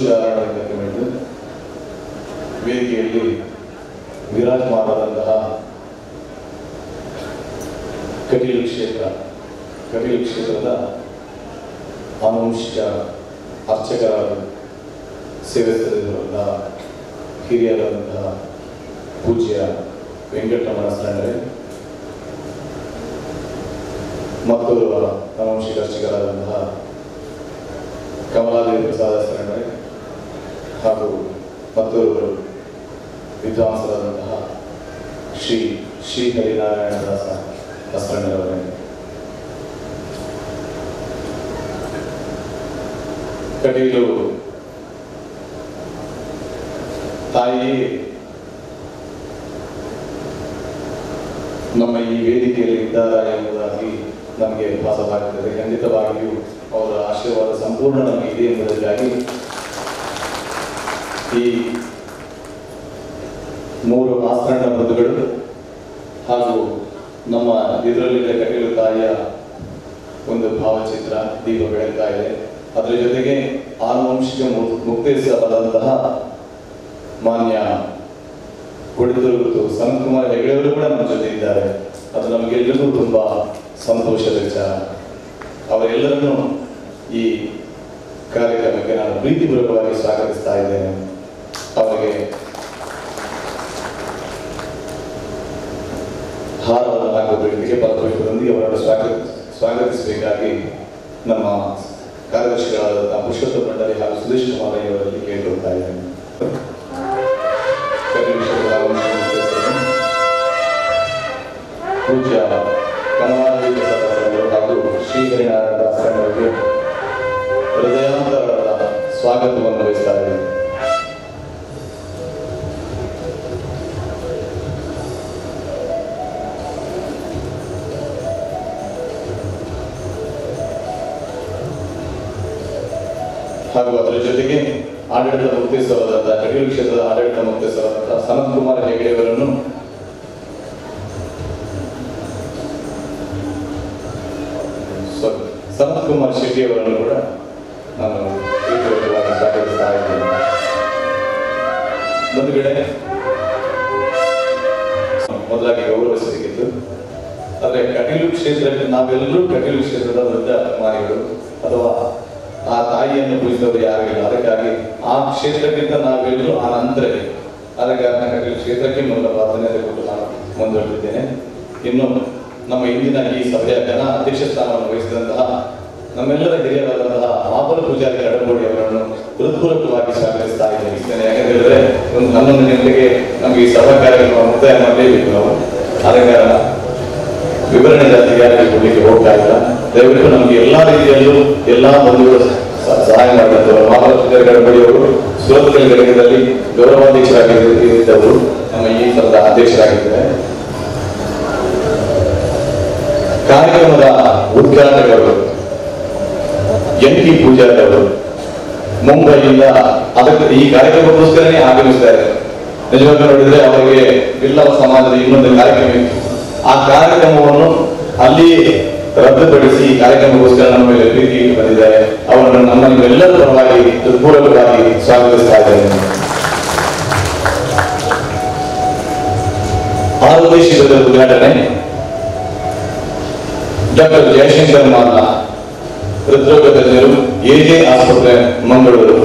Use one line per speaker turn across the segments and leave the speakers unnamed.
ಚಾರಣದಿಂದ committee ವೇದಿಕೆಯಲ್ಲಿ ವಿರಾಜಮಾನವಾದಂತಹ ಕಟೀಲು ಕ್ಷೇತ್ರದ ಆನುವಂಶಿಕ ಅರ್ಚಕರಾದ ಸೇವೆ ಸಲ್ಲಿಸಿರುವಂತಹ ಹಿರಿಯರಾದಂತಹ ಪೂಜ್ಯ ವೆಂಕಟರಮಣ ಶರಣರೇ, ಮತ್ತೋರ್ವ ಆನುವಂಶಿಕ ಅರ್ಚಕರಾದಂತಹ ಕಮಲಾದೇವಿ ಪ್ರಸಾದ ಶರಣರೇ ಹಾಗೂ ಮತ್ತೋರ್ವರು ವಿದ್ವಾಂಸರಾದಂತಹ ಶ್ರೀ ಹರಿನಾರಾಯಣ ದಾಸ ಶರಣರವರೇ, ಕಟೀಲು ತಾಯಿ ನಮ್ಮ ಈ ವೇದಿಕೆಯಲ್ಲಿ ಇದ್ದಾರೆ ಎಂಬುದಾಗಿ ನಮಗೆ ಭಾಸವಾಗುತ್ತದೆ. ಖಂಡಿತವಾಗಿಯೂ ಅವರ ಆಶೀರ್ವಾದ ಸಂಪೂರ್ಣ ನಮಗೆ ಇದೆ ಎಂಬುದಕ್ಕಾಗಿ ಈ 3 ಆಸ್ಥಾನ ಬಂಧುಗಳು ಹಾಗೂ ನಮ್ಮ ಇದರಲ್ಲಿದ್ದ ಕಟೀಲು ತಾಯಿಯ ಒಂದು ಭಾವಚಿತ್ರ ದೀಪ ಬೆಳಗ್ತಾ ಇದೆ. ಅದರ ಜೊತೆಗೆ ಆನುವಂಶಿಕ ಮುಕ್ತೇಶ್ವರರಾದಂತಹ ಮಾನ್ಯ ಕುಡಿತೂರು ಸನತ್ಕುಮಾರ್ ಹೆಗಡೆಯವರು ಕೂಡ ನಮ್ಮ ಜೊತೆ ಇದ್ದಾರೆ. ಅದು ನಮಗೆಲ್ಲರಿಗೂ ತುಂಬಾ ಸಂತೋಷದ ವಿಚಾರ. ಅವರೆಲ್ಲರನ್ನೂ ಈ ಕಾರ್ಯಕ್ರಮಕ್ಕೆ ನಾನು ಪ್ರೀತಿಪೂರ್ವಕವಾಗಿ ಸ್ವಾಗತಿಸ್ತಾ ಇದ್ದೇನೆ. ಅವರಿಗೆ ಹಾರವನ್ನು ಹಾಕುವುದಕ್ಕೆ ಪರಪುಷ್ಪದೊಂದಿಗೆ ಅವರನ್ನು ಸ್ವಾಗತಿಸಬೇಕಾಗಿ ನಮ್ಮ ಕಾರ್ಯದರ್ಶಿಗಳಾದ ಪುರುಷೋತ್ತಮ ಮಂಡಳಿ ಹಾಗೂ ಸುದೇಶ್ ಕುಮಾರ್ ಅವರಲ್ಲಿ ಕೇಳಿಕೊಳ್ತಾ ಇದ್ದೇನೆ. ಪೂಜ್ಯ ಕಮಲಾದೇವಿ ಪ್ರಸಾದ ಹಾಗೂ ಶ್ರೀ ಹರಿನಾರಾಯಣ ದಾಸ ಅವರಿಗೆ ಹೃದಯಾಂತರದ ಸ್ವಾಗತವನ್ನು ವಹಿಸ್ತಾ ಇದ್ದೇನೆ. ಹಾಗೂ ಅದರ ಜೊತೆಗೆ ಆಡಳಿತ ಮುಕ್ತೇಶ್ವರರಾದ ಕಟೀಲು ಕ್ಷೇತ್ರದ ಆಡಳಿತ ಮುಕ್ತೇಶ್ವರರಾದ ಸನತ್ಕುಮಾರ್ ಹೆಗಡೆಯವರನ್ನು ಸನತ್ಕುಮಾರ್ ಶೆಟ್ಟಿಯವರನ್ನು ಕೂಡ ನಾನು ಪ್ರೀತಿಪೂರ್ವಕವಾಗಿ ಸ್ವಾಗತಿಸ್ತಾ ಇದ್ದೇನೆ. ಬಂಧುಗಳೇ, ಮೊದಲಾಗಿ ಗೌರವಿಸಬೇಕಿತ್ತು. ಆದರೆ ಕಟೀಲು ಕ್ಷೇತ್ರಕ್ಕೆ ನಾವೆಲ್ಲರೂ ಕಟೀಲು ಕ್ಷೇತ್ರದ ದೊಡ್ಡ ಅಭಿಮಾನಿಗಳು ಅಥವಾ ಆ ತಾಯಿಯನ್ನು ಪೂಜಿಸಿದವರು ಯಾರು ಇಲ್ಲ. ಅದಕ್ಕಾಗಿ ಆ ಕ್ಷೇತ್ರಕ್ಕಿಂತ ನಾವೆಲ್ಲರೂ ಆ ನಂತರವೇ. ಅದಕ್ಕಾಗಿ ಕಟೀಲು ಕ್ಷೇತ್ರಕ್ಕೆ ಮೊದಲ ಪ್ರಾಧಾನ್ಯತೆ ಕೊಟ್ಟು ನಾನು ಮುಂದುವರೆದಿದ್ದೇನೆ. ಇನ್ನು ನಮ್ಮ ಇಂದಿನ ಈ ಸಭೆಯ ಘನ ಅಧ್ಯಕ್ಷ ಸ್ಥಾನವನ್ನು ವಹಿಸಿದಂತಹ ನಮ್ಮೆಲ್ಲರ ಹಿರಿಯರಾದಂತಹ ಮಾಪನ ಪೂಜಾರಿ ಅಡಗೋಡಿ ಅವರನ್ನು ಹೃತ್ಪೂರ್ವಕವಾಗಿ ಸ್ವಾಗತಿಸ್ತಾ ಇದ್ದೇನೆ. ಯಾಕಂತೇಳಿದ್ರೆ ಒಂದು 11 ಗಂಟೆಗೆ ನಮಗೆ ಈ ಸಭಾ ಕಾರ್ಯಕ್ರಮ ಮುಕ್ತಾಯ ಮಾಡಲೇಬೇಕು. ನಾವು ಆದ ಕಾರಣ ವಿವರಣೆ ಜಾತಿಗೆ ಕೊಡ್ಲಿಕ್ಕೆ ಹೋಗ್ತಾ ಇಲ್ಲ. ದಯವಿಟ್ಟು ನಮಗೆ ಎಲ್ಲಾ ರೀತಿಯಲ್ಲೂ ಎಲ್ಲಾ ಬಂಧುಗಳು ಸಹಾಯ ಮಾಡಿದಂಥವರು ಮಾಪನ ಪೂಜಾರಿ ಅಡಗೋಡಿ ಅವರು ಸುರತ್ಕಲ್ ಘಟಕದಲ್ಲಿ ಗೌರವಾಧ್ಯಕ್ಷರಾಗಿದ್ದವರು ನಮ್ಮ ಈ ಸಭದ ಅಧ್ಯಕ್ಷರಾಗಿದ್ದಾರೆ. ಕಾರ್ಯಕ್ರಮದ ಉದ್ಘಾಟಕರು NP ಪೂಜಾರಿ ಅವರು ಮುಂಬೈಯಿಂದ ಅದಕ್ಕೆ ಈ ಕಾರ್ಯಕ್ರಮಕ್ಕೋಸ್ಕರನೇ ಆಗಮಿಸ್ತಾರೆ. ನಿಜವಾಗಿ ನೋಡಿದ್ರೆ ಅವರಿಗೆ ಬಿಲ್ಲವ ಸಮಾಜದ ಇನ್ನೊಂದು ಕಾರ್ಯಕ್ರಮ ಇತ್ತು. ಆ ಕಾರ್ಯಕ್ರಮವನ್ನು ಅಲ್ಲಿಯೇ ರದ್ದುಪಡಿಸಿ ಈ ಕಾರ್ಯಕ್ರಮಕ್ಕೋಸ್ಕರ ನಮ್ಮ ಮೇಲೆ ಪ್ರೀತಿ ಇಟ್ಟು ಬಂದಿದ್ದಾರೆ. ಅವರನ್ನು ನಮ್ಮೆಲ್ಲರ ಪರವಾಗಿ ಹೃತ್ಪೂರ್ವಕವಾಗಿ ಸ್ವಾಗತಿಸ್ತಾ ಇದ್ದೇನೆ. ಆರೋಗ್ಯ ಶಿಬಿರದ ಉದ್ಘಾಟನೆ ಡಾಕ್ಟರ್ ಜಯಶಂಕರ್ ಮಾಲ, ಹೃದ್ರೋಗ ತಜ್ಞರು, AJ ಆಸ್ಪತ್ರೆ ಮಂಗಳೂರು,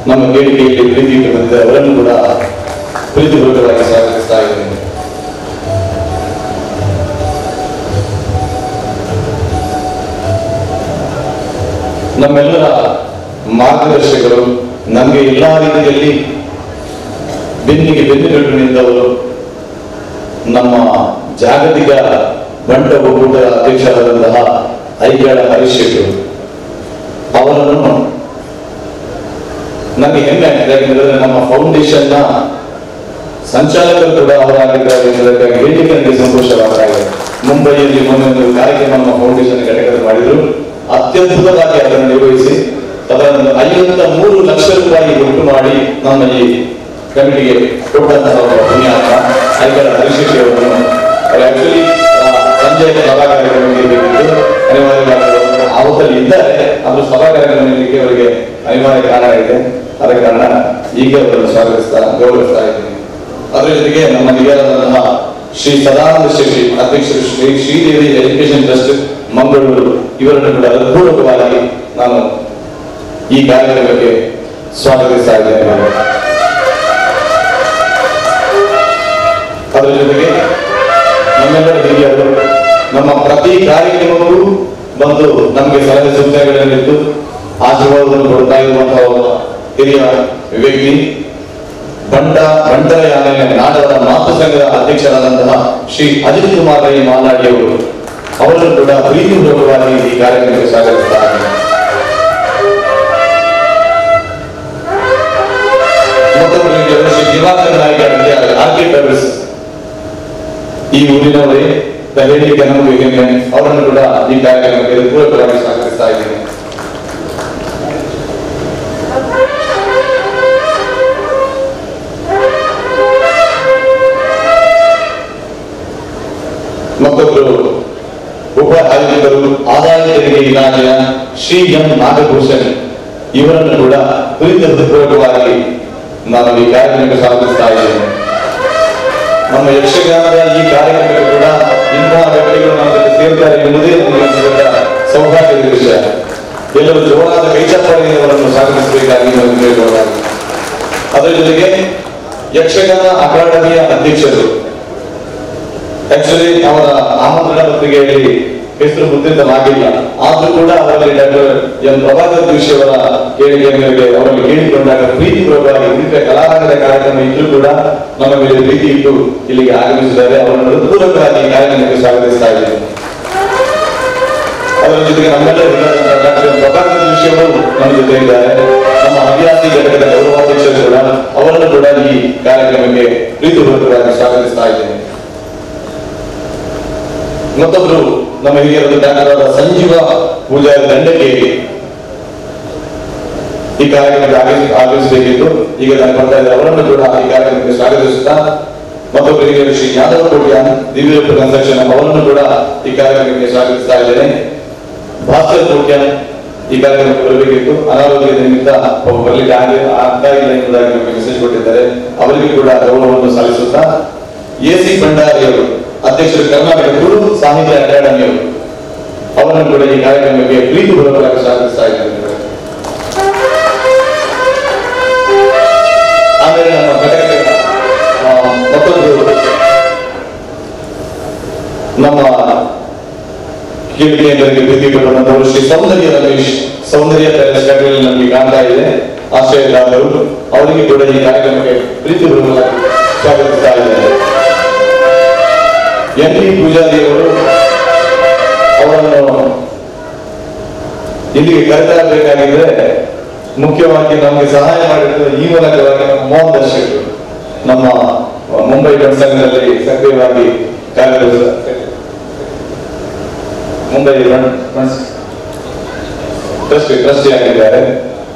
ನಮ್ಮ ವೇದಿಕೆಯಲ್ಲಿ ಪ್ರೀತಿ ಇಟ್ಟು ಬಂದಿದ್ದಾರೆ. ಅವರನ್ನು ಕೂಡ ಪ್ರೀತಿಪೂರ್ವಕವಾಗಿ ಸ್ವಾಗತಿಸ್ತಾ ಇದ್ದೇನೆ. ನಮ್ಮೆಲ್ಲರ ಮಾರ್ಗದರ್ಶಕರು, ನಮಗೆ ಎಲ್ಲಾ ರೀತಿಯಲ್ಲಿ ಬೆನ್ನಿಗೆ ಬೆನ್ನುಗಟ್ಟು ನಿಂತವರು, ನಮ್ಮ ಜಾಗತಿಕ ಬಂಟ ಒಕ್ಕೂಟದ ಅಧ್ಯಕ್ಷರಾದಂತಹ ಐಗಳ ಹರೀಶ್ ಶೆಟ್ಟಿ ಅವರನ್ನು ನನಗೆ ಹೆಮ್ಮೆ ಆಗ್ತದೆ. ಯಾಕೆಂದ್ರೆ ನಮ್ಮ ಫೌಂಡೇಶನ್ ನ ಸಂಚಾಲಕರು ಕೂಡ ಅವರಾಗಿದ್ದಾರೆ ಎಂಬುದಕ್ಕಾಗಿ ವೇದಿಕೆ ನನಗೆ ಸಂತೋಷವಾಗಿದೆ. ಮುಂಬೈಯಲ್ಲಿ ಮೊನ್ನೆ ಒಂದು ಕಾರ್ಯಕ್ರಮ ನಮ್ಮ ಫೌಂಡೇಶನ್ ಘಟಕದಲ್ಲಿ ಮಾಡಿದ್ರು. ಅತ್ಯದ್ಭುತವಾಗಿ ಅದನ್ನು ನಿರ್ವಹಿಸಿ ಅದನ್ನು 53 ಲಕ್ಷ ರೂಪಾಯಿ ಒಟ್ಟು ಮಾಡಿ ನಮ್ಮ ಈ ಕಮಿಟಿಗೆ ಕೊಟ್ಟಂತಹ ಪುಣ್ಯಾತ್ಮ ಐಗಳ ಹರೀಶ್ ಶೆಟ್ಟಿ ಅವರನ್ನು ಆಕ್ಚುಲಿ ಸಂಜೆ ಸಭಾ ಕಾರ್ಯಕ್ರಮ ನೀಡಬೇಕಿತ್ತು. ಅನಿವಾರ್ಯ ಆವತ್ತಲ್ಲಿ ಇದ್ದಾರೆ. ಅದು ಸಭಾ ಕಾರ್ಯಕ್ರಮ ನೀಡಲಿಕ್ಕೆ ಅವರಿಗೆ ಅನಿವಾರ್ಯ ಕಾರಣ ಇದೆ. ಆದ ಕಾರಣ ಈಗ ಅವರನ್ನು ಸ್ವಾಗತಿಸ್ತಾ ಗೌರವಿಸ್ತಾ ಇದ್ದೀನಿ. ಅದರ ಜೊತೆಗೆ ನಮ್ಮ ಹಿರಿಯರಾದಂತಹ ಶ್ರೀ ಸದಾನಂದ ಶೆಟ್ಟಿ ಅಧ್ಯಕ್ಷರು ಶ್ರೀ ಶ್ರೀದೇವಿ ಎಜುಕೇಶನ್ ಟ್ರಸ್ಟ್ ಮಂಗಳೂರು ಇವರನ್ನು ಕೂಡ ಅದ್ಭುತವಾಗಿ ನಾನು ಈ ಕಾರ್ಯಕ್ರಮಕ್ಕೆ ಸ್ವಾಗತಿಸ್ತಾ ಇದ್ದೇನೆ. ಅದರ ಜೊತೆಗೆ ನಮ್ಮೆಲ್ಲರ ಹಿರಿಯರು ನಮ್ಮ ಪ್ರತಿ ಕಾರ್ಯಕ್ರಮಕ್ಕೂ ಬಂದು ನಮಗೆ ಸಲಹೆ ಸೂಚನೆಗಳನ್ನಿದ್ದು ಆಶೀರ್ವಾದವನ್ನು ಕೊಡ್ತಾ ಇರುವಂತಹ ಹಿರಿಯ ವ್ಯಕ್ತಿ ಬಂಟರ ಯಾನೆ ನಾಡದ ಮಾತೃ ಸಂಘದ ಅಧ್ಯಕ್ಷರಾದಂತಹ ಶ್ರೀ ಅಜಿತ್ ಕುಮಾರ್ ರೈ ಮಾಲಾಡಿಯವರು ಅವರನ್ನು ಕೂಡ ಪ್ರೀತಿಪೂರ್ವಕವಾಗಿ ಈ ಕಾರ್ಯಕ್ರಮಕ್ಕೆ ಸ್ವಾಗತಿಸುತ್ತಾರೆ. ಮತ್ತೊಬ್ಬರು ಶ್ರೀ ದಿವಾಕರ್ ನಾಯ್ಕ ಆರ್ಕಿಟೆಕ್ಟ್ಸ್ ಈ ಊರಿನವರೇ ಹೇಳಿಕೆ ನಮಗೆ ಅವರನ್ನು ಕೂಡ ಈ ಕಾರ್ಯಕ್ರಮಕ್ಕೆ ಪೂರಕವಾಗಿ ಸ್ವಾಗತಿಸ್ತಾ ಇದ್ದೀನಿ. ಮತ್ತೊಬ್ಬರು ಉಪ ಆಯುಕ್ತರು ಆದಾಯ ತೆರಿಗೆ ಇಲಾಖೆಯ ಶ್ರೀ ಎಂ ನಾಗಭೂಷಣ್ ಇವರನ್ನು ಕೂಡ ಪೂರಕವಾಗಿ ನಾನು ಈ ಕಾರ್ಯಕ್ರಮಕ್ಕೆ ಸ್ವಾಗತಿಸ್ತಾ ಇದ್ದೇನೆ. ನಮ್ಮ ಯಕ್ಷಗಾನದ ಈ ಕಾರ್ಯಕ್ರಮಕ್ಕೆ ಕೂಡ ಇಂತಹ ವ್ಯಕ್ತಿಗಳು ನಮ್ಮ ಜೊತೆ ಸೇರ್ತಾರೆ ಎಂಬುದೇ ನಮಗೆ ಸೌಭಾಗ್ಯದ ವಿಷಯ. ಎಲ್ಲರೂ ಜೋರಾದ ಕೈಚಪ್ಪಾಳೆಯಿಂದ ಅವರನ್ನು ಸ್ವಾಗತಿಸಬೇಕಾಗಿ ಕೇಳಿಕೊಳ್ಳಲಾಗಿದೆ. ಅದರ ಜೊತೆಗೆ ಯಕ್ಷಗಾನ ಅಕಾಡೆಮಿಯ ಅಧ್ಯಕ್ಷರು ಆಕ್ಚುಲಿ ಅವರ ಆಮಂತ್ರಣ ಪತ್ರಿಕೆಯಲ್ಲಿ ಹೆಸರು ಮುದ್ರಿತವಾಗಿಲ್ಲ, ಆದ್ರೂ ಕೂಡ ಅವರಲ್ಲಿ ಡಾಕ್ಟರ್ ಎಂ ಪ್ರಭಾಕರ್ ಜೋಶಿ ಅವರ ಕೇಳಿಕೆ ಮೇರೆಗೆ ಅವರಲ್ಲಿ ಕೇಳಿಕೊಂಡಾಗ ಪ್ರೀತಿಪೂರ್ವಕವಾಗಿ ವಿವಿಧ ಕಲಾರಂಗದ ಕಾರ್ಯಕ್ರಮ ಇದ್ರೂ ಕೂಡ ನಮ್ಮ ಮೇಲೆ ಪ್ರೀತಿ ಇಟ್ಟು ಇಲ್ಲಿಗೆ ಆಗಮಿಸಿದ್ದಾರೆ. ಅವರನ್ನು ಹೃತ್ಪೂರ್ವಕವಾಗಿ ಈ ಕಾರ್ಯಕ್ರಮಕ್ಕೆ ಸ್ವಾಗತಿಸ್ತಾ ಇದ್ದೇನೆ. ಅವರ ಜೊತೆಗೆ ನಮ್ಮೆಲ್ಲರೂ ಡಾಕ್ಟರ್ ಪ್ರಭಾಕರ್ ಜೋಶಿ ಅವರು ನಮ್ಮ ಜೊತೆ ಇದ್ದಾರೆ. ನಮ್ಮ ಹವ್ಯಾಸಿ ಘಟಕದ ಗೌರವಾಧ್ಯಕ್ಷರು ಕೂಡ ಅವರನ್ನು ಕೂಡ ಈ ಕಾರ್ಯಕ್ರಮಕ್ಕೆ ಪ್ರೀತಿಪೂರ್ವಕವಾಗಿ ಸ್ವಾಗತಿಸ್ತಾ ಇದ್ದೇನೆ. ಮತ್ತೊಬ್ಬರು ನಮ್ಮ ಹಿರಿಯರಾದ ಡಾಕ್ಟರ್ ಸಂಜೀವ ಪೂಜಾರಿ ದಂಡಕೇರಿ ಈ ಕಾರ್ಯಕ್ರಮಕ್ಕೆ ಆಗಮಿಸಬೇಕಿತ್ತು. ಈಗ ನಾನು ಬರ್ತಾ ಇದ್ದೆ, ಅವರನ್ನು ಕೂಡ ಈ ಕಾರ್ಯಕ್ರಮಕ್ಕೆ ಸ್ವಾಗತಿಸುತ್ತಾ ಮತ್ತೊಬ್ಬರು ಹಿರಿಯರು ಶ್ರೀ ಯಾದವ ಕೋಟ್ಯ ದಿವ್ಯರೂಪ ಕನ್ಸ್ಟ್ರಕ್ಷನ್ ಅವರನ್ನು ಕೂಡ ಈ ಕಾರ್ಯಕ್ರಮಕ್ಕೆ ಸ್ವಾಗತಿಸ್ತಾ ಇದ್ದೇನೆ. ಭಾಸ್ಕರ್ ಕೋಟ್ಯ ಈ ಕಾರ್ಯಕ್ರಮಕ್ಕೆ ಬರಬೇಕಿತ್ತು, ಅನಾರೋಗ್ಯದ ನಿಮಿತ್ತ ಬರಲಿಕ್ಕೆ ಆಗ್ತಾ ಇಲ್ಲ ಎಂಬುದಾಗಿ ನಮಗೆ ಮೆಸೇಜ್ ಕೊಟ್ಟಿದ್ದಾರೆ. ಅವರಿಗೆ ಕೂಡ ಗೌರವವನ್ನು ಸಲ್ಲಿಸುತ್ತಾ ಎಸಿ ಭಂಡಾರಿಯವರು ಅಧ್ಯಕ್ಷರು ಕರ್ನಾಟಕ ಗುರು ಸಾಹಿತ್ಯ ಅಕಾಡೆಮಿಯವರು ಅವರನ್ನು ಕೂಡ ಈ ಕಾರ್ಯಕ್ರಮಕ್ಕೆ ಪ್ರೀತಿಪೂರ್ವಕವಾಗಿ ಸ್ವಾಗತಿಸ್ತಾ ಇದ್ದಾರೆ. ಆಮೇಲೆ ನಮ್ಮ ಘಟಕದ ಮತ್ತೊಂದು ನಮ್ಮ ಕೇಳಿಕೆಯರಿಗೆ ಪ್ರೀತಿಪಟ್ಟಂತವರು ಶ್ರೀ ಸೌಂದರ್ಯ ರಮೇಶ್ ಸೌಂದರ್ಯ ಪ್ಯಾಲೇಸ್ ನಮಗೆ ಕಾಣ್ತಾ ಇದೆ ಆಶ್ರಯದಾರರು, ಅವರಿಗೆ ಕೂಡ ಈ ಕಾರ್ಯಕ್ರಮಕ್ಕೆ ಪ್ರೀತಿಪೂರ್ವಕವಾಗಿ ಸ್ವಾಗತಿಸ್ತಾ ಇದ್ದಾರೆ. ಎನ್ ಡಿ ಪೂಜಾರಿಯವರು ಅವರನ್ನು ಇಲ್ಲಿಗೆ ಕರೆತರಬೇಕಾಗಿದ್ರೆ ಮುಖ್ಯವಾಗಿ ನಮಗೆ ಸಹಾಯ ಮಾಡಿರುವ ಈ ಮೂಲಕವಾಗಿ ನಮ್ಮ ಮೋಹನ್ ದರ್ಶಕರು ನಮ್ಮ ಮುಂಬೈ ಸಂಘದಲ್ಲಿ ಸಕ್ರಿಯವಾಗಿ ಕಾರ್ಯನಿರ್ವಹಿಸುತ್ತಾರೆ. ಮುಂಬೈ ಟ್ರಸ್ಟಿ ಆಗಿದ್ದಾರೆ.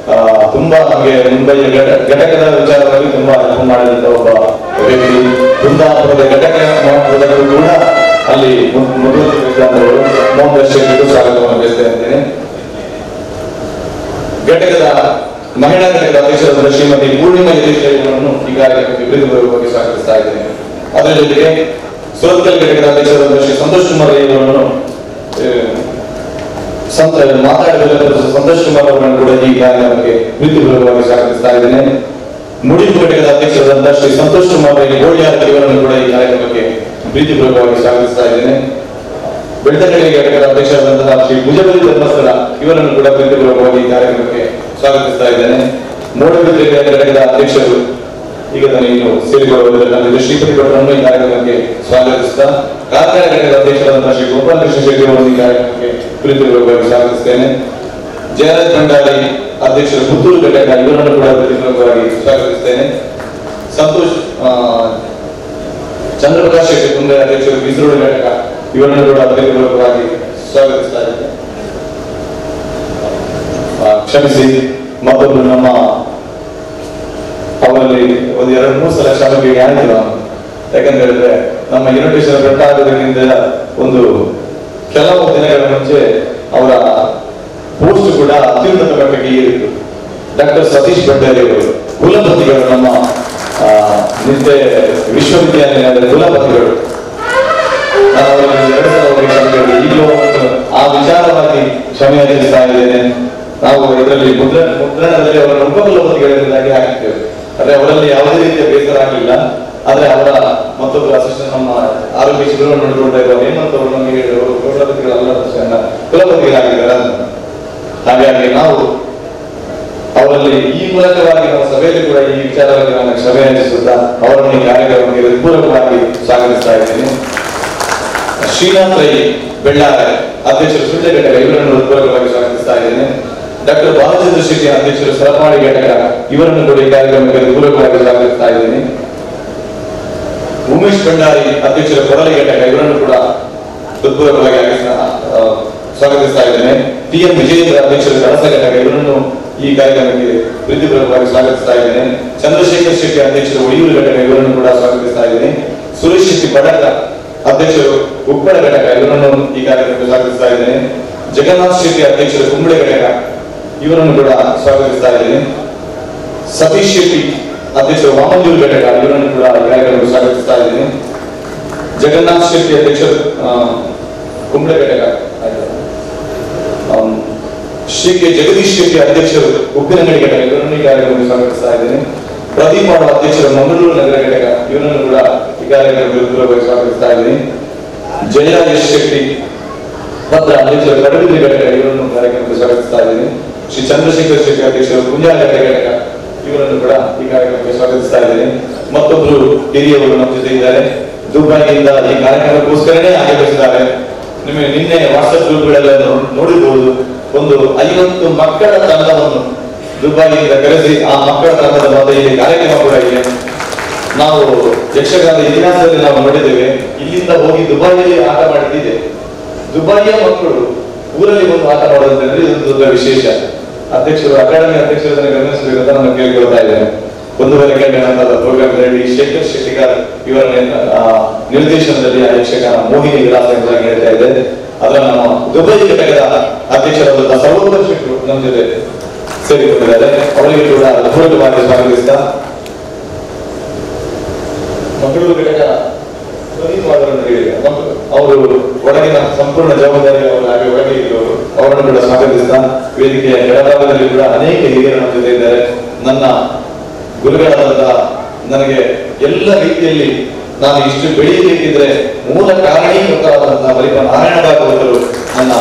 ತುಂಬಾ ನಮಗೆ ಮುಂಬೈಯ ಘಟಕದ ವಿಚಾರವಾಗಿ ತುಂಬಾ ಹೆಲ್ಪ್ ಮಾಡಿದಂತ ಒಬ್ಬ ವ್ಯಕ್ತಿ. ಕುಂದಾಪುರದ ಘಟಕ ಮಹತ್ವದಲ್ಲೂ ಕೂಡ ಅಲ್ಲಿ ಮುಂದುವರಿಸಿದವರು ಮೋಹನ್ ದರ್ಶಕರಿಗೂ ಸ್ವಾಗತವನ್ನು ಬಯಸ್ತಾ ಇದ್ದೇನೆ. ಘಟಕದ ಮಹಿಳಾ ಘಟಕದ ಅಧ್ಯಕ್ಷರಾದ ಶ್ರೀಮತಿ ಪೂರ್ಣಿಮಾ ಯತೀಶ್ವರನ್ನು ಈ ಕಾರ್ಯಕ್ರಮಕ್ಕೆ ಪ್ರೀತಿಪೂರ್ವಕವಾಗಿ ಸ್ವಾಗತಿಸ್ತಾ ಇದ್ದೇನೆ. ಅದರ ಜೊತೆಗೆ ಸೋಲ್ಕಲ್ ಘಟಕದ ಅಧ್ಯಕ್ಷರಾದ ಶ್ರೀ ಸಂತೋಷ್ ಕುಮಾರ್ ಅವರನ್ನು ಮಾತಾಡಿದ ಸಂತೋಷ್ ಕುಮಾರ್ ಅವರನ್ನು ಕೂಡ ಈ ಕಾರ್ಯಕ್ರಮಕ್ಕೆ ಪ್ರೀತಿಪೂರ್ವಕವಾಗಿ ಸ್ವಾಗತಿಸ್ತಾ ಇದ್ದೇನೆ. ಮುಡಿಪು ಘಟಕದ ಅಧ್ಯಕ್ಷರಾದಂತಹ ಶ್ರೀ ಸಂತೋಷ್ ಕುಮಾರ್ ಗೋಳಿಯಾರ್ ಇವರನ್ನು ಕೂಡ ಈ ಕಾರ್ಯಕ್ರಮಕ್ಕೆ ಪ್ರೀತಿಪೂರ್ವಕವಾಗಿ ಸ್ವಾಗತಿಸ್ತಾ ಇದ್ದೇನೆ. ಬೆಳ್ತಂಗಡಿ ಘಟಕದ ಅಧ್ಯಕ್ಷರಾದಂತಹ ಶ್ರೀ ಭುಜಬಲಿ ಧರ್ಮಸ್ಥಳ ಇವರನ್ನು ಕೂಡ ಪ್ರೀತಿಪೂರ್ವಕವಾಗಿ ಈ ಕಾರ್ಯಕ್ರಮಕ್ಕೆ ಸ್ವಾಗತಿಸ್ತಾ ಇದ್ದೇನೆ. ಮೂಡಬಿದ್ರೆ ಘಟಕದ ಅಧ್ಯಕ್ಷರು ಈಗ ನಾನು ಸೇರಿಕೊಳ್ಳುವುದರಲ್ಲಿ ಶ್ರೀಪತಿ ಭಟ್ರನ್ನು ಈ ಕಾರ್ಯಕ್ರಮಕ್ಕೆ ಸ್ವಾಗತಿಸುತ್ತಾ ಕಾರ್ಕಳ ಘಟಕದ ಅಧ್ಯಕ್ಷರಾದಂತಹ ಶ್ರೀ ಗೋಪಾಲ ಕೃಷ್ಣ ಶೆಟ್ಟಿ ಅವರನ್ನು ಈ ಕಾರ್ಯಕ್ರಮಕ್ಕೆ ಪ್ರೀತಿಪೂರ್ವಕವಾಗಿ ಸ್ವಾಗತಿಸುತ್ತೇನೆ. ಜಯರಾಜ್ ಭಂಡಾರಿ ಅಧ್ಯಕ್ಷರು ಪುತ್ತೂರು ಘಟಕ ಇವರನ್ನು ಕೂಡ ಪ್ರೀತಿಪೂರ್ವಕವಾಗಿ ಸ್ವಾಗತಿಸುತ್ತೇನೆ. ಸಂತೋಷ್ ಚಂದ್ರಪ್ರಕಾಶ್ ಶೆಟ್ಟಿ ಕುಂದೆ ಅಧ್ಯಕ್ಷರು ಬಿಸರೋಡು ಘಟಕ ಇವರನ್ನು ಕೂಡ ಪ್ರೀತಿಪೂರ್ವಕವಾಗಿ ಸ್ವಾಗತಿಸ್ತಾ ಇದ್ದೇನೆ. ಕ್ಷಮಿಸಿ, ಮತ್ತೊಬ್ಬರು ನಮ್ಮ ಅವರಲ್ಲಿ ಒಂದು 2-3 ಸಲ ಕ್ಷಮೆಗೆ ಆಯ್ತು. ಯಾಕಂತ ಹೇಳಿದ್ರೆ ನಮ್ಮ ಇನ್ವಿಟೇಷನ್ ಬೆಟ್ಟ ಆಗೋದಕ್ಕಿಂತ ಒಂದು ಕೆಲವು ದಿನಗಳ ಮುಂಚೆ ಅವರ ಪೋಸ್ಟ್ ಕೂಡ ಅತ್ಯುನ್ನತ ಮಟ್ಟಕ್ಕೆ ಏರಿತ್ತು. ಡಾಕ್ಟರ್ ಸತೀಶ್ ಭಂಡಾರಿ ಅವರು ಕುಲಪತಿಗಳು, ನಮ್ಮ ನಿತ್ಯ ವಿಶ್ವವಿದ್ಯಾನಿಲಯದ ಕುಲಪತಿಗಳು. ನಾನು ಅವರಿಗೆ 2 ಸಲ ಹೋಗಿ ಕ್ಷಮೆ ಈಗಲೂ ಆ ವಿಚಾರವಾಗಿ ಕ್ಷಮೆ ಯಾಚಿಸ್ತಾ ಇದ್ದೇನೆ. ನಾವು ಇದರಲ್ಲಿ ಮುದ್ರಣದಲ್ಲಿ ಅವರ ಉಪಕುಲಪತಿಗಳೆಂಬುದಾಗಿ ಹಾಕಿದ್ದೇವೆ. ಆದ್ರೆ ಅವರಲ್ಲಿ ಯಾವುದೇ ರೀತಿಯ ಬೇಸರ ಆಗಲಿಲ್ಲ. ಆದ್ರೆ ಅವರ ಮತ್ತೊಬ್ಬರು ಅಸಿಸ್ಟೆಂಟ್ ನಮ್ಮ ಆರೋಗ್ಯ ಶಿಬಿರ ನೋಡಿಕೊಂಡಿರುವ ಹೇಮಂತ್ ಅವರು ನಮಗೆ ಹೇಳಿದರು ಕುಲಪತಿಗಳಲ್ಲ ಕುಲಪತಿಗಳಾಗಿದ್ದಾರೆ. ಹಾಗಾಗಿ ನಾವು ಅವರಲ್ಲಿ ಈ ಮೂಲಕವಾಗಿ ನಮ್ಮ ಸಭೆಯಲ್ಲಿ ಕೂಡ ಈ ವಿಚಾರವಾಗಿ ನಾನು ಕ್ಷಮೆ ಯಾಚಿಸುತ್ತಾ ಅವರನ್ನು ಈ ಕಾರ್ಯಕ್ರಮಕ್ಕೆ ಹೃತ್ಪೂರ್ವಕವಾಗಿ ಸ್ವಾಗತಿಸ್ತಾ ಇದ್ದೇನೆ. ಶ್ರೀನಾಥ್ ರೈ ಬೆಳ್ಳಾರೆ ಅಧ್ಯಕ್ಷರು ಸುಳ್ಯ ಘಟಕ, ಇವರನ್ನು ಹೃತ್ಪೂರ್ವಕವಾಗಿ ಸ್ವಾಗತಿಸ್ತಾ ಇದ್ದೇನೆ. ಡಾಕ್ಟರ್ ಬಾಲಚಂದ್ರ ಶೆಟ್ಟಿ ಅಧ್ಯಕ್ಷರು ಸರಪಾಡಿ ಘಟಕ, ಇವರನ್ನು ಕೂಡ ಈ ಕಾರ್ಯಕ್ರಮಕ್ಕೆ ಹೃತ್ಪೂರ್ವಕವಾಗಿ ಸ್ವಾಗತಿಸ್ತಾ ಇದ್ದೇನೆ. ಉಮೇಶ್ ಭಂಡಾರಿ ಅಧ್ಯಕ್ಷರು ಕೊರಲಿ ಘಟಕ, ಇವರನ್ನು ಕೂಡ ಹೃತ್ಪೂರ್ವಕವಾಗಿ ಸ್ವಾಗತಿಸ್ತಾ ಇದ್ದೇನೆ. ಟಿ.ಎಂ. ವಿಜಯೇಂದ್ರ ಅಧ್ಯಕ್ಷರು ಕಳಸ ಘಟಕ, ಇವರನ್ನು ಈ ಕಾರ್ಯಕ್ರಮಕ್ಕೆ ಪ್ರೀತಿಪೂರ್ವಕವಾಗಿ ಸ್ವಾಗತಿಸ್ತಾ ಇದ್ದೇನೆ. ಚಂದ್ರಶೇಖರ್ ಶೆಟ್ಟಿ ಅಧ್ಯಕ್ಷರು ಉಳಿಯೂರು ಘಟಕ, ಇವರನ್ನು ಕೂಡ ಸ್ವಾಗತಿಸ್ತಾ ಇದ್ದೇನೆ. ಸುರೇಶ್ ಶೆಟ್ಟಿ ಬಡಕ ಅಧ್ಯಕ್ಷರು ಉಪ್ಪಳ ಘಟಕ, ಇವರನ್ನು ಈ ಕಾರ್ಯಕ್ರಮಕ್ಕೆ ಸ್ವಾಗತಿಸ್ತಾ ಇದ್ದೇನೆ. ಜಗನ್ನಾಥ್ ಶೆಟ್ಟಿ ಅಧ್ಯಕ್ಷರು ಕುಂಬಳೆ ಘಟಕ, ಇವರನ್ನು ಕೂಡ ಸ್ವಾಗತಿಸ್ತಾ ಇದ್ದೇನೆ. ಸತೀಶ್ ಶೆಟ್ಟಿ ಅಧ್ಯಕ್ಷರು ವಾಮಂಜೂರು ಘಟಕ, ಇವರನ್ನು ಕೂಡ ಈ ಕಾರ್ಯಕ್ರಮಕ್ಕೆ ಸ್ವಾಗತಿಸ್ತಾ ಇದ್ದೇನೆ. ಜಗನ್ನಾಥ್ ಶೆಟ್ಟಿ ಅಧ್ಯಕ್ಷರು ಕುಂಬಳೆ ಘಟಕ, ಶ್ರೀ ಕೆ ಜಗದೀಶ್ ಶೆಟ್ಟಿ ಅಧ್ಯಕ್ಷರು ಉಪ್ಪಿನಂಗಡಿ ಘಟಕ, ಇವರನ್ನು ಈ ಕಾರ್ಯಕ್ರಮಕ್ಕೆ ಸ್ವಾಗತಿಸ್ತಾ ಇದ್ದೇನೆ. ಪ್ರದೀಪ್ ಮಾಡ ಅಧ್ಯಕ್ಷರು ಮಂಗಳೂರು ನಗರ ಘಟಕ, ಇವರನ್ನು ಕೂಡ ಈ ಕಾರ್ಯಕ್ರಮಕ್ಕೆ ಸ್ವಾಗತಿಸ್ತಾ ಇದ್ದೀನಿ. ಜಯ ಎಸ್ ಶೆಟ್ಟಿ ಭದ್ರ ಅಧ್ಯಕ್ಷರು ಕಡಬಿದ್ರಿ ಘಟಕ, ಇವರನ್ನು ಕಾರ್ಯಕ್ರಮಕ್ಕೆ ಸ್ವಾಗತಿಸ್ತಾ ಇದ್ದೀನಿ. ಶ್ರೀ ಚಂದ್ರಶೇಖರ್ ಶೆಟ್ಟಿ ಅಧ್ಯಕ್ಷರು ಕುಂಜಾಘಟ್ಟ ಘಟಕ, ಇವರನ್ನು ಕೂಡ ಈ ಕಾರ್ಯಕ್ರಮಕ್ಕೆ ಸ್ವಾಗತಿಸ್ತಾ ಇದ್ದೀನಿ. ಮತ್ತೊಬ್ಬರು ಹಿರಿಯವರು ನಮ್ಮ ಜೊತೆ ಇದ್ದಾರೆ. ದುಬೈಯಿಂದ ಈ ಕಾರ್ಯಕ್ರಮಕ್ಕೋಸ್ಕರನೇ ಆಗಮಿಸಿದ್ದಾರೆ. ನಿಮಗೆ ನಿನ್ನೆ ವಾಟ್ಸ್ಆಪ್ ಗ್ರೂಪ್ಗಳೆಲ್ಲ ನೋಡಿರ್ಬೋದು. ಒಂದು 50 ಮಕ್ಕಳ ತಂಡವನ್ನು ದುಬೈಯಿಂದ ಕರೆಸಿ ಆ ಮಕ್ಕಳ ತಂಡದ ಮಧ್ಯೆ ಇಲ್ಲಿ ಕಾರ್ಯಕ್ರಮ ಕೂಡ ಇದೆ. ನಾವು ಯಕ್ಷಗಾನದ ಇತಿಹಾಸದಲ್ಲಿ ನಾವು ನೋಡಿದ್ದೇವೆ. ಇಲ್ಲಿಂದ ಹೋಗಿ ದುಬೈಯಲ್ಲಿ ಆಟ ಮಾಡಿದ್ದಿದೆ. ದುಬೈಯ ಮಕ್ಕಳು ಊರಲ್ಲಿ ಬಂದು ಆಟ ಮಾಡೋದಂದ್ರೆ ಇದೊಂದು ದೊಡ್ಡ ವಿಶೇಷ. ಅಧ್ಯಕ್ಷರು ಅಕಾಡೆಮಿ ಅಧ್ಯಕ್ಷರನ್ನು ಗಮನಿಸಬೇಕಂತ ನಾನು ಕೇಳಿಕೊಳ್ತಾ ಇದ್ದೇನೆ. 1.5 ಗಂಟೆ ನಂತರದ ಪ್ರೋಗ್ರಾಮ್ ನಲ್ಲಿ ಶೇಖರ್ ಶೆಟ್ಟಿಗಾರ್ ಇವರ ನಿರ್ದೇಶನದಲ್ಲಿ ಆ ಯಕ್ಷಗಾನ ಮೋಹಿನಿ ವಿಲಾಸ ಎಂಬುದಾಗಿ ಹೇಳ್ತಾ ಇದೆ. ಅದರ ನಮ್ಮ ದುಬೈ ಘಟಕದ ಅಧ್ಯಕ್ಷರಾದ ಸರ್ವೋತ್ತಮ ಶೆಟ್ಟರು ನಮ್ಮ ಜೊತೆ ಸೇರಿಕೊಂಡಿದ್ದಾರೆ. ಅವರಿಗೆ ಕೂಡ ಪೂರ್ವಕವಾಗಿ ಸ್ವಾಗತಿಸಿದ ಮಂಗಳೂರು ಘಟಕ ಅವರು ಒಳಗಿನ ಸಂಪೂರ್ಣ ಜವಾಬ್ದಾರಿ ಅವರು ಹಾಗೆ ಒಳಗೆ ಇರುವವರು, ಅವರನ್ನು ಕೂಡ ಸ್ವಾಗತಿಸಿದ. ವೇದಿಕೆಯ ಕೆಳಭಾಗದಲ್ಲಿ ಕೂಡ ಅನೇಕ ಹಿರಿಯರು ನಮ್ಮ ಜೊತೆ ಇದ್ದಾರೆ. ನನ್ನ ಗುರುಗಳಾದಂತಹ ನನಗೆ ಎಲ್ಲ ರೀತಿಯಲ್ಲಿ ನಾನು ಇಷ್ಟು ಬೆಳೆಯಬೇಕಿದ್ರೆ ಮೂಲ ಕಾರಣೀಕರ್ತರಾದಂತಹ ಬಲಿಪ ನಾರಾಯಣ ಭಾಗವತರು ನನ್ನ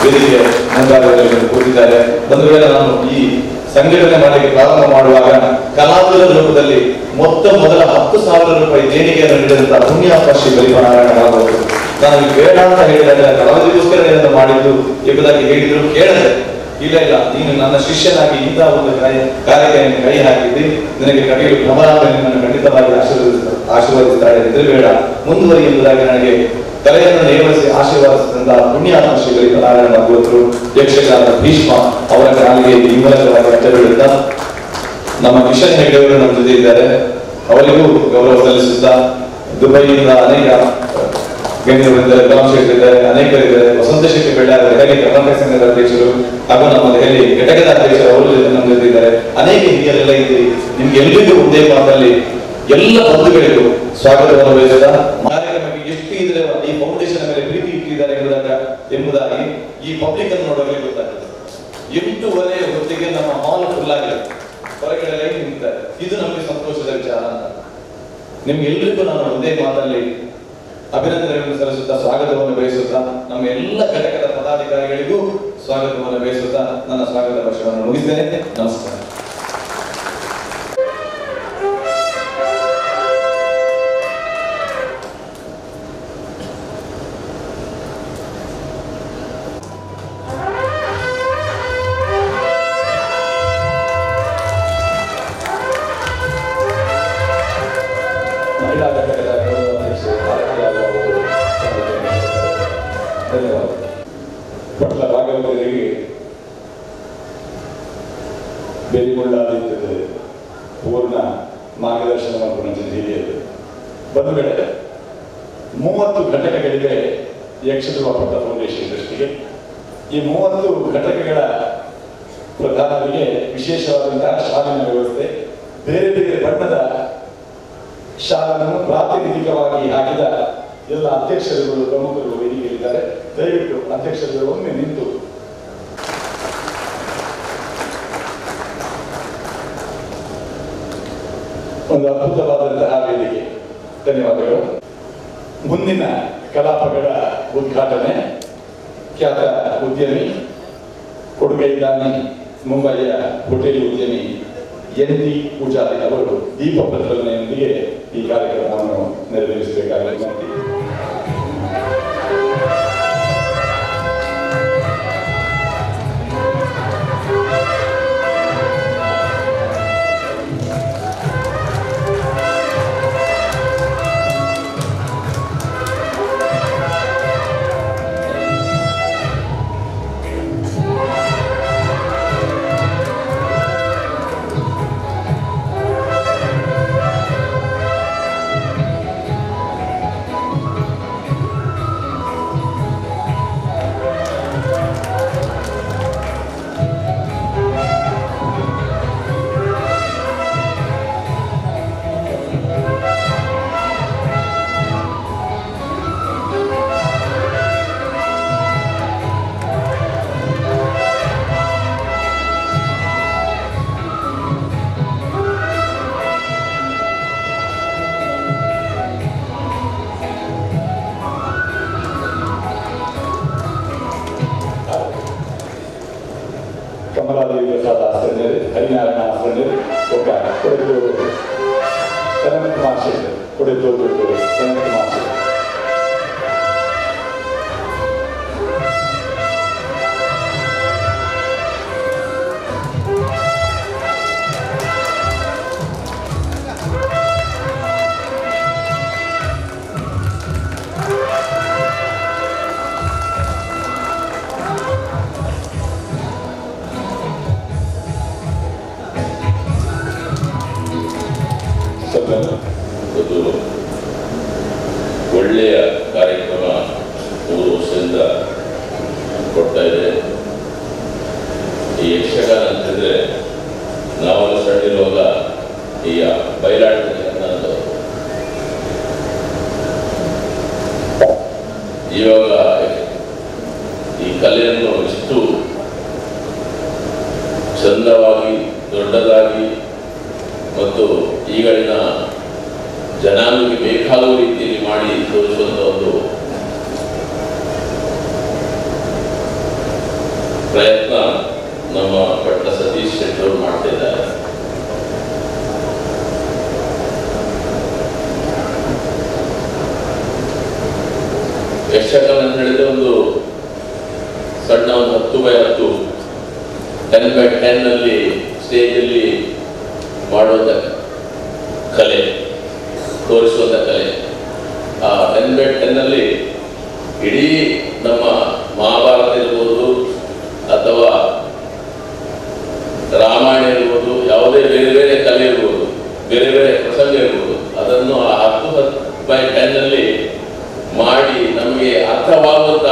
ವೇದಿಕೆ ಮುಂಭಾಗದಲ್ಲಿ ಕೂತಿದ್ದಾರೆ. ಒಂದು ವೇಳೆ ನಾನು ಈ ಸಂಘಟನೆ ಮಾಡಲಿಕ್ಕೆ ಪ್ರಾರಂಭ ಮಾಡುವಾಗ ಕಲಾವಿದರ ರೂಪದಲ್ಲಿ ಮೊದಲ 10,000 ರೂಪಾಯಿ ದೇಣಿಗೆಯನ್ನು ನೀಡಿದಂತಹ ಪುಣ್ಯಾತ್ಮ ಶ್ರೀ ಬಲಿಪ ನಾರಾಯಣ ಭಾಗವತರು. ನಾನು ಬೇಡ ಅಂತ ಹೇಳಿದಾಗ ಕಲಾವಿದರಿಗೋಸ್ಕರ ಇದನ್ನು ಮಾಡಿದ್ದು ಎಂಬುದಾಗಿ ಹೇಳಿದ್ರು. ಕೇಳಿದೆ, ಇಲ್ಲ ನೀನು ನನ್ನ ಶಿಷ್ಯನಾಗಿ ಇಂತಹ ಒಂದು ಕಾರ್ಯಕ್ಕೆ ಕೈ ಹಾಕಿದ್ದಿ, ನಿನಗೆ ಕಡೆಯಲು ಭ್ರಮರಾಂಬೆ ನಿನ್ನನ್ನು ಖಂಡಿತವಾಗಿ ಆಶೀರ್ವದಿಸ್ತಾಳೆ, ಹೆದರಬೇಡ, ಮುಂದುವರಿ ಎಂಬುದಾಗಿ ನನಗೆ ತಲೆಯನ್ನು ನೇಮಿಸಿ ಆಶೀರ್ವಾದಿಸಿದಂತಹ ಪುಣ್ಯಾತ್ಮ ಶ್ರೀ ಬಲಿಪ ನಾರಾಯಣ ಭಾಗವತರು, ಯಕ್ಷಗಾನದ ಭೀಷ್ಮ, ಅವರ ಕಾಲಿಗೆ ಈ ಮೂಲಕವಾಗಿ ಅಡ್ಡಬೀಳುತ್ತಾ ನಮ್ಮ ಕಿಶನ್ ಹೆಗ್ಡೆಯವರು ನಮ್ಮ ಜೊತೆ ಇದ್ದಾರೆ. ಅವರಿಗೂ ಗೌರವ ಸಲ್ಲಿಸುತ್ತಾ ದುಬೈಯಿಂದ ಅನೇಕ ಗಣ್ಯರಿದ್ದಾರೆ, ರಾಮ್ ಶೆಟ್ಟಿ ಇದ್ದಾರೆ, ಅನೇಕರಿದ್ದಾರೆ. ವಸಂತ ಶೆಟ್ಟಿ ಬೆಳ್ಳಾರೆ ದೆಹಲಿ ಕರ್ನಾಟಕ ಸಂಘದ ಅಧ್ಯಕ್ಷರು ಹಾಗೂ ನಮ್ಮ ದೆಹಲಿ ಘಟಕದ ಅಧ್ಯಕ್ಷರು ಅವರು ನಮ್ಮ ಜೊತೆ ಇದ್ದಾರೆ. ಅನೇಕ ಹಿರಿಯರೆಲ್ಲ ಇದ್ದೀರಿ. ನಿಮ್ಗೆ ಎಲ್ರಿಗೂ ಒಂದೇ ಮಾತಲ್ಲಿ ಎಲ್ಲ ಬಂಧುಗಳಿಗೂ ಸ್ವಾಗತವನ್ನು ಬಯಸಿದ ಕಾರ್ಯಕ್ರಮಕ್ಕೆ ಎಷ್ಟು ಇದ್ರೆ ಈ ಫೌಂಡೇಶನ್ ಮೇಲೆ ಪ್ರೀತಿ ಇಟ್ಟಿದ್ದಾರೆ ಎಂಬುದಾಗಿ ಈ ಪಬ್ಲಿಕ್ ಅನ್ನು ನೋಡೋಕೆ ಗೊತ್ತಾಗ್ತದೆ. 8:30 ಹೊತ್ತಿಗೆ ನಮ್ಮ ಹಾಲ್ ಫುಲ್ ಆಗಿದೆ, ಹೊರಗಡೆ ಲೈನ್ ನಿಂತಿದ್ದಾರೆ. ಇದು ನಮಗೆ ಸಂತೋಷದ ವಿಚಾರ ಅಂತ. ನಿಮ್ಗೆ ಎಲ್ರಿಗೂ ನಾನು ಒಂದೇ ಮಾತಲ್ಲಿ ಅಭಿನಂದನೆಗಳನ್ನು ಸಲ್ಲಿಸುತ್ತಾ ಸ್ವಾಗತವನ್ನು ಬಯಸುತ್ತಾ ನಮ್ಮ ಎಲ್ಲ ಘಟಕದ ಪದಾಧಿಕಾರಿಗಳಿಗೂ ಸ್ವಾಗತವನ್ನು ಬಯಸುತ್ತಾ ನನ್ನ ಸ್ವಾಗತ ಭಾಷಣವನ್ನು ಮುಗಿಸ್ತೇನೆ. ನಮಸ್ಕಾರ.
ಪಟ್ಲ ಭಾಗವತರಿಗೆ ಬೇಡಿಕೊಳ್ಳಲಾಗುತ್ತದೆ ಪೂರ್ಣ ಮಾರ್ಗದರ್ಶನವನ್ನು ನಮ್ಮ ಹಿರಿಯರು ಬಂಧುಗಳೇ. 30 ಘಟಕಗಳಿವೆ ಯಕ್ಷಧ್ರುವ ಪಟ್ಲ ಫೌಂಡೇಶನ್ ದೃಷ್ಟಿಗೆ. ಈ 30 ಘಟಕಗಳ ಪ್ರಧಾನರಿಗೆ ವಿಶೇಷವಾದಂತಹ ಶಾಲಿನ ವ್ಯವಸ್ಥೆ, ಬೇರೆ ಬೇರೆ ಬಣ್ಣದ ಶಾಲನ್ನು ಪ್ರಾತಿನಿಧಿಕವಾಗಿ ಹಾಕಿದ ಎಲ್ಲ ಅಧ್ಯಕ್ಷರುಗಳು ಪ್ರಮುಖರು ವೇದಿಕೆಯಲ್ಲಿದ್ದಾರೆ. ದಯವಿಟ್ಟು ಅಧ್ಯಕ್ಷರುಗಳು ಒಮ್ಮೆ ನಿಂತು ಒಂದು ಅದ್ಭುತವಾದಂತಹ ವೇದಿಕೆ. ಧನ್ಯವಾದಗಳು. ಮುಂದಿನ ಕಲಾಪಗಳ ಉದ್ಘಾಟನೆ ಖ್ಯಾತ ಉದ್ಯಮಿ, ಕೊಡುಗೈದಾನಿ, ಮುಂಬಯಿಯ ಹೋಟೆಲ್ ಉದ್ಯಮಿ NT ಪೂಜಾರಿ ಅವರು ದೀಪ ಪ್ರಜ್ವಲನೆಯೊಂದಿಗೆ ಈ ಕಾರ್ಯಕ್ರಮವನ್ನು ನೆರವೇರಿಸಬೇಕಾಗಿ ವಿನಂತಿ. ಕಮಲಾದೇವಿ ಪ್ರಸಾದ್ ಆಸ್ಪಂಡರು, ಹರಿನಾರಾಯಣ ಆಸ್ಪಂಡರು, ಕೊಡೆತೂರು ಸನತ್ ಕುಮಾರ್ ಶೆಟ್ಟರ್, ಕೊಡೆತೂರು ಸನತ್ ಕುಮಾರ್ ಶೆಟ್ಟರ್.
ಒಂದು ಒಳ್ಳೆಯ ಕಾರ್ಯಕ್ರಮ 3 ವರ್ಷದಿಂದ ಕೊಡ್ತಾ ಇದೆ. ಈ ಯಕ್ಷಗಾನ ಅಂತಂದರೆ ನಾವೆಲ್ಲ ಸಣ್ಣಿರುವಾಗ ಈ ಬಯಲಾಟದಲ್ಲಿ ಅನ್ನೋದು, ಇವಾಗ ಈ ಕಲೆಯನ್ನು ಇಷ್ಟು ಚಂದವಾಗಿ, ದೊಡ್ಡದಾಗಿ ಮತ್ತು ಈಗಳಿನ ಜನಾಂಗಕ್ಕೆ ಬೇಕಾಗುವ ರೀತಿಯಲ್ಲಿ ಮಾಡಿ ತೋರಿಸುವಂಥ ಒಂದು ಪ್ರಯತ್ನ ನಮ್ಮ ಭಟ್ಟ ಸತೀಶ್ ಶೆಟ್ಟಿ ಅವರು ಮಾಡ್ತಾ ಇದ್ದಾರೆ. ಯಕ್ಷಗಾನ ಅಂತ ಹೇಳಿದ್ರೆ ಒಂದು ಸಣ್ಣ ಒಂದು 10x10 10x10 ಅಲ್ಲಿ ಸ್ಟೇಜಲ್ಲಿ ಮಾಡುವಂಥ ಕಲೆ, ತೋರಿಸುವಂಥ ಕಲೆ. ಆ 10x10 ಅಲ್ಲಿ ಇಡೀ ನಮ್ಮ ಮಹಾಭಾರತ ಇರ್ಬೋದು ಅಥವಾ ರಾಮಾಯಣ ಇರ್ಬೋದು, ಯಾವುದೇ ಬೇರೆ ಬೇರೆ ಕಲೆ ಇರ್ಬೋದು, ಬೇರೆ ಬೇರೆ ಪ್ರಸಂಗ ಇರ್ಬೋದು, ಅದನ್ನು ಆ 10x10 ಅಲ್ಲಿ ಮಾಡಿ ನಮಗೆ ಅರ್ಥವಾಗುವಂಥ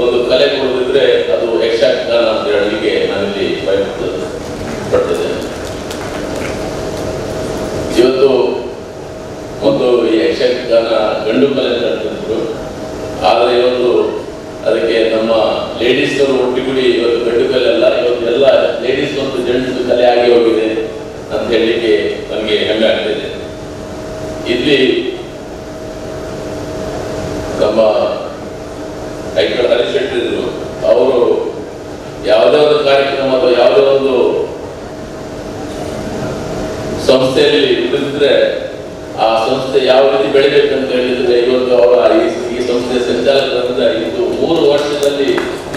ಒಂದು ಕಲೆ ಕೊಡೋದಿದ್ರೆ ಅದು ಯಕ್ಷಗಾನ ಅಂತ ಹೇಳಲಿಕ್ಕೆ ನಾನಿಲ್ಲಿ ಪಡ್ತದೆ. ಇವತ್ತು ಒಂದು ಈ ಯಕ್ಷಗಾನ ಗಂಡು ಕಲೆ ಅಂತ ಹೇಳ್ತಿದ್ರು, ಆದರೆ ಇವತ್ತು ಅದಕ್ಕೆ ನಮ್ಮ ಲೇಡೀಸ್ ಅವರು ಒಟ್ಟಿಗೂಡಿ ಇವತ್ತು ಗಂಡು ಕಲೆ ಅಲ್ಲ, ಇವತ್ತು ಎಲ್ಲ ಲೇಡೀಸ್ ಮತ್ತು ಜೆಂಟ್ಸ್ ಕಲೆ ಆಗಿ ಹೋಗಿದೆ ಅಂತ ಹೇಳಲಿಕ್ಕೆ ನಮಗೆ ಹೆಮ್ಮೆ ಆಗ್ತಿದೆ. ಇಲ್ಲಿ ನಮ್ಮ ಐಕಳ ಹರಿಶೆಟ್ಟಿ ಇದ್ರು, ಅವರು ಯಾವುದೇ ಒಂದು ಕಾರ್ಯಕ್ರಮ ಅಥವಾ ಯಾವುದೇ ಒಂದು ಸಂಸ್ಥೆಯಲ್ಲಿ ಉಳಿದಿದ್ರೆ ಆ ಸಂಸ್ಥೆ ಯಾವ ರೀತಿ ಬೆಳಿಬೇಕಂತ ಹೇಳಿದ್ರೆ ಇವತ್ತು ಅವರ ಈ ಸಂಸ್ಥೆಯ ಸಂಚಾಲಕರಿಂದ ಇದು 3 ವರ್ಷದಲ್ಲಿ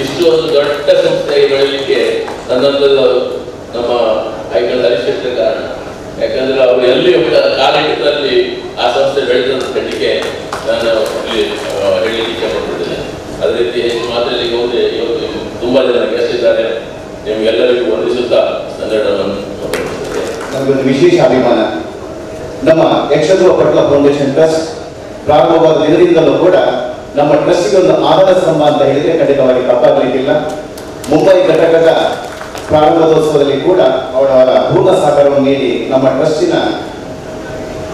ಇಷ್ಟು ಒಂದು ದೊಡ್ಡ ಸಂಸ್ಥೆಯಾಗಿ ಬೆಳಲಿಕ್ಕೆ ನನ್ನಂಥದ್ದು ನಮ್ಮ ಐಕಳ ಹರಿಶೆಟ್ಟಿ ಕಾರಣ. ಯಾಕಂದ್ರೆ ಅವರು ಎಲ್ಲಿ ಕಾಲಿಟ್ಟಲ್ಲಿ ಆ ಸಂಸ್ಥೆ ಬೆಳೆದಂತ ಹೇಳಲಿಕ್ಕೆ ನಾನು ಇಲ್ಲಿ ಹೇಳಲಿಕ್ಕೆ ಬರ್ತಿದ್ದೇನೆ. ಅದೇ ರೀತಿ ಹೆಚ್ಚು ಮಾತಾಡಲಿಕ್ಕೆ ಹೋದ್ರೆ ಇವತ್ತು ತುಂಬಾ ಜನ ಗೆಸ್ಟ್ ಇದ್ದಾರೆ. ನಿಮ್ಗೆಲ್ಲರಿಗೂ ವಂದಿಸುತ್ತಾ ಸಂದರ್ಭವನ್ನು
ನಮಗೊಂದು ವಿಶೇಷ ಅಭಿಮಾನ. ನಮ್ಮ ಯಕ್ಷಧ್ರುವ ಪಟ್ಲ ಫೌಂಡೇಶನ್ ಟ್ರಸ್ಟ್ ಪ್ರಾರಂಭವಾದ ದಿನದಿಂದಲೂ ಕೂಡ ನಮ್ಮ ಟ್ರಸ್ಟಿಗೆ ಒಂದು ಆಧಾರ ಸ್ತಂಭ ಅಂತ ಹೇಳಿದ್ರೆ ಖಂಡಿತವಾಗಿ ತಪ್ಪಾಗಲಿಕ್ಕಿಲ್ಲ. ಮುಂಬೈ ಘಟಕದ ಪ್ರಾರಂಭೋತ್ಸವದಲ್ಲಿ ಕೂಡ ಅವರ ಪೂರ್ಣ ಸಹಕಾರವನ್ನು ನೀಡಿ ನಮ್ಮ ಟ್ರಸ್ಟಿನ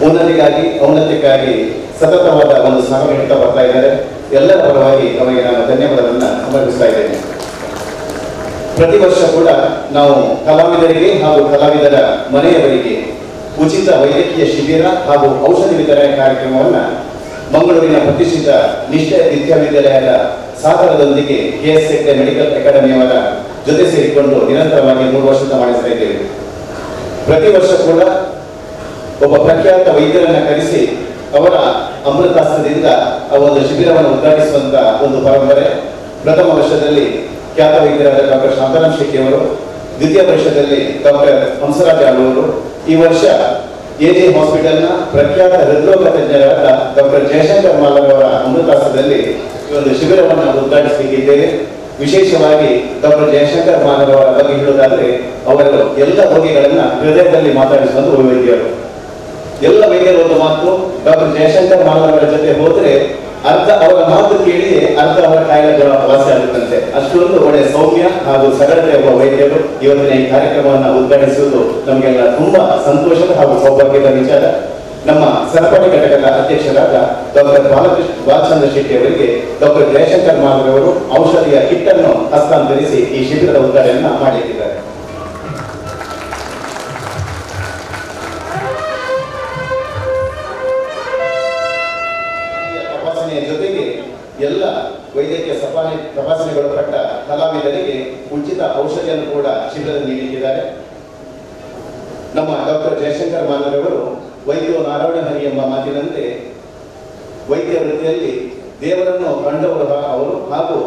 ಔನ್ನತ್ಯಕ್ಕಾಗಿ ಸತತವಾದ ಒಂದು ಸಹಕಾರ ನೀಡುತ್ತಾ ಬರ್ತಾ ಇದ್ದಾರೆ. ಎಲ್ಲರ ಪರವಾಗಿ ಅವರಿಗೆ ನಾನು ಧನ್ಯವಾದವನ್ನು ಸಮರ್ಪಿಸ್ತಾ ಇದ್ದೇನೆ. ಪ್ರತಿ ವರ್ಷ ಕೂಡ ನಾವು ಕಲಾವಿದರಿಗೆ ಹಾಗೂ ಕಲಾವಿದರ ಮನೆಯವರಿಗೆ ಉಚಿತ ವೈದ್ಯಕೀಯ ಶಿಬಿರ ಹಾಗೂ ಔಷಧಿ ವಿತರಣೆ ಕಾರ್ಯಕ್ರಮವನ್ನು ಮಂಗಳೂರಿನ ಪ್ರತಿಷ್ಠಿತ ನಿಶ್ಚಯ ವಿದ್ಯಾವಿದ್ಯಾಲಯದ ಸಹಕಾರದೊಂದಿಗೆ KS ಹೆಗ್ಡೆ ಮೆಡಿಕಲ್ ಅಕಾಡೆಮಿಯವರ ಜೊತೆ ಸೇರಿಕೊಂಡು ನಿರಂತರವಾಗಿ 3 ವರ್ಷದಿಂದ ಮಾಡಿಸ್ತಾ ಇದ್ದೇವೆ. ಪ್ರತಿ ವರ್ಷ ಕೂಡ ಒಬ್ಬ ಪ್ರಖ್ಯಾತ ವೈದ್ಯರನ್ನ ಕರೆಸಿ ಅವರ ಅಮೃತಾಸ್ತ್ರದಿಂದ ಆ ಒಂದು ಶಿಬಿರವನ್ನು ಉದ್ಘಾಟಿಸುವಂತ ಒಂದು ಪರಂಪರೆ. ಪ್ರಥಮ ವರ್ಷದಲ್ಲಿ ಖ್ಯಾತ ವೈದ್ಯರಾದ ಡಾಕ್ಟರ್ ಶಾಂತಾರಾಮ್ ಶೆಟ್ಟಿ ಅವರು, ದ್ವಿತೀಯ ವರ್ಷದಲ್ಲಿ ಡಾಕ್ಟರ್ ಹಂಸರಾಜ್ ಅವರು, ಈ ವರ್ಷ AJ ಹಾಸ್ಪಿಟಲ್ನ ಪ್ರಖ್ಯಾತ ಹೃದ್ರೋಗ ತಜ್ಞರಾದ ಡಾಕ್ಟರ್ ಜಯಶಂಕರ್ ಮಾಲರ್ ಅವರ ಅಮೃತಾಸ್ತ್ರದಲ್ಲಿ ಈ ಒಂದು ಶಿಬಿರವನ್ನು ಉದ್ಘಾಟಿಸಲಿಕ್ಕಿದ್ದೇವೆ. ವಿಶೇಷವಾಗಿ ಡಾಕ್ಟರ್ ಜಯಶಂಕರ್ ಮಾಲರ್ ಅವರ ಬಗ್ಗೆ ಹೇಳುವುದಾದ್ರೆ, ಅವರು ಎಲ್ಲ ರೋಗಿಗಳನ್ನ ಹೃದಯದಲ್ಲಿ ಮಾತಾಡಿಸುವಂತ ವೈದ್ಯರು. ಎಲ್ಲ ವೈದ್ಯರ ಒಂದು ಮಾತು ಡಾಕ್ಟರ್ ಜಯಶಂಕರ್ ಮಾಲರ್ ಅವರ ಜೊತೆ ಹೋದ್ರೆ ಅರ್ಧ ಅವರ ಮಾತು ಕೇಳಿ ಅರ್ಧ ಅವರ ಕಾಯಿಲೆಗಳ ವಾಸಿ ಆಗುತ್ತಂತೆ. ಅಷ್ಟೊಂದು ಒಳ್ಳೆಯ ಸೌಮ್ಯ ಹಾಗೂ ಸರಳತೆ ಒಬ್ಬ ವೈದ್ಯರು ಇವತ್ತಿನ ಈ ಕಾರ್ಯಕ್ರಮವನ್ನು ಉದ್ಘಾಟಿಸುವುದು ನಮಗೆಲ್ಲ ತುಂಬಾ ಸಂತೋಷದ ಹಾಗೂ ಸೌಭಾಗ್ಯದ ವಿಚಾರ. ನಮ್ಮ ಸರಪಳಿ ಘಟಕದ ಅಧ್ಯಕ್ಷರಾದ ಡಾಕ್ಟರ್ ಬಾಲಚಂದ್ರ ಶೆಟ್ಟಿ ಅವರಿಗೆ ಡಾಕ್ಟರ್ ಜಯಶಂಕರ್ ಮಾಲರ್ ಅವರು ಔಷಧಿಯ ಕಿಟ್ ಅನ್ನು ಹಸ್ತಾಂತರಿಸಿ ಈ ಶಿಬಿರದ ಉದ್ಘಾಟನೆಯನ್ನು ಮಾಡಲಿಕ್ಕಿದ್ದಾರೆ. ಜೊತೆಗೆ ಎಲ್ಲ ವೈದ್ಯಕೀಯ ತಪಾಸಣೆಗೊಳಪಟ್ಟ ಕಲಾವಿದರಿಗೆ ಉಚಿತ ಔಷಧಿಯನ್ನು ಕೂಡ ಶಿಬಿರದಲ್ಲಿ ನೀಡಿದ್ದಾರೆ. ನಮ್ಮ ಡಾಕ್ಟರ್ ಜಯಶಂಕರ್ ಮಾಲರ್ ಅವರು ವೈದ್ಯೋ ನಾರಾಯಣ ಹರಿ ಎಂಬ ಮಾತಿನಂತೆ ವೈದ್ಯ ವೃತ್ತಿಯಲ್ಲಿ ದೇವರನ್ನು ಕಂಡವರು ಅವರು ಹಾಗೂ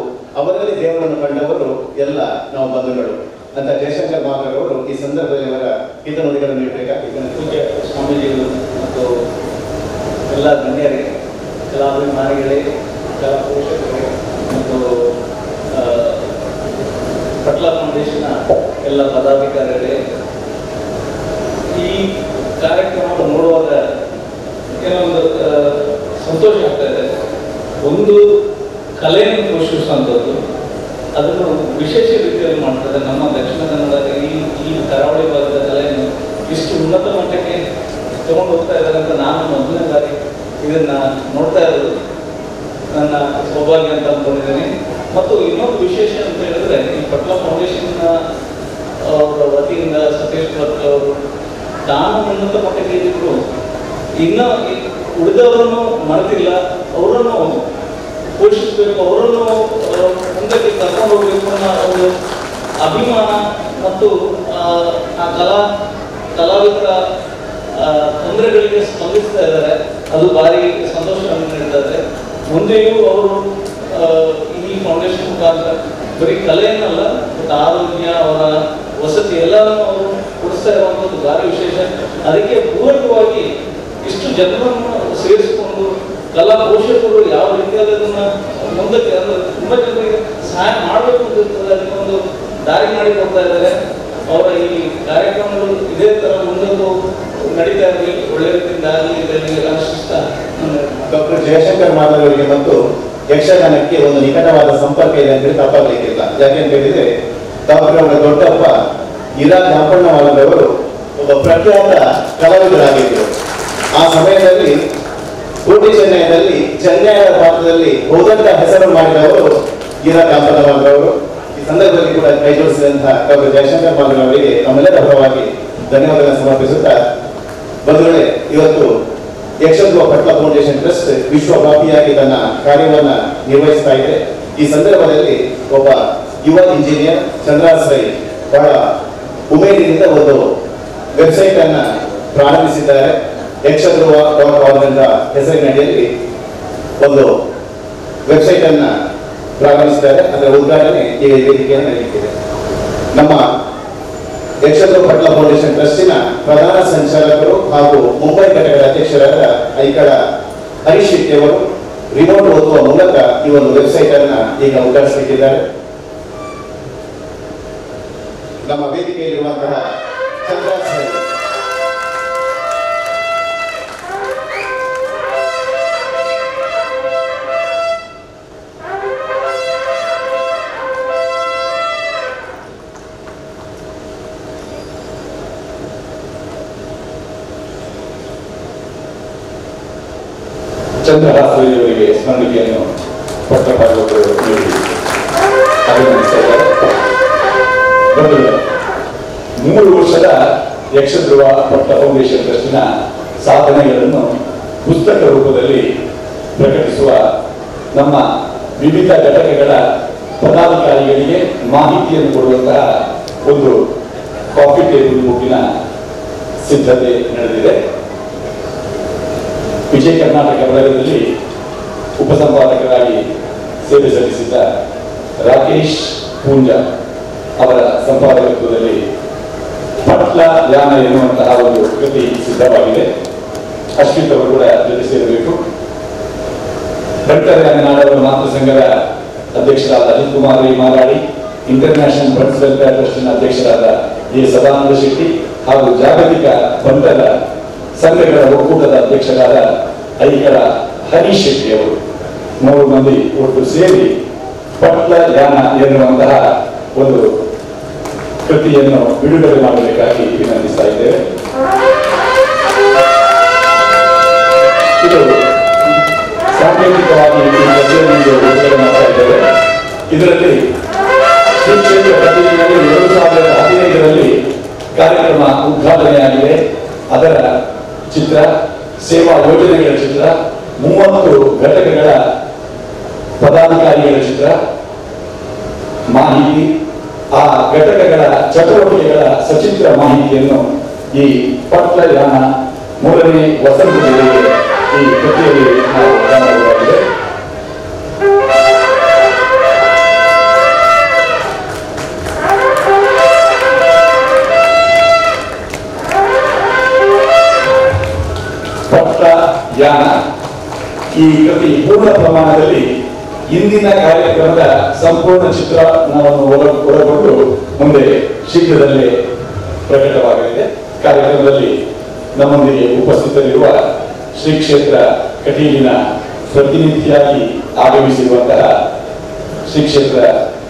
ಅವರಲ್ಲಿ ದೇವರನ್ನು ಕಂಡವರು ಎಲ್ಲ ನಾವು ಬಂಧುಗಳು ಅಂತ ಜಯಶಂಕರ್ ಮಾಲರ್ ಅವರು ಈ ಸಂದರ್ಭದಲ್ಲಿ ಅವರ ಹಿತನುಡಿಗಳನ್ನು ನೀಡಬೇಕಾಗಿ
ಪೂಜ್ಯ ಸ್ವಾಮೀಜಿಗಳು ಮತ್ತು ಎಲ್ಲ ಗಣ್ಯರಿಗೆ, ಕಲಾಭಿಮಾನಿಗಳೇ, ಕಲಾ ಪೋಷಕರೇ ಮತ್ತು ಪಟ್ಲ ಫೌಂಡೇಶನ್ ಎಲ್ಲ ಪದಾಧಿಕಾರಿಗಳೇ, ಈ ಕಾರ್ಯಕ್ರಮವನ್ನು ನೋಡುವಾಗ ಕೆಲವೊಂದು ಸಂತೋಷ ಆಗ್ತಾ ಇದೆ. ಒಂದು ಕಲೆಯನ್ನು ಪೋಷಿಸುವಂಥದ್ದು, ಅದನ್ನು ವಿಶೇಷ ರೀತಿಯಲ್ಲಿ ಮಾಡ್ತಾರೆ. ನಮ್ಮ ದಕ್ಷಿಣ ಕನ್ನಡದ ಈ ಕರಾವಳಿ ಭಾಗದ ಕಲೆಯನ್ನು ಇಷ್ಟು ಉನ್ನತ ಮಟ್ಟಕ್ಕೆ ತಗೊಂಡು ಹೋಗ್ತಾ ಇದ್ದಾರೆ ಅಂತ ನಾನು ಮೊದಲನೇ ಬಾರಿ ಇದನ್ನ ನೋಡ್ತಾ ಇರೋದು ನನ್ನ ಸೌಭಾಗ್ಯ ಅಂತ ಅಂದ್ಕೊಂಡಿದ್ದೀನಿ. ಮತ್ತು ಇನ್ನೊಂದು ವಿಶೇಷ ಅಂತ ಹೇಳಿದ್ರೆ, ಈ ಪಟ್ಲ ಫೌಂಡೇಶನ್ ಅವರ ವತಿಯಿಂದ ಸತೀಶ್ ಭಟ್ ಅವರು ತಾನು ಉನ್ನತ ಮಟ್ಟಕ್ಕೆ ಇದ್ದರು, ಇನ್ನು ಉಳಿದವರನ್ನು ಮರೆತಿಲ್ಲ, ಅವರನ್ನು ಪೋಷಿಸಬೇಕು, ಅವರನ್ನು ಮುಂದಕ್ಕೆ ಕರ್ಕೊಂಡು ಹೋಗಬೇಕು ಅನ್ನೋ ಒಂದು ಅಭಿಮಾನ ಮತ್ತು ಆ ಕಲಾವಿದರ ತೊಂದರೆಗಳಿಗೆ ಸ್ಪಂದಿಸ್ತಾ ಇದ್ದಾರೆ. ಅದು ಭಾರಿ ಸಂತೋಷವನ್ನು ನೀಡ್ತಾರೆ. ಮುಂದೆಯೂ ಅವರು ಈ ಫೌಂಡೇಶನ್ ಮುಖಾಂತರ ಬರೀ ಕಲೆಯನ್ನಲ್ಲ, ಮತ್ತು ಆರೋಗ್ಯ, ಅವರ ವಸತಿ ಎಲ್ಲವನ್ನು ಅವರು ಕೊಡಿಸ್ತಾ ಇರುವಂಥದ್ದು ಭಾರಿ ವಿಶೇಷ. ಅದಕ್ಕೆ ಪೂರಕವಾಗಿ ಇಷ್ಟು ಜನರನ್ನು ಸೇರಿಸಿಕೊಂಡು ಕಲಾ ಪೋಷಕರು ಯಾವ ರೀತಿಯಾದದನ್ನ ಮುಂದಕ್ಕೆ ಅಂದ್ರೆ ತುಂಬ ಜನರಿಗೆ ಸಹಾಯ ಮಾಡಬೇಕು ಅಂತ ಇರ್ತದೆ, ಅದಕ್ಕೆ ಒಂದು ದಾರಿ ಮಾಡಿ ಕೊಡ್ತಾ ಇದ್ದಾರೆ. ಅವರ ಈ ಕಾರ್ಯಕ್ರಮಗಳು ಇದೇ ತರ ಮುಂದಕ್ಕೂ ನಡೀತಾ ಇರಲಿ, ಒಳ್ಳೆ ರೀತಿಯಿಂದ ಆಗಲಿ ಆಶಿಸ್ತಾ.
ಡಾಕ್ಟರ್ ಜಯಶಂಕರ್ ಮಾಲರ್ ಅವರಿಗೆ ಮತ್ತು ಯಕ್ಷಗಾನಕ್ಕೆ ಒಂದು ನಿಕಟವಾದ ಸಂಪರ್ಕ ಇದೆ ಅಂತ ತಪ್ಪಾಗಲಿಕ್ಕಿಲ್ಲ. ಯಾಕೆಂತ ಹೇಳಿದ್ರೆ, ಡಾಕ್ಟರ್ ಅವರ ದೊಡ್ಡಪ್ಪ ಇರಾ ಜಾಂಪಣ್ಣ ಮಾಲರ್ ಅವರು ಒಬ್ಬ ಪ್ರಖ್ಯಾತ ಕಲಾವಿದರಾಗಿದ್ದರು. ಆ ಸಮಯದಲ್ಲಿ ಕೋಟಿ ಚೆನ್ನೈನಲ್ಲಿ ಚೆನ್ನೈಯ ಭಾರತದಲ್ಲಿ ಹೋದಂತ ಹೆಸರು ಮಾಡಿದವರು ಇರಾ ಜಾಂಪಣ್ಣ ಮಾಲರ್ ಅವರು. ಈ ಸಂದರ್ಭದಲ್ಲಿ ಕೂಡ ಕೈ ಜೋಡಿಸಿದಂತಹ ಡಾಕ್ಟರ್ ಜಯಶಂಕರ್ ಮಾಲರ್ ಅವರಿಗೆ ನಮ್ಮೆಲ್ಲರ ಪರವಾಗಿ ಧನ್ಯವಾದಗಳನ್ನು ಸಮರ್ಪಿಸುತ್ತಾ, ಬಂಧುಗಳೇ, ಇವತ್ತು ಯಕ್ಷಧ್ರುವ ಪಟ್ಲ ಫೌಂಡೇಶನ್ ಟ್ರಸ್ಟ್ ವಿಶ್ವವ್ಯಾಪಿಯಾಗಿ ತನ್ನ ಕಾರ್ಯವನ್ನ ನಿರ್ವಹಿಸ್ತಾ ಇದೆ. ಈ ಸಂದರ್ಭದಲ್ಲಿ ಒಬ್ಬ ಯುವ ಇಂಜಿನಿಯರ್ ಚಂದ್ರಾಸ್ ರೈ ಬಹಳ ಉಮೇದಿನಿಂದ ಒಂದು ವೆಬ್ಸೈಟ್ ಅನ್ನ ಪ್ರಾರಂಭಿಸಿದ್ದಾರೆ. ಯಕ್ಷಧ್ರುವ.org ಅಂತ ಹೆಸರಿನಡಿಯಲ್ಲಿ ಒಂದು ವೆಬ್ಸೈಟ್ ಅನ್ನ ಪ್ರಾರಂಭಿಸಿದ್ದಾರೆ. ಅದರ ಉದ್ಘಾಟನೆ ಈ ವೇದಿಕೆಯನ್ನು ನಡೆಯುತ್ತಿದೆ. ನಮ್ಮ ಯಕ್ಷಧ್ರುವ ಪಟ್ಲ ಫೌಂಡೇಶನ್ ಟ್ರಸ್ಟಿನ ಪ್ರಧಾನ ಸಂಚಾಲಕರು ಹಾಗೂ ಮುಂಬೈ ಘಟಕದ ಅಧ್ಯಕ್ಷರಾದ ಐಕಳ ಹರೀಶ್ ಶೆಟ್ಟಿ ಅವರು ರಿಮೋಟ್ ಓದುವ ಮೂಲಕ ಈ ಒಂದು ವೆಬ್ಸೈಟ್ ಅನ್ನ ಈಗ ಉದ್ಘಾಟಿಸಲಿದ್ದಾರೆ. ನಮ್ಮ ವೇದಿಕೆಯಲ್ಲಿರುವಂತಹ ಚಂದ್ರಾಸ್
ಚಂದ್ರಹಾಸರಿಗೆ ಸ್ಮರಣಿಕೆಯನ್ನು ಪಟ್ಟಪಾಲಕರು ನೀಡಿ ಅಭಿನಂದಿಸ್ತಾ ಇದ್ದಾರೆ. ಬಂಧುಗಳೇ, 3 ವರ್ಷದ ಯಕ್ಷಧ್ರುವ ಪಟ್ಟ ಫೌಂಡೇಶನ್ ಟ್ರಸ್ಟಿನ ಸಾಧನೆಗಳನ್ನು ಪುಸ್ತಕ ರೂಪದಲ್ಲಿ ಪ್ರಕಟಿಸುವ ನಮ್ಮ ವಿವಿಧ ಘಟಕಗಳ ಪದಾಧಿಕಾರಿಗಳಿಗೆ ಮಾಹಿತಿಯನ್ನು ಕೊಡುವಂತಹ ಒಂದು ಕಾಫಿ ಟೇಬಲ್ ಬುಕ್ಕಿನ ಸಿದ್ಧತೆ ನಡೆದಿದೆ. ವಿಜಯ ಕರ್ನಾಟಕ ಬಳಗದಲ್ಲಿ ಉಪಸಂಪಾದಕರಾಗಿ ಸೇವೆ ಸಲ್ಲಿಸಿದ್ದ ರಾಕೇಶ್ ಪೂಂಜಾ ಅವರ ಸಂಪಾದಕತ್ವದಲ್ಲಿ ಪಟ್ಲ ಯಾನ ಎನ್ನುವಂತಹ ಒಂದು ಕೃತಿ ಸಿದ್ಧವಾಗಿದೆ. ಅಶ್ವಿತ್ ಅವರು ಕೂಡ ಜೊತೆ ಸೇರಬೇಕು. ಡಾಕ್ಟರ್ ನಾಡವರ ಮಾತೃ ಸಂಘದ ಅಧ್ಯಕ್ಷರಾದ Ajith Kumar Rai Maradi, international birds welfare ಟ್ರಸ್ಟಿನ ಅಧ್ಯಕ್ಷರಾದ ಎ ಸದಾನಂದ ಶೆಟ್ಟಿ ಹಾಗೂ ಜಾಗತಿಕ ಬಂಧದ ಸಂಘಗಳ ಒಕ್ಕೂಟದ ಅಧ್ಯಕ್ಷರಾದ ಐಕಳ ಹರೀಶ್ ಶೆಟ್ಟಿ ಅವರು 3 ಮಂದಿ ಒಟ್ಟು ಸೇರಿ ಪಟ್ಲ ಯಾನ ಎನ್ನುವಂತಹ ಒಂದು ಕೃತಿಯನ್ನು ಬಿಡುಗಡೆ ಮಾಡಬೇಕಾಗಿ ವಿನಂತಿಸ್ತಾ ಇದ್ದೇವೆ. ಇದು ಸಾಂಕೇತಿಕವಾಗಿ ಬಿಡುಗಡೆ ಮಾಡ್ತಾ ಇದ್ದೇವೆ. ಇದರಲ್ಲಿ ಶ್ರೀ ಕ್ಷೇತ್ರ ಕಚೇರಿಯಲ್ಲಿ 2015ರಲ್ಲಿ ಕಾರ್ಯಕ್ರಮ ಉದ್ಘಾಟನೆಯಾಗಿದೆ. ಅದರ ಚಿತ್ರ, ಸೇವಾ ಯೋಜನೆಗಳ ಚಿತ್ರ, 30 ಘಟಕಗಳ ಪದಾಧಿಕಾರಿಗಳ ಚಿತ್ರ, ಮಾಹಿತಿ, ಆ ಘಟಕಗಳ ಚಟುವಟಿಕೆಗಳ ಸಚಿತ್ರ ಮಾಹಿತಿಯನ್ನು ಈ ಪಟ್ಲ ಯಾನ 3ನೇ ವಸಂತ ಬೇಡಿಕೆ ಈ ಕೃತಿಯಲ್ಲಿ ನಾವು ಕಾಣಬಹುದಾಗಿದೆ. ಪಟ್ಲ ಯಾನ ಈ ಕೃತಿ ಪೂರ್ಣ ಪ್ರಮಾಣದಲ್ಲಿ ಇಂದಿನ ಕಾರ್ಯಕ್ರಮದ ಸಂಪೂರ್ಣ ಚಿತ್ರಣವನ್ನು ಒಳಗೊಂಡು ಮುಂದೆ ಶೀಘ್ರದಲ್ಲೇ ಪ್ರಕಟವಾಗಲಿದೆ. ಕಾರ್ಯಕ್ರಮದಲ್ಲಿ ನಮ್ಮೊಂದಿಗೆ ಉಪಸ್ಥಿತರಿರುವ ಶ್ರೀ ಕ್ಷೇತ್ರ ಕಟೀಲಿನ ಪ್ರತಿನಿಧಿಯಾಗಿ ಆಗಮಿಸಿರುವಂತಹ ಶ್ರೀ ಕ್ಷೇತ್ರ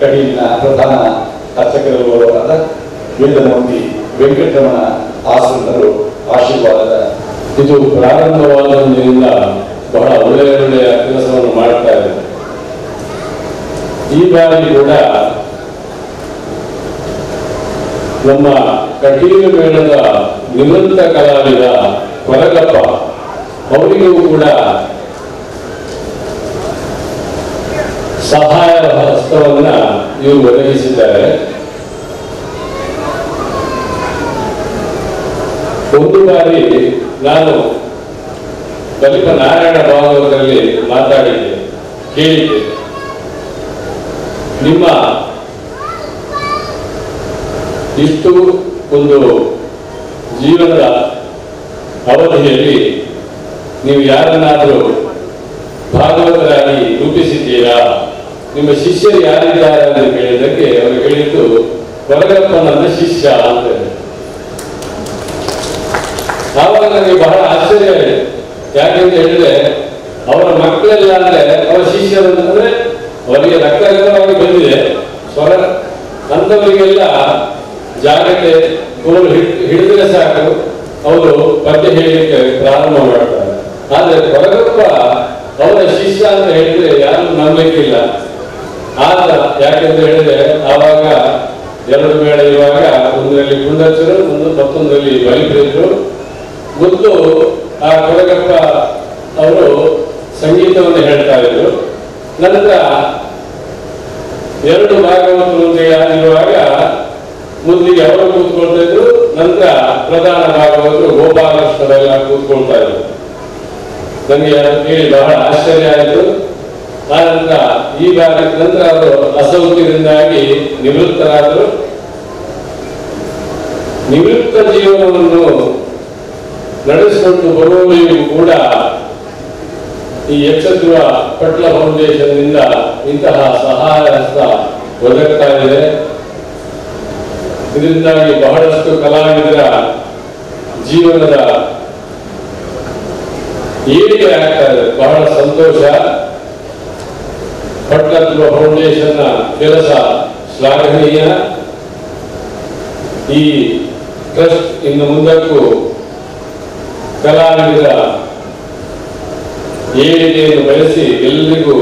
ಕಟೀಲಿನ ಪ್ರಧಾನ ಅರ್ಚಕರುಗಳಾದ ವೇದಮೂರ್ತಿ ವೆಂಕಟರಮಣ ಆಸನರು ಆಶೀರ್ವಾದದ
ಇದು ಪ್ರಾರಂಭವಾದಂದಿನಿಂದ ಬಹಳ ಒಳ್ಳೆಯ ಕೆಲಸವನ್ನು ಮಾಡ್ತಾ ಇದೆ. ಈ ಬಾರಿ ಕೂಡ ನಮ್ಮ ಕಟೀಲು ಮೇಳದ ನಿವೃತ್ತ ಕಲಾವಿದ ಕೊರಗಪ್ಪ ಅವರಿಗೂ ಕೂಡ ಸಹಾಯ ಹಸ್ತವನ್ನ ಇವರು ಒದಗಿಸಿದ್ದಾರೆ. ಒಂದು ಬಾರಿ ನಾನು ಕಲಿಪ ನಾರಾಯಣ ಭಾಗವತರಲ್ಲಿ ಮಾತಾಡಿದ್ದೆ, ಕೇಳಿದ್ದೆ, ನಿಮ್ಮ ಇಷ್ಟು ಒಂದು ಜೀವನದ ಅವಧಿಯಲ್ಲಿ ನೀವು ಯಾರನ್ನಾದರೂ ಭಾಗವತರಾಗಿ ರೂಪಿಸಿದ್ದೀರಾ, ನಿಮ್ಮ ಶಿಷ್ಯರು ಯಾರಿದ್ದಾರೆ ಅಂತ ಕೇಳಿದ್ದಕ್ಕೆ ಅವರು ಹೇಳಿದ್ದು ಕೊರಗಪ್ಪ ನನ್ನ ಶಿಷ್ಯ ಅಂತ. ಆವಾಗ ನನಗೆ ಬಹಳ ಆಶ್ಚರ್ಯ ಆಗಿದೆ. ಯಾಕೆಂತ ಹೇಳಿದ್ರೆ ಅವರ ಮಕ್ಕಳೆಲ್ಲ ಅಂದ್ರೆ ಅವರ ಶಿಷ್ಯರು ಅಂತಂದ್ರೆ ಅವರಿಗೆ ರಕ್ತಗತವಾಗಿ ಬಂದಿದೆ ಸ್ವರ, ಅಂಥವರಿಗೆಲ್ಲ ಜಾಗತೆ ಕೋಲು ಹಿಡಿದ್ರೆ ಸಾಕು ಅವರು ಪದ್ಯ ಹೇಳಲಿಕ್ಕೆ ಪ್ರಾರಂಭ ಮಾಡ್ತಾರೆ. ಆದ್ರೆ ಕೊರಗಪ್ಪ ಅವರ ಶಿಷ್ಯ ಅಂತ ಹೇಳಿದ್ರೆ ಯಾರು ನಂಬಲಿಕ್ಕಿಲ್ಲ. ಆತ ಯಾಕೆಂತ ಹೇಳಿದ್ರೆ ಆವಾಗ 2 ಮೇಳ ಇರುವಾಗ ಒಂದರಲ್ಲಿ ಪುಂಡಚರು, ಮತ್ತೊಂದರಲ್ಲಿ ಬಲಿಪ್ರಿಯರು. ಮೊದಲು ಆ ಕೊರಗಪ್ಪ ಅವರು ಸಂಗೀತವನ್ನು ಹೇಳ್ತಾ ಇದ್ರು. ನಂತರ 2 ಭಾಗವತರು ಇರುವಾಗ ಮೊದಲಿಗೆ ಅವರು ಕೂತ್ಕೊಳ್ತಾ ಇದ್ರು. ನಂತರ ಪ್ರಧಾನ ಭಾಗವತರು ಗೋಪಾಲಕೃಷ್ಣರೆಲ್ಲ ಕೂತ್ಕೊಳ್ತಾ ಇದ್ರು. ನನಗೆ ಕೇಳಿ ಬಹಳ ಆಶ್ಚರ್ಯ ಆಯಿತು. ಆ ನಂತರ ಈ ಬಾರಿ ನಂತರ ಅವರು ಅಸೌಖ್ಯದಿಂದಾಗಿ ನಿವೃತ್ತರಾದರು. ನಿವೃತ್ತ ಜೀವನವನ್ನು ನಡೆಸಿಕೊಂಡು ಬರುವವರಿಗೂ ಕೂಡ ಈ ಯಕ್ಷಧ್ರುವ ಪಟ್ಲ ಫೌಂಡೇಶನ್ ನಿಂದ ಇಂತಹ ಸಹಾಯ ಹಸ್ತ ಒದಗ್ತಾ ಇದೆ. ಇದರಿಂದಾಗಿ ಬಹಳಷ್ಟು ಕಲಾವಿದರ ಜೀವನದ ಏಳಿಗೆ ಆಗ್ತಾ ಇದೆ. ಬಹಳ ಸಂತೋಷ. ಪಟ್ಲ ಫೌಂಡೇಶನ್ ನ ಕೆಲಸ ಶ್ಲಾಘನೀಯ. ಈ ಟ್ರಸ್ಟ್ ಇನ್ನು ಮುಂದಕ್ಕೂ ಕಲಾವಿದರ ಏಳಿಗೆಯನ್ನು ಬಯಸಿ ಎಲ್ಲರಿಗೂ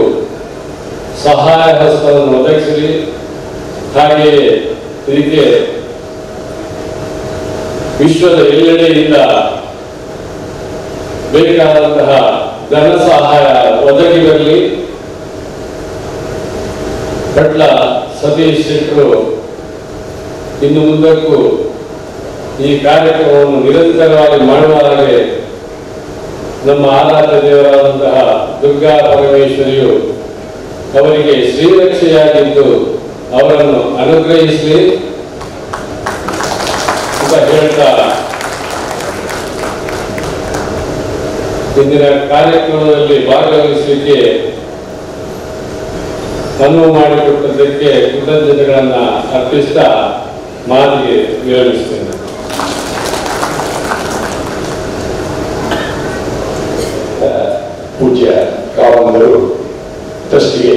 ಸಹಾಯ ಹಸ್ತವನ್ನು ಒದಗಿಸಲಿ. ಹಾಗೆಯೇ ಇದಕ್ಕೆ ವಿಶ್ವದ ಎಲ್ಲೆಡೆಯಿಂದ ಬೇಕಾದಂತಹ ಧನ ಸಹಾಯ ಒದಗಿ ಬರಲಿ. ಪಟ್ಲ ಸತೀಶ್ ಶೆಟ್ಟರು ಇನ್ನು ಮುಂದಕ್ಕೂ ಈ ಕಾರ್ಯಕ್ರಮವನ್ನು ನಿರಂತರವಾಗಿ ಮಾಡುವ ಹಾಗೆ ನಮ್ಮ ಆರಾಧ್ಯ ದೇವರಾದಂತಹ ದುರ್ಗಾ ಪರಮೇಶ್ವರಿಯು ಅವರಿಗೆ ಶ್ರೀರಕ್ಷೆಯಾಗಿದ್ದು ಅವರನ್ನು ಅನುಗ್ರಹಿಸಲಿ ಅಂತ ಹೇಳ್ತಾ ಇಂದಿನ ಕಾರ್ಯಕ್ರಮದಲ್ಲಿ ಭಾಗವಹಿಸಲಿಕ್ಕೆ ಅನುವು ಮಾಡಿಕೊಟ್ಟದ್ದಕ್ಕೆ ಕೃತಜ್ಞತೆಗಳನ್ನ ಅರ್ಪಿಸ್ತಾ ಮಾತಿಗೆ ವಿರಮಿಸ್ತೇನೆ.
ಪೂಜ್ಯ ಕಾವಂದರು ಟ್ರಸ್ಟಿಗೆ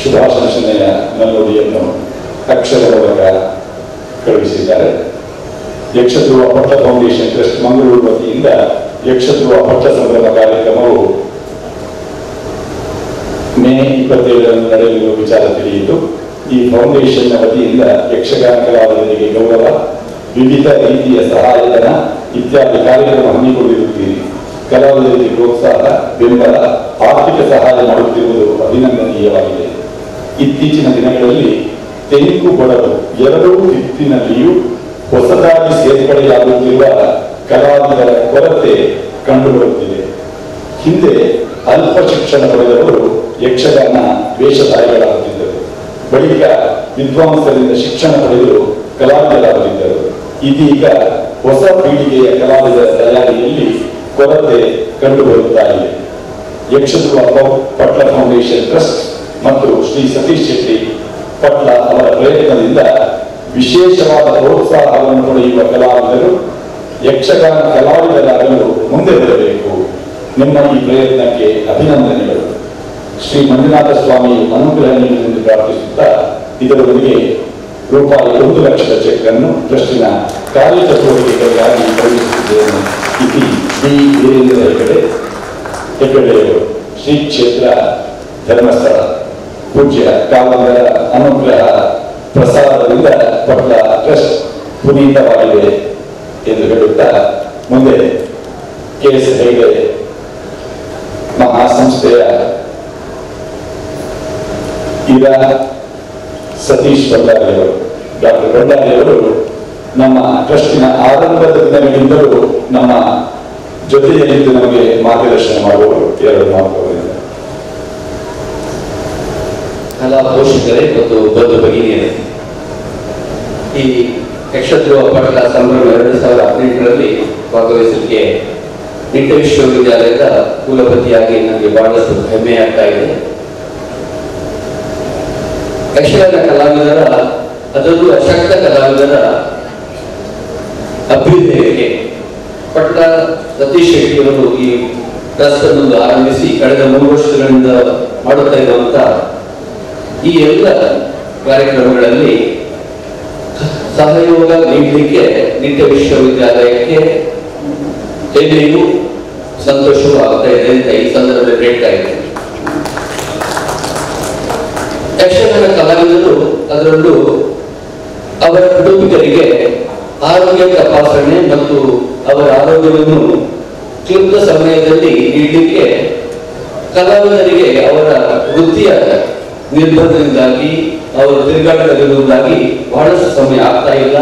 ಶುಭಾಶಂಸನೆಯ ಮುನ್ನುಡಿಯನ್ನು ಅಕ್ಷರ ಮೂಲಕ ಕಳುಹಿಸಿದ್ದಾರೆ. ಯಕ್ಷಧ್ರುವ ಪಟ್ಟ ಫೌಂಡೇಶನ್ ಟ್ರಸ್ಟ್ ಮಂಗಳೂರು ವತಿಯಿಂದ ಯಕ್ಷಧ್ರುವ ಪಟ್ಟ ಸಂಭ್ರಮ ಕಾರ್ಯಕ್ರಮವು ಮೇ 27ರಂದು ನಡೆಯಲಿರುವ ವಿಚಾರ ತಿಳಿಯಿತು. ಈ ಫೌಂಡೇಶನ್ನ ವತಿಯಿಂದ ಯಕ್ಷಗಾನ ಕಲಾವಿದರಿಗೆ ಗೌರವ, ವಿವಿಧ ರೀತಿಯ ಸಹಾಯಧನ ಇತ್ಯಾದಿ ಕಾರ್ಯಕ್ರಮ ಹಮ್ಮಿಕೊಂಡಿರುತ್ತೀರಿ. ಕಲಾವಿದರಿಗೆ ಪ್ರೋತ್ಸಾಹ, ಬೆಂಬಲ, ಆರ್ಥಿಕ ಸಹಾಯ ಮಾಡುತ್ತಿರುವುದು ಅಭಿನಂದನೀಯವಾಗಿದೆ. ಇತ್ತೀಚಿನ ದಿನಗಳಲ್ಲಿ ತೆಂಕು ಗೊಡವು ಎರಡೂ ದಿಕ್ಕಿನಲ್ಲಿಯೂ ಹೊಸದಾಗಿ ಸೇರ್ಪಡೆಯಾಗುತ್ತಿರುವ ಕಲಾವಿದರ ಕೊರತೆ ಕಂಡುಬರುತ್ತಿದೆ. ಹಿಂದೆ ಅಲ್ಪ ಶಿಕ್ಷಣ ಪಡೆದವರು ಯಕ್ಷಗಾನ ವೇಷಧಾರಿಗಳಾಗುತ್ತಿದ್ದರು. ಬಳಿಕ ವಿದ್ವಾಂಸರಿಂದ ಶಿಕ್ಷಣ ಪಡೆದು ಕಲಾವಿದರಾಗುತ್ತಿದ್ದರು. ಇದೀಗ ಹೊಸ ಪೀಳಿಗೆಯ ಕಲಾವಿದರ ತಯಾರಿಯಲ್ಲಿ ಕೊರತೆ ಕಂಡುಬರುತ್ತಾ ಇದೆ. ಯಕ್ಷಧ್ರುವ ಪಟ್ಲ ಫೌಂಡೇಶನ್ ಟ್ರಸ್ಟ್ ಮತ್ತು ಶ್ರೀ ಸತೀಶ್ ಶೆಟ್ಟಿ ಪಟ್ಲ ಅವರ ಪ್ರಯತ್ನದಿಂದ ವಿಶೇಷವಾದ ಪ್ರೋತ್ಸಾಹವನ್ನು ಪಡೆಯುವ ಕಲಾವಿದರು ಯಕ್ಷಗಾನ ಕಲಾವಿದರಾಗಲು ಮುಂದೆ ಬರಬೇಕು. ನಿಮ್ಮ ಈ ಪ್ರಯತ್ನಕ್ಕೆ ಅಭಿನಂದನೆಗಳು. ಶ್ರೀ ಮಂಜುನಾಥ ಸ್ವಾಮಿಯು ಅನುಗ್ರಹ ನೀಡಲೆಂದು ಪ್ರಾರ್ಥಿಸುತ್ತಾ ಇದರೊಂದಿಗೆ ರೂಪಾಯಿ 1 ಲಕ್ಷದ ಚೆಕ್ ಅನ್ನು ಟ್ರಸ್ಟಿನ ಕಾರ್ಯಚಟುವಟಿಕೆಗಳಿಗಾಗಿ ಕಳುಹಿಸುತ್ತಿದ್ದೇನೆ. ಇತಿ ಡಿ ವೀರೇಂದ್ರ ಹೆಗಡೆಯವರು, ಶ್ರೀ ಕ್ಷೇತ್ರ ಧರ್ಮಸ್ಥಳ. ಪೂಜ್ಯ ಕಾವಂದರ ಅನುಗ್ರಹ ಪ್ರಸಾದದಿಂದ ಪಟ್ಲ ಟ್ರಸ್ಟ್ ಪುನೀತವಾಗಿದೆ ಎಂದು ಹೇಳುತ್ತಾ ಮುಂದೆ ಕೆಎಸ್ ಹೆಗಡೆ ಮಹಾಸಂಸ್ಥೆಯ ಈಗ ಸತೀಶ್ ಭಂಡಾರಿಯವರು, ಡಾಕ್ಟರ್ ಭಂಡಾರಿಯವರು ನಮ್ಮ ಟ್ರಸ್ಟಿನ ಆರಂಭದ ದಿನಗಳಿಂದಲೂ ನಮ್ಮ ಜೊತೆಯಲ್ಲಿದ್ದು ನಮಗೆ ಮಾರ್ಗದರ್ಶನ ಮಾಡುವವರು. 2 ಮಾತುಗಳಿಂದ
ಕಲಾ ಪೋಷಕರೇ ಮತ್ತು ಬಂಧು ಭಗಿನಿಯರೇ, ಈ ಯಕ್ಷಧ್ರುವ ಪಟ್ಲ ಸಂಭ್ರಮ 2018ರಲ್ಲಿ ಭಾಗವಹಿಸಲಿಕ್ಕೆ ನಿಟ್ಟ ವಿಶ್ವವಿದ್ಯಾಲಯದ ಕುಲಪತಿಯಾಗಿ ನನಗೆ ಬಹಳಷ್ಟು ಹೆಮ್ಮೆ ಆಗ್ತಾ ಇದೆ. ಯಕ್ಷಗಾನ ಕಲಾವಿದರ, ಅದರಲ್ಲೂ ಅಶಕ್ತ ಕಲಾವಿದರ ಅಭ್ಯುದಯಕ್ಕೆ ಪಟ್ಲ ಸತೀಶ್ ಶೆಟ್ಟಿಯವರು ಈ ಟ್ರಸ್ಟ್ ಅನ್ನು ಆರಂಭಿಸಿ ಕಳೆದ 3 ವರ್ಷಗಳಿಂದ ಮಾಡುತ್ತಾ ಇರುವಂತಹ ಈ ಎಲ್ಲ ಕಾರ್ಯಕ್ರಮಗಳಲ್ಲಿ ಸಹಯೋಗ ನೀಡಲಿಕ್ಕೆ ನಿಟ್ಟ ವಿಶ್ವವಿದ್ಯಾಲಯಕ್ಕೆ ಎಲ್ಲಿಯೂ ಸಂತೋಷವೂ ಆಗ್ತಾ ಇದೆ ಅಂತ ಈ ಸಂದರ್ಭದಲ್ಲಿ ಹೇಳ್ತಾ ಇದ್ದೇನೆ. ಯಕ್ಷಗಾನ ಕಲಾವಿದರು, ಅದರಲ್ಲೂ ಅವರ ಕುಟುಂಬಿಕರಿಗೆ ಆರೋಗ್ಯ ತಪಾಸಣೆ ಮತ್ತು ಅವರ ಆರೋಗ್ಯವನ್ನು ಕ್ಲಿಪ್ತ ಸಮಯದಲ್ಲಿ ನೀಡಲಿಕ್ಕೆ ಕಲಾವಿದರಿಗೆ ಅವರ ವೃತ್ತಿಯ ನಿರ್ಬಂಧದಿಂದಾಗಿ, ಅವರು ತಿರುಗಾಟದಿಂದಾಗಿ ಬಹಳಷ್ಟು ಸಮಯ ಆಗ್ತಾ ಇಲ್ಲ.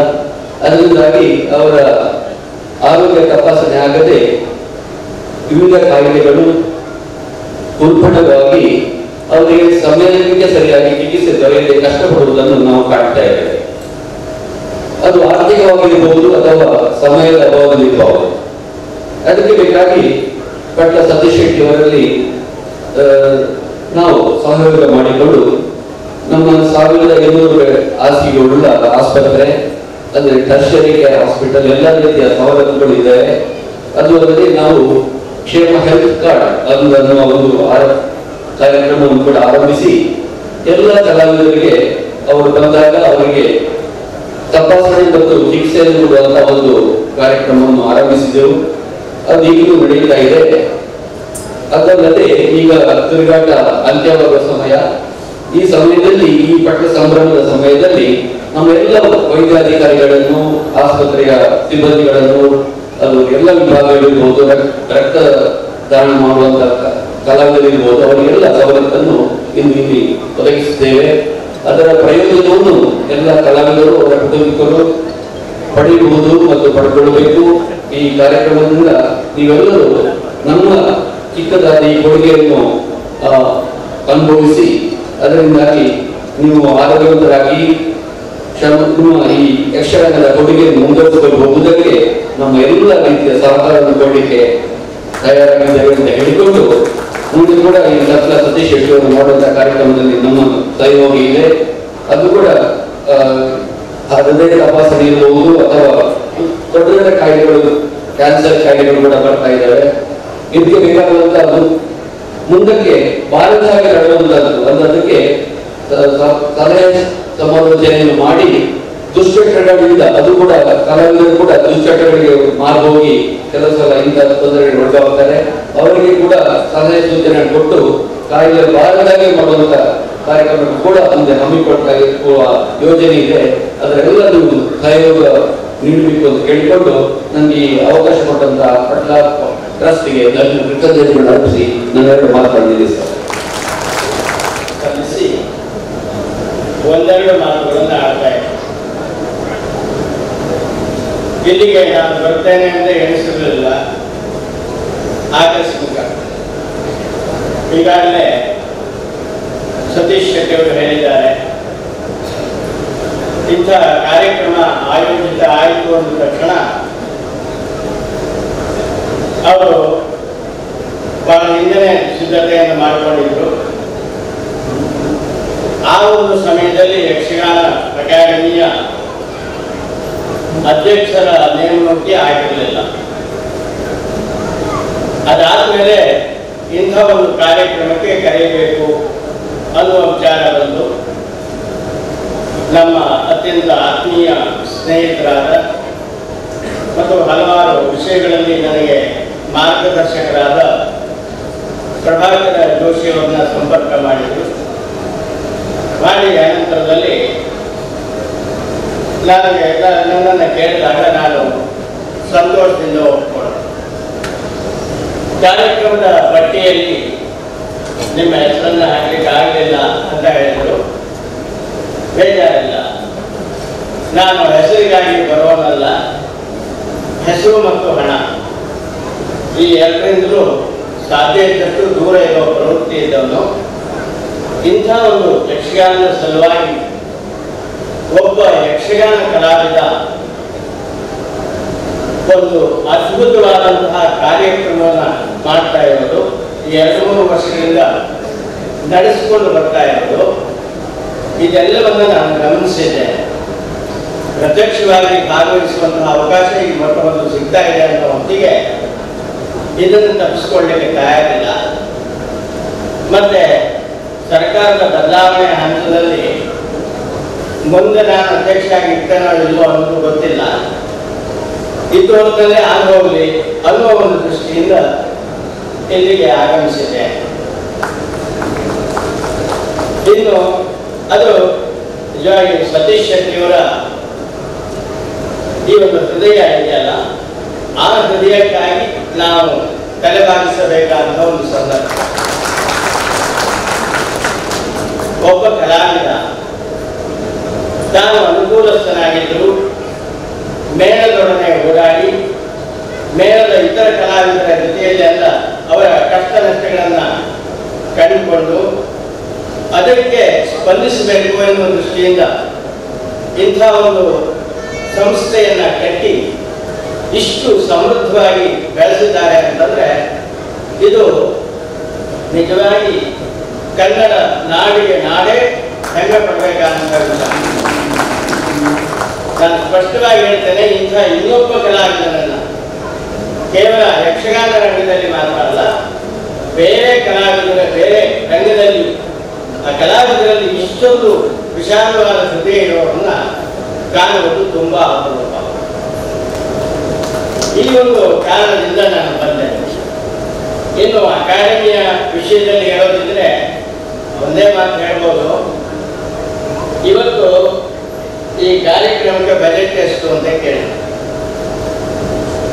ಅದರಿಂದಾಗಿ ಅವರ ಆರೋಗ್ಯ ತಪಾಸಣೆ ಆಗದೆ ವಿವಿಧ ಕಾಯಿಲೆಗಳು ಉಲ್ಬಣವಾಗಿ ಅವರಿಗೆ ಸಮಯಕ್ಕೆ ಸರಿಯಾಗಿ ಚಿಕಿತ್ಸೆ ದೊರೆಯದೆ ಕಷ್ಟಪಡುವುದನ್ನು ನಾವು ಕಾಣ್ತಾ ಇದ್ದೇವೆ. ಅದು ಆರ್ಥಿಕವಾಗಿರಬಹುದು ಅಥವಾ ಸಮಯದ ಅಭಾವದಲ್ಲಿರಬಹುದು. ಅದಕ್ಕೆ ಬೇಕಾಗಿ ಪಟ್ಲ ಸತೀಶ್ ಶೆಟ್ಟಿ ಅವರಲ್ಲಿ ನಾವು ಸಹಯೋಗ ಮಾಡಿಕೊಂಡು ನಮ್ಮ 1200 ಹಾಸಿಗೆಗಳುಳ್ಳ ಆಸ್ಪತ್ರೆ, ಅಂದ್ರೆ ಟರ್ಷರಿ ಕೇರ್ ಹಾಸ್ಪಿಟಲ್, ಎಲ್ಲ ರೀತಿಯ ಸವಲತ್ತುಗಳು ಇದ್ದಾವೆ. ಅದು ಅಲ್ಲದೆ ನಾವು ಕ್ಷೇಮ ಹೆಲ್ತ್ ಕಾರ್ಡ್ ಅನ್ನುವ ಒಂದು ಕಾರ್ಯಕ್ರಮವನ್ನು ಕೂಡ ಆರಂಭಿಸಿ ಎಲ್ಲ ಕಲಾವಿದರಿಗೆ ಅವರು ಬಂದಾಗ ಅವರಿಗೆ ತಪಾಸಣೆ ಮತ್ತು ಚಿಕಿತ್ಸೆಯನ್ನು ಕೊಡುವಂತಹ ಒಂದು ಕಾರ್ಯಕ್ರಮವನ್ನು ಆರಂಭಿಸಿದೆವು. ಅದು ಈಗಲೂ ನಡೀತಾ ಇದೆ. ಅದಲ್ಲದೆ ಈಗ ತಿರುಗಾಟ ಅಂತ್ಯವಾಗುವ ಸಮಯ. ಈ ಸಮಯದಲ್ಲಿ, ಈ ಪಟ್ಟ ಸಂಭ್ರಮದ ಸಮಯದಲ್ಲಿ ನಮ್ಮೆಲ್ಲ ವೈದ್ಯಾಧಿಕಾರಿಗಳನ್ನು, ಆಸ್ಪತ್ರೆಯ ಸಿಬ್ಬಂದಿಗಳನ್ನು, ಅದು ಎಲ್ಲ ವಿಭಾಗಗಳಿರ್ಬೋದು, ರಕ್ತ ದಾನ ಮಾಡುವಂತಹ ಕಲಾವಿದರಿರ್ಬೋದು, ಅವರಿಗೆಲ್ಲ ಸವಲತ್ತನ್ನು ಇಲ್ಲಿ ಒದಗಿಸುತ್ತೇವೆ. ಅದರ ಪ್ರಯೋಜನವನ್ನು ಎಲ್ಲ ಕಲಾವಿದರು, ಅವರ ಕುಟುಂಬಿಕರು ಪಡೆಯಬಹುದು ಮತ್ತು ಪಡ್ಕೊಳ್ಬೇಕು. ಈ ಕಾರ್ಯಕ್ರಮದಿಂದ ನೀವೆಲ್ಲರೂ ನಮ್ಮ ಚಿಕ್ಕದಾದ ಈ ಕೊಡುಗೆಯನ್ನು ಅನುಭವಿಸಿ ಅದರಿಂದಾಗಿ ನೀವು ಆರೋಗ್ಯವಂತರಾಗಿ ನಿಮ್ಮ ಈ ಯಕ್ಷಗಾನದ ಕೊಡುಗೆಯನ್ನು ಮುಂದುವರಿಸಿಕೊಂಡು ಹೋಗುವುದಕ್ಕೆ ನಮ್ಮ ಎಲ್ಲ ರೀತಿಯ ಸಹಕಾರವನ್ನು ಕೊಡಲಿಕ್ಕೆ ತಯಾರಾಗಿದ್ದೇವೆ ಅಂತ ಹೇಳಿಕೊಂಡು, ಮುಂದೆ ಕೂಡ ಈ ಡಾಕ್ಟರ್ ಸತೀಶ್ ಶೆಟ್ಟಿ ಅವರು ಮಾಡುವಂತಹ ಕಾರ್ಯಕ್ರಮದಲ್ಲಿ ನಮ್ಮ ಸಹಯೋಗ ಇದೆ. ಅದು ಕೂಡ ಹೃದಯ ತಪಾಸಣೆ ಇರಬಹುದು ಅಥವಾ ದೊಡ್ಡ ದೊಡ್ಡ ಕಾಯಿಲೆಗಳು, ಕ್ಯಾನ್ಸರ್ ಕಾಯಿಲೆಗಳು ಕೂಡ ಬರ್ತಾ ಇದ್ದಾವೆ. ಇದಕ್ಕೆ ಬೇಕಾಗುವಂತಹದ್ದು ಮುಂದಕ್ಕೆ ಭಾರತವಾಗಿ ನಡೆಯುವಂತಹದ್ದು. ಅದಕ್ಕೆ ಸಲಹೆ ಸಮಾಲೋಚನೆಯನ್ನು ಮಾಡಿ ದುಶ್ಚಟಗಳಿಂದ, ಅದು ಕೂಡ ಕಲಾವಿದರು ಕೂಡ ದುಶ್ಚಟಗಳಿಗೆ ಮಾರ್ಗೋಗಿ ಕೆಲವು ಸಲ ಇಂತಹ ತೊಂದರೆಗಳು ಒಳಗಾಗ್ತಾರೆ. ಅವರಿಗೆ ಕೂಡ ಸಲಹೆ ಸೂಚನೆ ಕೊಟ್ಟು ಕಾಯಿಲೆ ಬಾರದಾಗೆ ಮಾಡುವಂತ ಕಾರ್ಯಕ್ರಮ ಕೂಡ ಮುಂದೆ ಹಮ್ಮಿಕೊಳ್ತಾ ಇರುವ ಯೋಜನೆ ಇದೆ. ಅದರೆಲ್ಲರೂ ಸಹಯೋಗ ನೀಡಬೇಕು ಅಂತ ಕೇಳಿಕೊಂಡು ನನಗೆ ಈ ಅವಕಾಶ ಕೊಟ್ಟಂತಹ ಪಟ್ಲ ಟ್ರಸ್ಟ್ಗೆ ನನ್ನ ಕೃತಜ್ಞತೆಗಳನ್ನು ಅರ್ಪಿಸಿ ನಾನೆರಡು ಮಾತನಾಡಿದ್ದೀನಿ ಸರ್.
ಸ್ಪಂದಿಸಿ ಒಂದೆರಡು ಮಾತುಗಳನ್ನು ಆಡ್ತಾ ಇದ್ದೀನಿ. ಇಲ್ಲಿಗೆ ನಾನು ಬರ್ತೇನೆ ಅಂತ ಎಣಿಸಿರಲಿಲ್ಲ, ಆಕಸ್ಮಿಕ. ಈಗಾಗಲೇ ಸತೀಶ್ ಶೆಟ್ಟಿ ಅವರು ಹೇಳಿದ್ದಾರೆ, ಇಂಥ ಕಾರ್ಯಕ್ರಮ ಆಯೋಜಿತ ಆಯಿತು ಅಂದ ತಕ್ಷಣ ಅವರು ಬಹಳ ಹಿಂದೆನೇ ಸಿದ್ಧತೆಯನ್ನು ಮಾಡಿಕೊಂಡಿದ್ರು. ಆ ಒಂದು ಸಮಯದಲ್ಲಿ ಯಕ್ಷಗಾನ ಅಕಾಡೆಮಿಯ ಅಧ್ಯಕ್ಷರ ನೇಮಕಾತಿ ಆಗಿರಲಿಲ್ಲ. ಅದಾದ್ಮೇಲೆ ಇಂಥ ಒಂದು ಕಾರ್ಯಕ್ರಮಕ್ಕೆ ಕರೆಯಬೇಕು ಅನ್ನುವ ವಿಚಾರ ಬಂದು ನಮ್ಮ ಅತ್ಯಂತ ಆತ್ಮೀಯ ಸ್ನೇಹಿತರಾದ ಮತ್ತು ಹಲವಾರು ವಿಷಯಗಳಲ್ಲಿ ನನಗೆ ಮಾರ್ಗದರ್ಶಕರಾದ ಪ್ರಭಾಕರ ಜೋಶಿಯವರನ್ನ ಸಂಪರ್ಕ ಮಾಡಿದರು. ಮಾಡಿ ಅನಂತರದಲ್ಲಿ ನನ್ನನ್ನು ಕೇಳಿದಾಗ ನಾನು ಸಂತೋಷದಿಂದ ಒಪ್ಪಿಕೊಂಡೆ. ಕಾರ್ಯಕ್ರಮದ ಪಟ್ಟಿಯಲ್ಲಿ ನಿಮ್ಮ ಹೆಸರನ್ನು ಹಾಕಲಿಕ್ಕೆ ಆಗಲಿಲ್ಲ ಅಂತ ಹೇಳಿದರು. ಬೇಜಾರಿಲ್ಲ, ನಾನು ಹೆಸರಿಗಾಗಿ ಬರೋನಲ್ಲ, ಹೆಸರು ಮತ್ತು ಹಣ ಈ ಎರಡರಿಂದಲೂ ಸಾಧ್ಯ ಇದ್ದಷ್ಟು ದೂರ ಇರೋ ಪ್ರವೃತ್ತಿ ಇದ್ದವನು. ಇಂಥ ಒಂದು ಯಕ್ಷಗಾನದ ಸಲುವಾಗಿ ಒಬ್ಬ ಯಕ್ಷಗಾನ ಕಲಾವಿದ ಒಂದು ಅದ್ಭುತವಾದಂತಹ ಕಾರ್ಯಕ್ರಮವನ್ನು ಮಾಡ್ತಾ ಇರೋದು, ಈ 2-3 ವರ್ಷಗಳಿಂದ ನಡೆಸಿಕೊಂಡು ಬರ್ತಾ ಇರೋದು, ಇದೆಲ್ಲವನ್ನು ನಾನು ಗಮನಿಸಿದ್ದೆ. ಪ್ರತ್ಯಕ್ಷವಾಗಿ ಭಾಗವಹಿಸುವಂತಹ ಅವಕಾಶ ಈ ಮೊಟ್ಟಮೊದಲು ಸಿಗ್ತಾ ಇದೆ ಅನ್ನೋ ಹೊತ್ತಿಗೆ ಇದನ್ನು ತಪ್ಪಿಸ್ಕೊಳ್ಳಲಿಕ್ಕೆ ತಯಾರಿಲ್ಲ. ಮತ್ತೆ ಸರ್ಕಾರದ ಬದಲಾವಣೆ ಹಂತದಲ್ಲಿ ಮುಂದೆ ನಾನು ಅಧ್ಯಕ್ಷ ಆಗಿರ್ತೇನೋ ಇಲ್ಲೋ ಅನ್ನೋದು ಗೊತ್ತಿಲ್ಲ. ಇದ್ದು ಹೊತ್ತಲ್ಲೇ ಆಗೋಗ್ಲಿ ಅನ್ನೋ ಒಂದು ದೃಷ್ಟಿಯಿಂದ ಇಲ್ಲಿಗೆ ಆಗಮಿಸಿದೆ. ಇನ್ನು ಅದು ನಿಜವಾಗಿ ಸತೀಶ್ ಶೆಟ್ಟಿಯವರ ಈ ಒಂದು ಹೃದಯ ಇದೆಯಲ್ಲ, ಆ ಹೃದಯಕ್ಕಾಗಿ ನಾವು ತಲೆಬಾಗಿಸಬೇಕಾದ ಒಂದು ಸಂದರ್ಭ. ಒಬ್ಬ ಕಲಾವಿದ ತಾನು ಅನುಕೂಲಸ್ಥನಾಗಿದ್ದರು, ಮೇಳದೊಡನೆ ಓಡಾಡಿ ಮೇಳದ ಇತರ ಕಲಾವಿದರ ಜೊತೆಯಲ್ಲಿ ಎಲ್ಲ ಅವರ ಕಷ್ಟ ನಷ್ಟಗಳನ್ನು ಕಂಡುಕೊಂಡು ಅದಕ್ಕೆ ಸ್ಪಂದಿಸಬೇಕು ಎನ್ನುವ ದೃಷ್ಟಿಯಿಂದ ಇಂಥ ಒಂದು ಸಂಸ್ಥೆಯನ್ನು ಕಟ್ಟಿ ಇಷ್ಟು ಸಮೃದ್ಧವಾಗಿ ಬೆಳೆಸಿದ್ದಾರೆ ಅಂತಂದರೆ ಇದು ನಿಜವಾಗಿ ಕನ್ನಡ ನಾಡಿಗೆ ನಾಡೇ ಹೆಮ್ಮೆ ಪಡಬೇಕಾದಂಥ ವಿಷಯ. ನಾನು ಸ್ಪಷ್ಟವಾಗಿ ಹೇಳ್ತೇನೆ, ಇಂಥ ಇನ್ನೊಬ್ಬ ಕಲಾವಿದನನ್ನು ಕೇವಲ ಯಕ್ಷಗಾನ ರಂಗದಲ್ಲಿ ಮಾತ್ರ ಅಲ್ಲ, ಬೇರೆ ಕಲಾವಿದರ ಬೇರೆ ರಂಗದಲ್ಲಿ ಆ ಕಲಾವಿದರಲ್ಲಿ ಇಷ್ಟೊಂದು ವಿಶಾಲವಾದ ಹೃದಯ ಇರೋರನ್ನ ಕಾಣುವುದು ತುಂಬಾ ಅಪರೂಪ. ಈ ಒಂದು ಕಾರಣದಿಂದ ನಾನು ಬಂದೆ. ಇನ್ನು ಅಕಾಡೆಮಿಯ ವಿಷಯದಲ್ಲಿ ಹೇಳೋದಿದ್ರೆ ಒಂದೇ ಮಾತು ಹೇಳ್ಬೋದು. ಇವತ್ತು ಈ ಕಾರ್ಯಕ್ರಮಕ್ಕೆ ಬಜೆಟ್ ಎಷ್ಟು ಅಂತ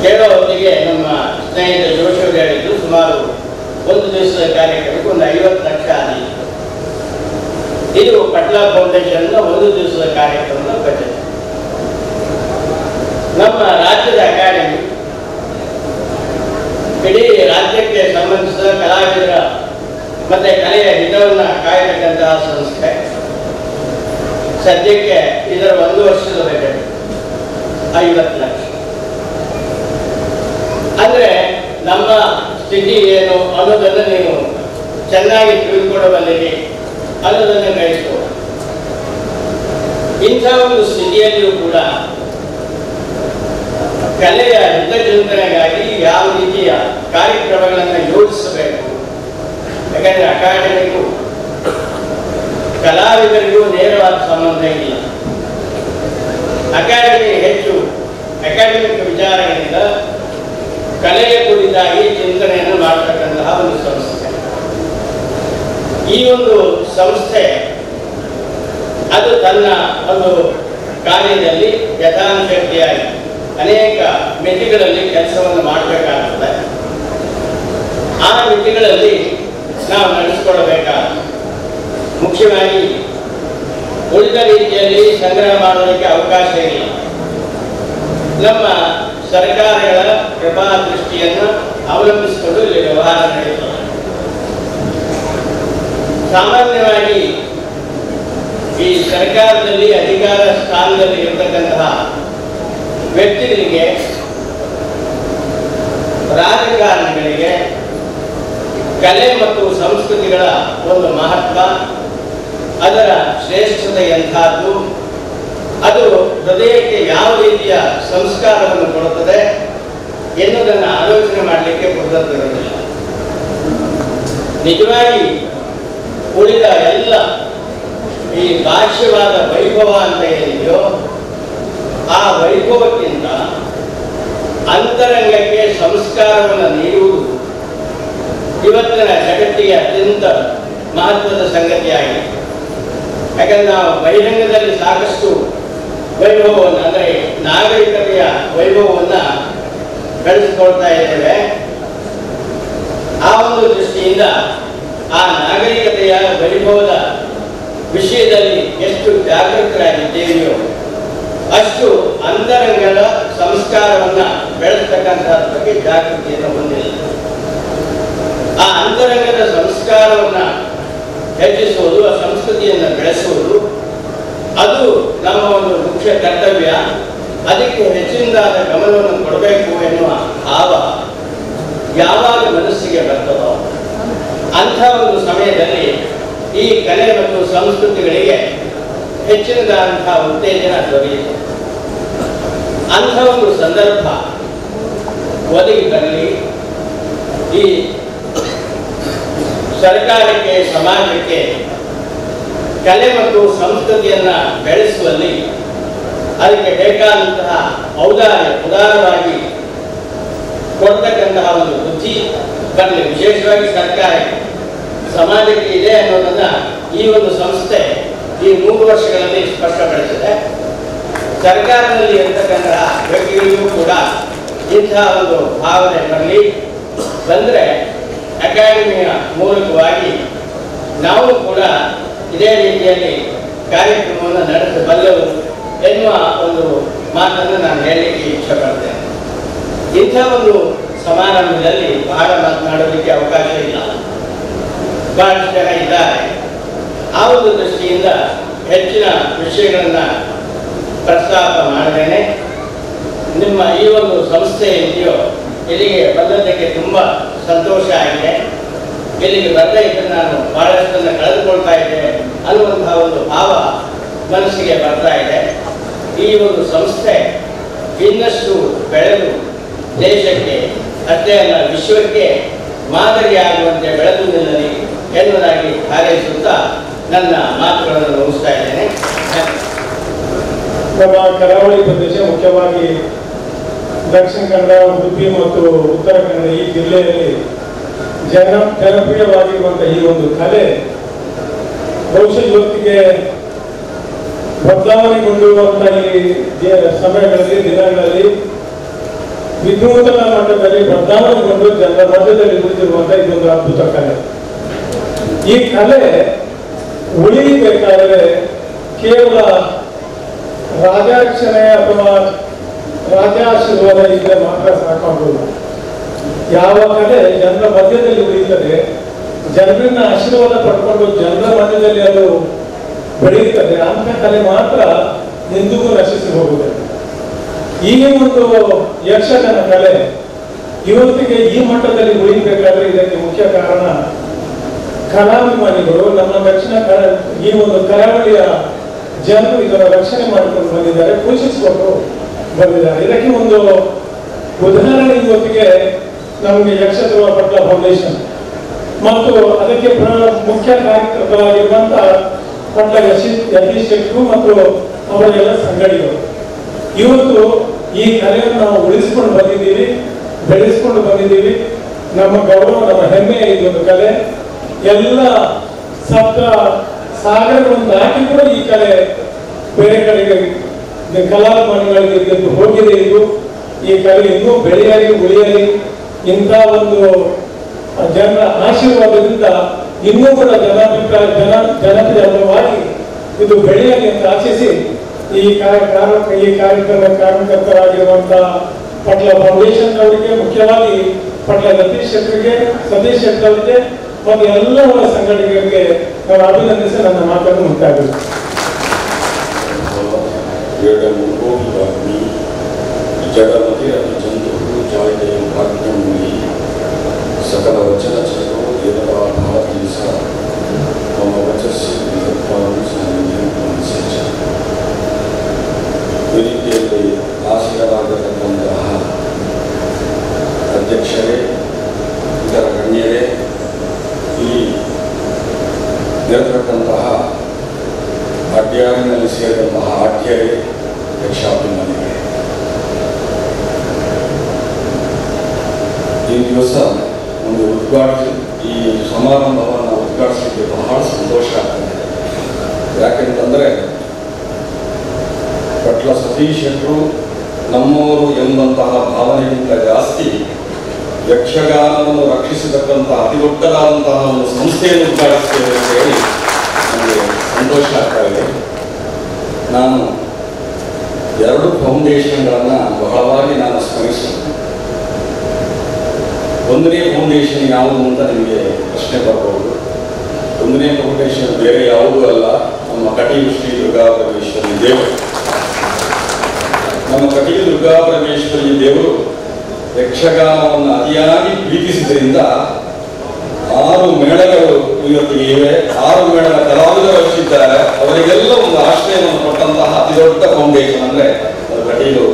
ಕೇಳೋ ಹೊತ್ತಿಗೆ ನಮ್ಮ ಸ್ನೇಹಿತ ಜೋಶಿ ಅವರು ಹೇಳಿದ್ದು ಸುಮಾರು ಒಂದು ದಿವಸದ ಕಾರ್ಯಕ್ರಮಕ್ಕೆ ಒಂದು 50 ಲಕ್ಷ ಆಗಿದೆ. ಇದು ಪಟ್ಲ ಫೌಂಡೇಶನ್ನ ಒಂದು ದಿವಸದ ಕಾರ್ಯಕ್ರಮದ ಬಜೆಟ್. ನಮ್ಮ ರಾಜ್ಯದ ಅಕಾಡೆಮಿ ಇಡೀ ರಾಜ್ಯಕ್ಕೆ ಸಂಬಂಧಿಸಿದ ಕಲಾವಿದರ ಮತ್ತೆ ಕಲೆಯ ಹಿತವನ್ನು ಕಾಯತಕ್ಕಂತಹ ಸಂಸ್ಥೆ. ಸದ್ಯಕ್ಕೆ ಇದರ ಒಂದು ವರ್ಷದ ಬಜೆಟ್ 50 ಲಕ್ಷ. ಅಂದ್ರೆ ನಮ್ಮ ಸ್ಥಿತಿ ಏನು ಅನ್ನೋದನ್ನು ನೀವು ಚೆನ್ನಾಗಿ ತಿಳಿದುಕೊಳ್ಳಬಲ್ಲಿರಿ ಅನ್ನೋದನ್ನು ಗ್ರಹಿಸಬಹುದು. ಇಂಥ ಒಂದು ಸ್ಥಿತಿಯಲ್ಲಿಯೂ ಕೂಡ ಕಲೆಯ ಹಿತಚಿಂತನೆಗಾಗಿ ಯಾವ ರೀತಿಯ ಕಾರ್ಯಕ್ರಮಗಳನ್ನು ಯೋಜಿಸಬೇಕು. ಯಾಕಂದ್ರೆ ಅಕಾಡೆಮಿಗೂ ಕಲಾವಿದರಿಗೂ ನೇರವಾದ ಸಂಬಂಧ ಇಲ್ಲ. ಅಕಾಡೆಮಿ ಹೆಚ್ಚು ಅಕಾಡೆಮಿಕ್ ವಿಚಾರಗಳಿಂದ ಕಲೆಯ ಕುರಿತಾಗಿ ಚಿಂತನೆಯನ್ನು ಮಾಡತಕ್ಕಂತಹ ಒಂದು ಸಂಸ್ಥೆ. ಈ ಒಂದು ಸಂಸ್ಥೆ ಅದು ತನ್ನ ಒಂದು ಕಾರ್ಯದಲ್ಲಿ ಯಥಾಶಕ್ತಿಯಾಗಿ ಅನೇಕ ಮಿತಿಗಳಲ್ಲಿ ಕೆಲಸವನ್ನು ಮಾಡಬೇಕಾಗುತ್ತದೆ. ಆ ಮಿತಿಗಳಲ್ಲಿ ನಾವು ನಡೆಸಿಕೊಳ್ಳಬೇಕಾಗುತ್ತೆ. ಮುಖ್ಯವಾಗಿ ಉಳಿದ ರೀತಿಯಲ್ಲಿ ಸಂಗ್ರಹ ಮಾಡೋದಕ್ಕೆ ಅವಕಾಶ ಇಲ್ಲ. ನಮ್ಮ ಸರ್ಕಾರಗಳ ಕೃಪಾ ದೃಷ್ಟಿಯನ್ನು ಅವಲಂಬಿಸಿಕೊಂಡು ಇಲ್ಲಿ ವ್ಯವಹಾರ ನಡೆಯುತ್ತದೆ. ಸಾಮಾನ್ಯವಾಗಿ ಈ ಸರ್ಕಾರದಲ್ಲಿ ಅಧಿಕಾರ ಸ್ಥಾನದಲ್ಲಿ ಇರತಕ್ಕಂತಹ ವ್ಯಕ್ತಿಗಳಿಗೆ, ರಾಜಕಾರಣಿಗಳಿಗೆ ಕಲೆ ಮತ್ತು ಸಂಸ್ಕೃತಿಗಳ ಒಂದು ಮಹತ್ವ, ಅದರ ಶ್ರೇಷ್ಠತೆ ಎಂಥದ್ದು, ಅದು ಹೃದಯಕ್ಕೆ ಯಾವ ರೀತಿಯ ಸಂಸ್ಕಾರವನ್ನು ಕೊಡುತ್ತದೆ ಎನ್ನುವುದನ್ನು ಆಲೋಚನೆ ಮಾಡಲಿಕ್ಕೆ ಬರುತ್ತಿರುವುದಿಲ್ಲ. ನಿಜವಾಗಿ ಉಳಿದ ಎಲ್ಲ ಈ ಬಾಹ್ಯವಾದ ವೈಭವ ಅಂತ ಏನಿದೆಯೋ ಆ ವೈಭವಕ್ಕಿಂತ ಅಂತರಂಗಕ್ಕೆ ಸಂಸ್ಕಾರವನ್ನು ನೀಡುವುದು ಇವತ್ತಿನ ಜಗತ್ತಿಗೆ ಅತ್ಯಂತ ಮಹತ್ವದ ಸಂಗತಿಯಾಗಿದೆ. ಯಾಕಂದ್ರೆ ನಾವು ಬಹಿರಂಗದಲ್ಲಿ ಸಾಕಷ್ಟು ವೈಭವವನ್ನು ಅಂದರೆ ನಾಗರಿಕತೆಯ ವೈಭವವನ್ನು ಬೆಳೆಸಿಕೊಳ್ತಾ ಇದ್ದೇವೆ. ಆ ಒಂದು ದೃಷ್ಟಿಯಿಂದ ಆ ನಾಗರಿಕತೆಯ ವೈಭವದ ವಿಷಯದಲ್ಲಿ ಎಷ್ಟು ಜಾಗೃತರಾಗಿದ್ದೇವೆಯೋ ಅಷ್ಟು ಅಂತರಂಗದ ಸಂಸ್ಕಾರವನ್ನು ಬೆಳೆಸ್ತಕ್ಕಂಥದ್ರ ಬಗ್ಗೆ ಜಾಗೃತಿಯನ್ನು ಹೊಂದಿಲ್ಲ. ಆ ಅಂತರಂಗದ ಸಂಸ್ಕಾರವನ್ನು ಹೆಚ್ಚಿಸುವುದು, ಆ ಸಂಸ್ಕೃತಿಯನ್ನು ಬೆಳೆಸುವುದು ಅದು ನಮ್ಮ ಒಂದು ಮುಖ್ಯ ಕರ್ತವ್ಯ. ಅದಕ್ಕೆ ಹೆಚ್ಚಿನದಾದ ಗಮನವನ್ನು ಕೊಡಬೇಕು ಎನ್ನುವ ಭಾವ ಯಾವಾಗ ಮನಸ್ಸಿಗೆ ಬರ್ತದೋ ಅಂಥ ಒಂದು ಸಮಯದಲ್ಲಿ ಈ ಕಲೆ ಮತ್ತು ಸಂಸ್ಕೃತಿಗಳಿಗೆ ಹೆಚ್ಚಿನದಾದಂತಹ ಉತ್ತೇಜನ ದೊರೆಯಿತು. ಅಂಥ ಒಂದು ಸಂದರ್ಭ ಒದಗಿ ಬರಲಿ. ಈ ಸರ್ಕಾರಕ್ಕೆ, ಸಮಾಜಕ್ಕೆ ಕಲೆ ಮತ್ತು ಸಂಸ್ಕೃತಿಯನ್ನ ಬೆಳೆಸುವಲ್ಲಿ ಅದಕ್ಕೆ ಬೇಕಾದಂತಹ ಉದಾರವಾಗಿ ಕೊಡ್ತಕ್ಕಂತಹ ಒಂದು ಬುದ್ಧಿ ಬರಲಿ. ವಿಶೇಷವಾಗಿ ಸರ್ಕಾರಕ್ಕೆ, ಸಮಾಜಕ್ಕೆ ಇದೆ ಅನ್ನೋದನ್ನ ಈ ಒಂದು ಸಂಸ್ಥೆ ಈ 3 ವರ್ಷಗಳಲ್ಲಿ ಸ್ಪಷ್ಟಪಡಿಸಿದೆ. ಸರ್ಕಾರದಲ್ಲಿ ಇರತಕ್ಕಂತಹ ವ್ಯಕ್ತಿಗಳಿಗೂ ಕೂಡ ಇಂತಹ ಒಂದು ಭಾವನೆ ಬರಲಿ. ಬಂದರೆ ಅಕಾಡೆಮಿಯ ಮೂಲಕವಾಗಿ ನಾವು ಕೂಡ ಇದೇ ರೀತಿಯಲ್ಲಿ ಕಾರ್ಯಕ್ರಮವನ್ನು ನಡೆಸಬಲ್ಲವು ಎನ್ನುವ ಒಂದು ಮಾತನ್ನು ನಾನು ಹೇಳಲಿಕ್ಕೆ ಇಚ್ಛೆ ಪಡ್ತೇನೆ. ಇಂಥ ಒಂದು ಸಮಾರಂಭದಲ್ಲಿ ಬಹಳ ಮಾತನಾಡೋದಕ್ಕೆ ಅವಕಾಶ ಇಲ್ಲ, ಬಹಳಷ್ಟು ಜನ ಇದ್ದಾರೆ. ಆ ಒಂದು ದೃಷ್ಟಿಯಿಂದ ಹೆಚ್ಚಿನ ವಿಷಯಗಳನ್ನು ಪ್ರಸ್ತಾಪ ಮಾಡಿದ್ದೇನೆ. ನಿಮ್ಮ ಈ ಒಂದು ಸಂಸ್ಥೆ ಇದೆಯೋ ಇಲ್ಲಿಗೆ ಬಂದದ್ದಕ್ಕೆ ತುಂಬ ಸಂತೋಷ ಆಗಿದೆ. ಇಲ್ಲಿಗೆ ಬರ್ತಾ ಇದ್ದರೆ ನಾನು ಬಹಳಷ್ಟನ್ನು ಕಳೆದುಕೊಳ್ತಾ ಇದ್ದೆ ಅನ್ನುವಂತಹ ಒಂದು ಭಾವ ಮನಸ್ಸಿಗೆ ಬರ್ತಾ ಇದೆ. ಈ ಒಂದು ಸಂಸ್ಥೆ ಇನ್ನಷ್ಟು ಬೆಳೆದು ದೇಶಕ್ಕೆ ಅಷ್ಟೇ ಅಲ್ಲ ವಿಶ್ವಕ್ಕೆ ಮಾದರಿಯಾಗುವಂತೆ ಬೆಳೆದು ನಿಲ್ಲಲಿ ಎನ್ನುವುದಾಗಿ ಹಾರೈಸುತ್ತಾ ನನ್ನ ಮಾತುಗಳನ್ನು ಮುಗಿಸ್ತಾ ಇದ್ದೇನೆ.
ನಮ್ಮ ಕರಾವಳಿ ಪ್ರದೇಶ, ಮುಖ್ಯವಾಗಿ ದಕ್ಷಿಣ ಕನ್ನಡ, ಉಡುಪಿ ಮತ್ತು ಉತ್ತರ ಕನ್ನಡ ಈ ಜಿಲ್ಲೆಯಲ್ಲಿ ಜನಪ್ರಿಯವಾಗಿರುವಂತಹ ಈ ಒಂದು ಕಲೆ ಬಹುಶಃ ಇವತ್ತಿಗೆ ಬದಲಾವಣೆಗೊಂಡಿರುವಂತಹ ಈ ಸಮಯಗಳಲ್ಲಿ ದಿನಗಳಲ್ಲಿ ವಿನೂತನ ಮಟ್ಟದಲ್ಲಿ ಬದಲಾವಣೆಗೊಂಡು ಜನರ ಮಧ್ಯದಲ್ಲಿ ಉಳಿದಿರುವಂತಹ ಇದೊಂದು ಅದ್ಭುತ ಕಲೆ. ಈ ಕಲೆ ಉಳಿಬೇಕಾದರೆ ಕೇವಲ ರಾಜಾರ್ಚನೆ ಅಥವಾ ರಾಜಾಶೀರ್ವಾದ ಇದ್ರೆ ಮಾತ್ರ ಸಾಕಾಗುವುದು. ಯಾವ ಕಲೆ ಜನರ ಮಧ್ಯದಲ್ಲಿ ಉಳಿಯುತ್ತದೆ, ಜನರನ್ನ ಆಶೀರ್ವಾದ ಪಡ್ಕೊಂಡು ಜನರ ಮಧ್ಯದಲ್ಲಿ ಅದು ಬೆಳೆಯುತ್ತದೆ, ಅಂತ ಕಲೆ ಮಾತ್ರ ಎಂದಿಗೂ ನಶಿಸಿ ಹೋಗುತ್ತದೆ. ಈ ಒಂದು ಯಕ್ಷಗಾನ ಕಲೆ ಇವತ್ತಿಗೆ ಈ ಮಟ್ಟದಲ್ಲಿ ಉಳಿಬೇಕಾದ್ರೆ ಇದಕ್ಕೆ ಮುಖ್ಯ ಕಾರಣ ಕಲಾಭಿಮಾನಿಗಳು, ನಮ್ಮ ದಕ್ಷಿಣ ಈ ಒಂದು ಕರಾವಳಿಯ ಜನರು ಇದರ ರಕ್ಷಣೆ ಮಾಡಿಕೊಂಡು ಬಂದಿದ್ದಾರೆ, ಪೋಷಿಸಿಕೊಂಡು ಬಂದಿದ್ದಾರೆ. ಇದಕ್ಕೆ ಒಂದು ಉದಾಹರಣೆ ಇವತ್ತಿಗೆ ನಮಗೆ ಯಕ್ಷಧ್ರುವ ಪಟ್ಲ ಫೌಂಡೇಶನ್ ಮತ್ತು ಅದಕ್ಕೆ ಮುಖ್ಯ ಕಾರ್ಯಕರ್ತರಾಗಿರುವಂತಹ ಪಟ್ಲ ಯತೀಶ್ ಶೆಟ್ಟರು ಮತ್ತು ಅವರ ಎಲ್ಲ ಸಂಘಟನೆಗಳು. ಇವತ್ತು ಈ ಕಲೆಯನ್ನು ನಾವು ಉಳಿಸಿಕೊಂಡು ಬಂದಿದ್ದೀವಿ, ಬೆಳೆಸಿಕೊಂಡು ಬಂದಿದ್ದೀವಿ. ನಮ್ಮ ಗೌರವ, ನಮ್ಮ ಹೆಮ್ಮೆ ಇದೊಂದು ಕಲೆ. ಎಲ್ಲ ಸಪ್ತ ಸಾಗರಗಳನ್ನು ದಾಟಿ ಕೂಡ ಈ ಕಲೆ ಬೇರೆ ಕಡೆಗೆ ಕಲಾಭಿಮಾನಿಗಳಿಗೆ ಹೋಗಿದೆ. ಇದು ಈ ಕಲೆ ಇನ್ನೂ ಬೆಳೆಯಲಿ, ಉಳಿಯಲಿ, ಇಂಥ ಒಂದು ಜನರ ಆಶೀರ್ವಾದದಿಂದ ಇನ್ನೂ ಕೂಡ ಜನಪ್ರಿಯವಾಗಿ ಇದು ಬೆಳೆಯಲಿ ಅಂತ ಆಶಿಸಿ ಈ ಕಾರ್ಯಕ್ರಮ ಕಾರ್ಯಕರ್ತರಾಗಿರುವಂತಹ ಪಟ್ಲ ಫೌಂಡೇಶನ್ ಅವರಿಗೆ, ಮುಖ್ಯವಾಗಿ ಪಟ್ಲ ಸತೀಶ್ ಶೆಟ್ಟರಿಗೆ ಮತ್ತು ಎಲ್ಲವರ ಸಂಘಟನೆಗಳಿಗೆ ನಾವು ಅಭಿನಂದಿಸಿ ನನ್ನ ಮಾತನ್ನು ಮುಕ್ತಾಯಗೊಳಿಸಿ.
ಜಗಮತಿ ಜಂತು ಜಾಯತೆಯ ಭಾಗ್ಯಮೂಲಿ ಸಕಲ ವಚನ ಚರೋ ದೇವತಾ ಭಾರತೀಯ ಸಹ ಮಮ ವಚಸ್ಸು ವೇದಿಕೆಯಲ್ಲಿ ಆಸೀನರಾಗಿರತಕ್ಕಂತಹ ಅಧ್ಯಕ್ಷರೇ, ಇತರ ಗಣ್ಯರೇ, ಇಲ್ಲಿ ನೆರೆದಿರತಕ್ಕಂತಹ ಅಡ್ಯಾರಿನಲ್ಲಿ ಸೇರಿದಂತಹ ಆಢ್ಯರೇ, ಯಕ್ಷಾಭಿಮಾನಿಗಳೇ, ಈ ದಿವಸ ಒಂದು ಈ ಸಮಾರಂಭವನ್ನು ಉದ್ಘಾಟಿಸಲಿಕ್ಕೆ ಬಹಳ ಸಂತೋಷ ಆಗ್ತದೆ. ಯಾಕೆಂತಂದರೆ ಪಟ್ಲ ಸತೀಶ್ ಶೆಟ್ಟರು ನಮ್ಮವರು ಎಂಬಂತಹ ಭಾವನೆಗಿಂತ ಜಾಸ್ತಿ ಯಕ್ಷಗಾನವನ್ನು ರಕ್ಷಿಸತಕ್ಕಂತಹ ಅತಿ ದೊಡ್ಡದಾದಂತಹ ಒಂದು ಸಂಸ್ಥೆಯನ್ನು ಉದ್ಘಾಟಿಸ್ತೇವೆ ಅಂತ ಹೇಳಿ ನನಗೆ ಸಂತೋಷ ಆಗ್ತಾ ಇದೆ. ನಾನು 2 ಫೌಂಡೇಶನ್ಗಳನ್ನು ಬಹಳವಾಗಿ ನಾನು ಸ್ಮರಿಸುತ್ತೇನೆ. 1ನೇ ಫೌಂಡೇಶನ್ ಯಾವುದು ಅಂತ ನಿಮಗೆ ಪ್ರಶ್ನೆ ಬರಬಹುದು. 1ನೇ ಫೌಂಡೇಶನ್ ಬೇರೆ ಯಾವುದೂ ಅಲ್ಲ, ನಮ್ಮ ಕಟೀಲು ಶ್ರೀ ದುರ್ಗಾ ಪರಮೇಶ್ವರಿ ದೇವರು. ನಮ್ಮ ಕಟೀಲು ದುರ್ಗಾ ಪರಮೇಶ್ವರಿ ದೇವರು ಯಕ್ಷಗಾನವನ್ನು ಅತಿಯಾಗಿ ಪ್ರೀತಿಸಿದ್ರಿಂದ 6 ಮೇಳಗಳು ಇವತ್ತಿಗೆ ಇವೆ. 6 ಮೇಳದ ಕಲಾವಿದರು ರಚಿಸಿದ್ದಾರೆ. ಅವರಿಗೆಲ್ಲ ಒಂದು ಆಶ್ರಯವನ್ನು ಕೊಟ್ಟಂತಹ ಅತಿ ದೊಡ್ಡ ಫೌಂಡೇಶನ್ ಅಂದರೆ ಅದು ಕಟೀಲು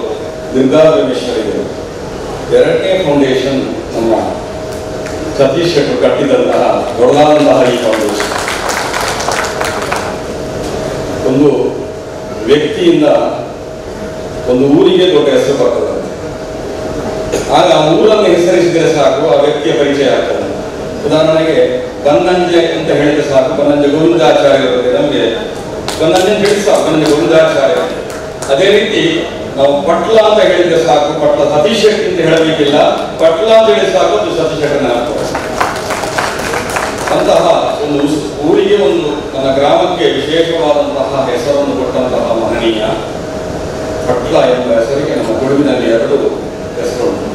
ದುರ್ಗಾ ಪರಮೇಶ್ವರಿ ದೇವರು. 2ನೇ ಫೌಂಡೇಶನ್ ನಮ್ಮ ಸತೀಶ್ ಶೆಟ್ಟರು ಕಟ್ಟಿದಂತಹ ದೊಡ್ಡದಾದಂತಹ ಈ ಫೌಂಡೇಶನ್. ಒಂದು ವ್ಯಕ್ತಿಯಿಂದ ಒಂದು ಊರಿಗೆ ದೊಡ್ಡ ಹೆಸರು ಬರ್ತದೆ. ಆಗ ಆ ಊರನ್ನು ಹೆಸರಿಸಿದರೆ ಸಾಕು, ಆ ವ್ಯಕ್ತಿಯ ಪರಿಚಯ ಆಗ್ತದೆ. ಉದಾಹರಣೆಗೆ ಬನ್ನಂಜೆ ಅಂತ ಹೇಳಿದ್ರೆ ಸಾಕು, ಬನ್ನಂಜೆ ಗೋವಿಂದಾಚಾರ್ಯರು, ನಮಗೆ ಬನ್ನಂಜೆ ಹೇಳಿ ಸಾಕು, ಬನ್ನಂಜೆ ಗೋವಿಂದಾಚಾರ್ಯ. ಅದೇ ರೀತಿ ನಾವು ಪಟ್ಲ ಅಂತ ಹೇಳಿದ್ರೆ ಸಾಕು, ಪಟ್ಲ ಸತೀಶ್ ಶೆಟ್ಟಿ ಅಂತ ಹೇಳಬೇಕಿಲ್ಲ, ಪಟ್ಲ ಅಂತ ಹೇಳಿ ಸಾಕು, ಅದು ಸತೀಶ್ ಶೆಟ್ಟನ ಆಗ್ತದೆ. ಅಂತಹ ಒಂದು ಊರಿಗೆ, ಒಂದು ನನ್ನ ಗ್ರಾಮಕ್ಕೆ ವಿಶೇಷವಾದಂತಹ ಹೆಸರನ್ನು ಕೊಟ್ಟಂತಹ ಮಹನೀಯ ಪಟ್ಲ ಎಂಬ ಹೆಸರಿಗೆ ನಮ್ಮ ಕೊಡಗಿನಲ್ಲಿ 2 ಹೆಸರುಂಟು.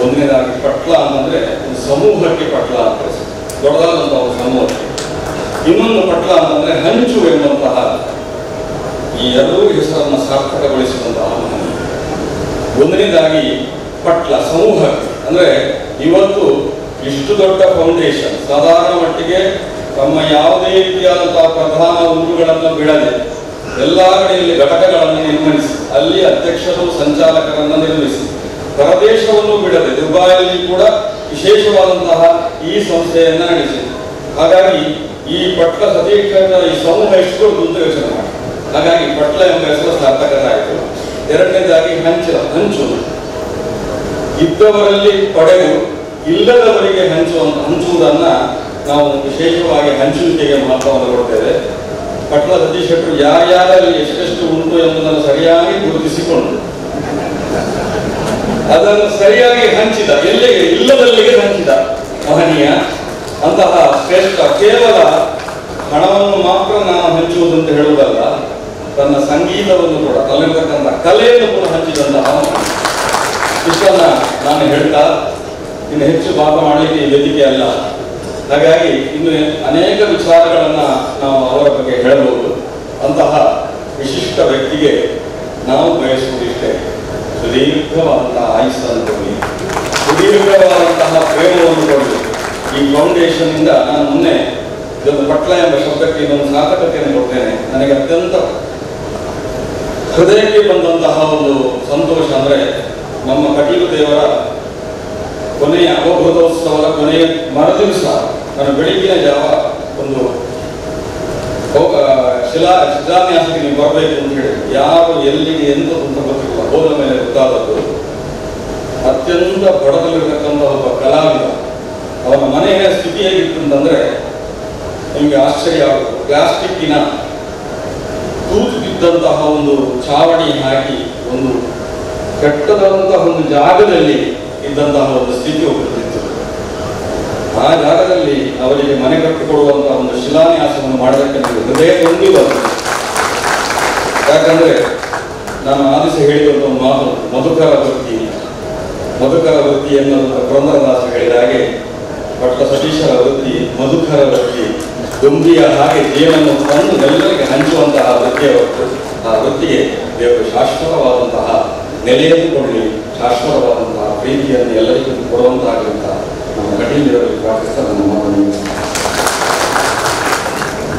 1ನೇದಾಗಿ ಪಟ್ಲ ಅಂತಂದ್ರೆ ಒಂದು ಸಮೂಹಕ್ಕೆ ಪಟ್ಲ ಅಂತ ಹೆಸರು, ದೊಡ್ಡದಾದಂತಹ ಒಂದು ಸಮೂಹಕ್ಕೆ. ಇನ್ನೊಂದು ಪಟ್ಲ ಅಂತಂದ್ರೆ ಹಂಚು ಎಂಬಂತಹ ಈ 2 ಹೆಸರನ್ನು ಸಾರ್ಥಕಗೊಳಿಸುವಂತಹ ಮಹನೀಯ. 1ನೇದಾಗಿ ಪಟ್ಲ ಸಮೂಹಕ್ಕೆ ಅಂದ್ರೆ ಇವತ್ತು ಇಷ್ಟು ದೊಡ್ಡ ಫೌಂಡೇಶನ್ ಸಾಧಾರಣ ಮಟ್ಟಿಗೆ ತಮ್ಮ ಯಾವುದೇ ರೀತಿಯಾದಂತಹ ಪ್ರಧಾನ ಊರುಗಳನ್ನು ಬಿಡದೆ ಎಲ್ಲ ಕಡೆಯಲ್ಲಿ ಘಟಕಗಳನ್ನು ನಿರ್ಮಿಸಿ, ಅಲ್ಲಿ ಅಧ್ಯಕ್ಷರು ಸಂಚಾಲಕರನ್ನು ನಿರ್ಮಿಸಿ, ಹೊರದೇಶವನ್ನು ಬಿಡದೆ ದುಬಾಯಲ್ಲಿ ಕೂಡ ವಿಶೇಷವಾದಂತಹ ಈ ಸಂಸ್ಥೆಯನ್ನ ನಡೆಸಿ. ಹಾಗಾಗಿ ಈ ಪಟ್ಲ ಸತೀಶನ ಈ ಸಮೂಹ ಎಷ್ಟು ದೊಡ್ಡ ಯೋಚನೆ ಮಾಡಿ. ಹಾಗಾಗಿ ಪಟ್ಲ ಎಂಬ ಹೆಸರು ಸಾರ್ಥಕರಾಯಿತು. 2ನೇದಾಗಿ ಹಂಚು, ಇದ್ದವರಲ್ಲಿ ಪಡೆದು ಇಲ್ಲದವರಿಗೆ ಹಂಚುವುದನ್ನ ನಾವು ವಿಶೇಷವಾಗಿ ಹಂಚುವಿಕೆಗೆ ಮಹತ್ವವನ್ನು ಕೊಡ್ತೇವೆ. ಪಟ್ಲ ಸತೀಶ್ ಶೆಟ್ಟರು ಯಾರ್ಯಾರಲ್ಲಿ ಎಷ್ಟೆಷ್ಟು ಉಂಟು ಎಂಬುದನ್ನು ಸರಿಯಾಗಿ ಗುರುತಿಸಿಕೊಂಡು ಅದನ್ನು ಸರಿಯಾಗಿ ಹಂಚಿದ, ಎಲ್ಲಿಗೆ ಇಲ್ಲದಲ್ಲಿಗೆ ಹಂಚಿದ ಮಹನೀಯ. ಅಂತಹ ಶ್ರೇಷ್ಠ ಕೇವಲ ಹಣವನ್ನು ಮಾತ್ರ ನಾವು ಹಂಚುವುದಂತ ಹೇಳುವುದಲ್ಲ, ತನ್ನ ಸಂಗೀತವನ್ನು ಕೂಡ ತಲ್ಲಿರ್ತಕ್ಕಂಥ ಕಲೆಯನ್ನು ಕೂಡ ಹಂಚಿದಂತಹ ಇಷ್ಟನ್ನ ನಾನು ಹೇಳ್ತಾ ಇನ್ನು ಹೆಚ್ಚು ಮಾತನಾಡಲಿಕ್ಕೆ ಈ ವೇದಿಕೆ ಅಲ್ಲ. ಹಾಗಾಗಿ ಇನ್ನು ಅನೇಕ ವಿಚಾರಗಳನ್ನ ನಾವು ಅವರ ಬಗ್ಗೆ ಹೇಳಬಹುದು. ಅಂತಹ ವಿಶಿಷ್ಟ ವ್ಯಕ್ತಿಗೆ ನಾವು ಬಯಸುವುದಿಷ್ಟೇ, ಸುದೀರ್ಘವಾದಂತಹ ಆಯುಸ್ಸನ್ನು ಕೊಡಿ, ಸುದೀರ್ಘವಾದಂತಹ ಪ್ರೇಮವನ್ನು ಕೊಡಿ. ಈ ಫೌಂಡೇಶನ್ ಇಂದ ನಾನು ಮೊನ್ನೆ ಇದೊಂದು ಪಟ್ಲ ಎಂಬ ಶಬ್ದಕ್ಕೆ ಇನ್ನೊಂದು ಸಾರ್ಥಕತೆಯನ್ನು ಕೊಡ್ತೇನೆ. ನನಗೆ ಅತ್ಯಂತ ಹೃದಯಕ್ಕೆ ಬಂದಂತಹ ಒಂದು ಸಂತೋಷ ಅಂದ್ರೆ, ನಮ್ಮ ಕಟೀಲು ದೇವರ ಕೊನೆಯ ಅವಭೂತೋತ್ಸವದ ಕೊನೆಯ ಮರುದಿವಸ ನಾನು ಬೆಳಿಗ್ಗಿನ ಜಾವ ಒಂದು ಶಿಲಾನ್ಯಾಸಕ್ಕೆ ನೀವು ಬರಬೇಕು ಅಂತ ಹೇಳಿ, ಯಾರು ಎಲ್ಲಿಗೆ ಎಂತ ಅಂತ ಗೊತ್ತಿಲ್ಲ, ಹೋದ ಮೇಲೆ ಗೊತ್ತಾದದ್ದು ಅತ್ಯಂತ ಬಡದಲ್ಲಿರ್ತಕ್ಕಂಥ ಒಬ್ಬ ಕಲಾವಿದ. ಅವನ ಮನೆಯ ಸ್ಥಿತಿ ಹೇಗಿತ್ತು ಅಂತಂದ್ರೆ ನಿಮಗೆ ಆಶ್ಚರ್ಯ ಆಗುತ್ತೆ. ಪ್ಲಾಸ್ಟಿಕ್ಕಿನ ತೂತು ಬಿದ್ದಂತಹ ಒಂದು ಚಾವಣಿ ಹಾಕಿ ಒಂದು ಕೆಟ್ಟದಂತಹ ಒಂದು ಜಾಗದಲ್ಲಿ ಇದ್ದಂತಹ ಒಂದು ಸ್ಥಿತಿ ಒಬ್ಬರಿತ್ತು. ಆ ಜಾಗದಲ್ಲಿ ಅವರಿಗೆ ಮನೆ ಕಟ್ಟಿಕೊಡುವಂತಹ ಒಂದು ಶಿಲಾನ್ಯಾಸವನ್ನು ಮಾಡೋದಕ್ಕೆ ನನಗೆ ಹೃದಯ ತುಂಬಿ ಬರ್ತದೆ. ಯಾಕಂದ್ರೆ ನಾನು ಆದಿಸ ಹೇಳಿದಂಥ ಒಂದು ಮಾತು, ಮಧುಕರ ವೃತ್ತಿ ಎನ್ನುವಂಥ ಪುರಂದರದಾಸ ಹೇಳಿದ ಹಾಗೆ ಪಟ್ಟ ಸತೀಶರ ವೃತ್ತಿ ಮಧುಕರ ವೃತ್ತಿ, ದುಂಬಿಯ ಹಾಗೆ ಜೀವನವನ್ನು ತಂದು ಎಲ್ಲರಿಗೆ ಹಂಚುವಂತಹ ವೃತ್ತಿಯ ಹೊರತು ಆ ವೃತ್ತಿಗೆ ದೇವರು ಶಾಶ್ವತವಾದಂತಹ ನೆಲೆಯನ್ನು ಕೊಡಲಿ, ಶಾಶ್ವತವಾದಂತಹ ಪ್ರೀತಿಯನ್ನು ಎಲ್ಲರಿಗೂ ಕೊಡುವಂತಾಗಲಿ ಅಂತ ನಮ್ಮ ಕಟೀಲಿಯವರಿಗೆ ಪ್ರಾರ್ಥಿಸ್ತಾ ನನ್ನ ಮಾತನ್ನು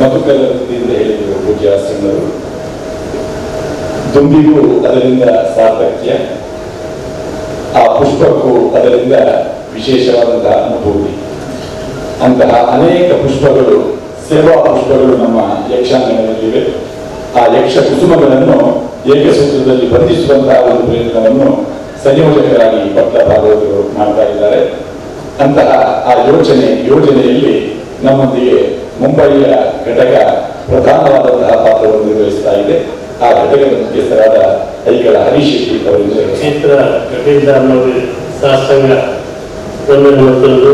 ಮಧುಕರ ವೃತ್ತಿಯಿಂದ ಹೇಳಿದರು ಪೂಜ್ಯ ಸಿಂಗರು. ದುಂಬಿಗೂ ಅದರಿಂದ ಸಾರ್ಥಕ್ಯ, ಆ ಪುಷ್ಪಕ್ಕೂ ಅದರಿಂದ ವಿಶೇಷವಾದಂತಹ ಅನುಭೂತಿ. ಅಂತಹ ಅನೇಕ ಪುಷ್ಪಗಳು, ಸೇವಾ ಪುಷ್ಪಗಳು ನಮ್ಮ ಯಕ್ಷಾಂಗಣದಲ್ಲಿವೆ. ಆ ಯಕ್ಷ ಕುಸುಮಗಳನ್ನು ಏಕಸೂತ್ರದಲ್ಲಿ ಬಂಧಿಸುವಂತಹ ಒಂದು ಪ್ರಯತ್ನವನ್ನು ಸಂಯೋಜಕರಾಗಿ ಪಟ್ಲ ಭಾಗವತರು ಮಾಡ್ತಾ ಇದ್ದಾರೆ. ಅಂತಹ ಆ ಯೋಜನೆಯಲ್ಲಿ ನಮ್ಮೊಂದಿಗೆ ಮುಂಬಯಿಯ ಘಟಕ ಪ್ರಧಾನವಾದಂತಹ ಪಾತ್ರವನ್ನು ನಿರ್ವಹಿಸ್ತಾ ಇದೆ. ಆ ಘಟಕದ ಮುಖ್ಯಸ್ಥರಾದ ಐಗಳ ಹರೀಶ್ ಶೆಟ್ಟಿ ಅವರಿಂದ
ಕ್ಷೇತ್ರ ಕಟೀಲ್ ಅನ್ನೋದು ಶಾಸ್ತ್ರಾಂಗ ವಂದನೆ ಮತ್ತೊಂದು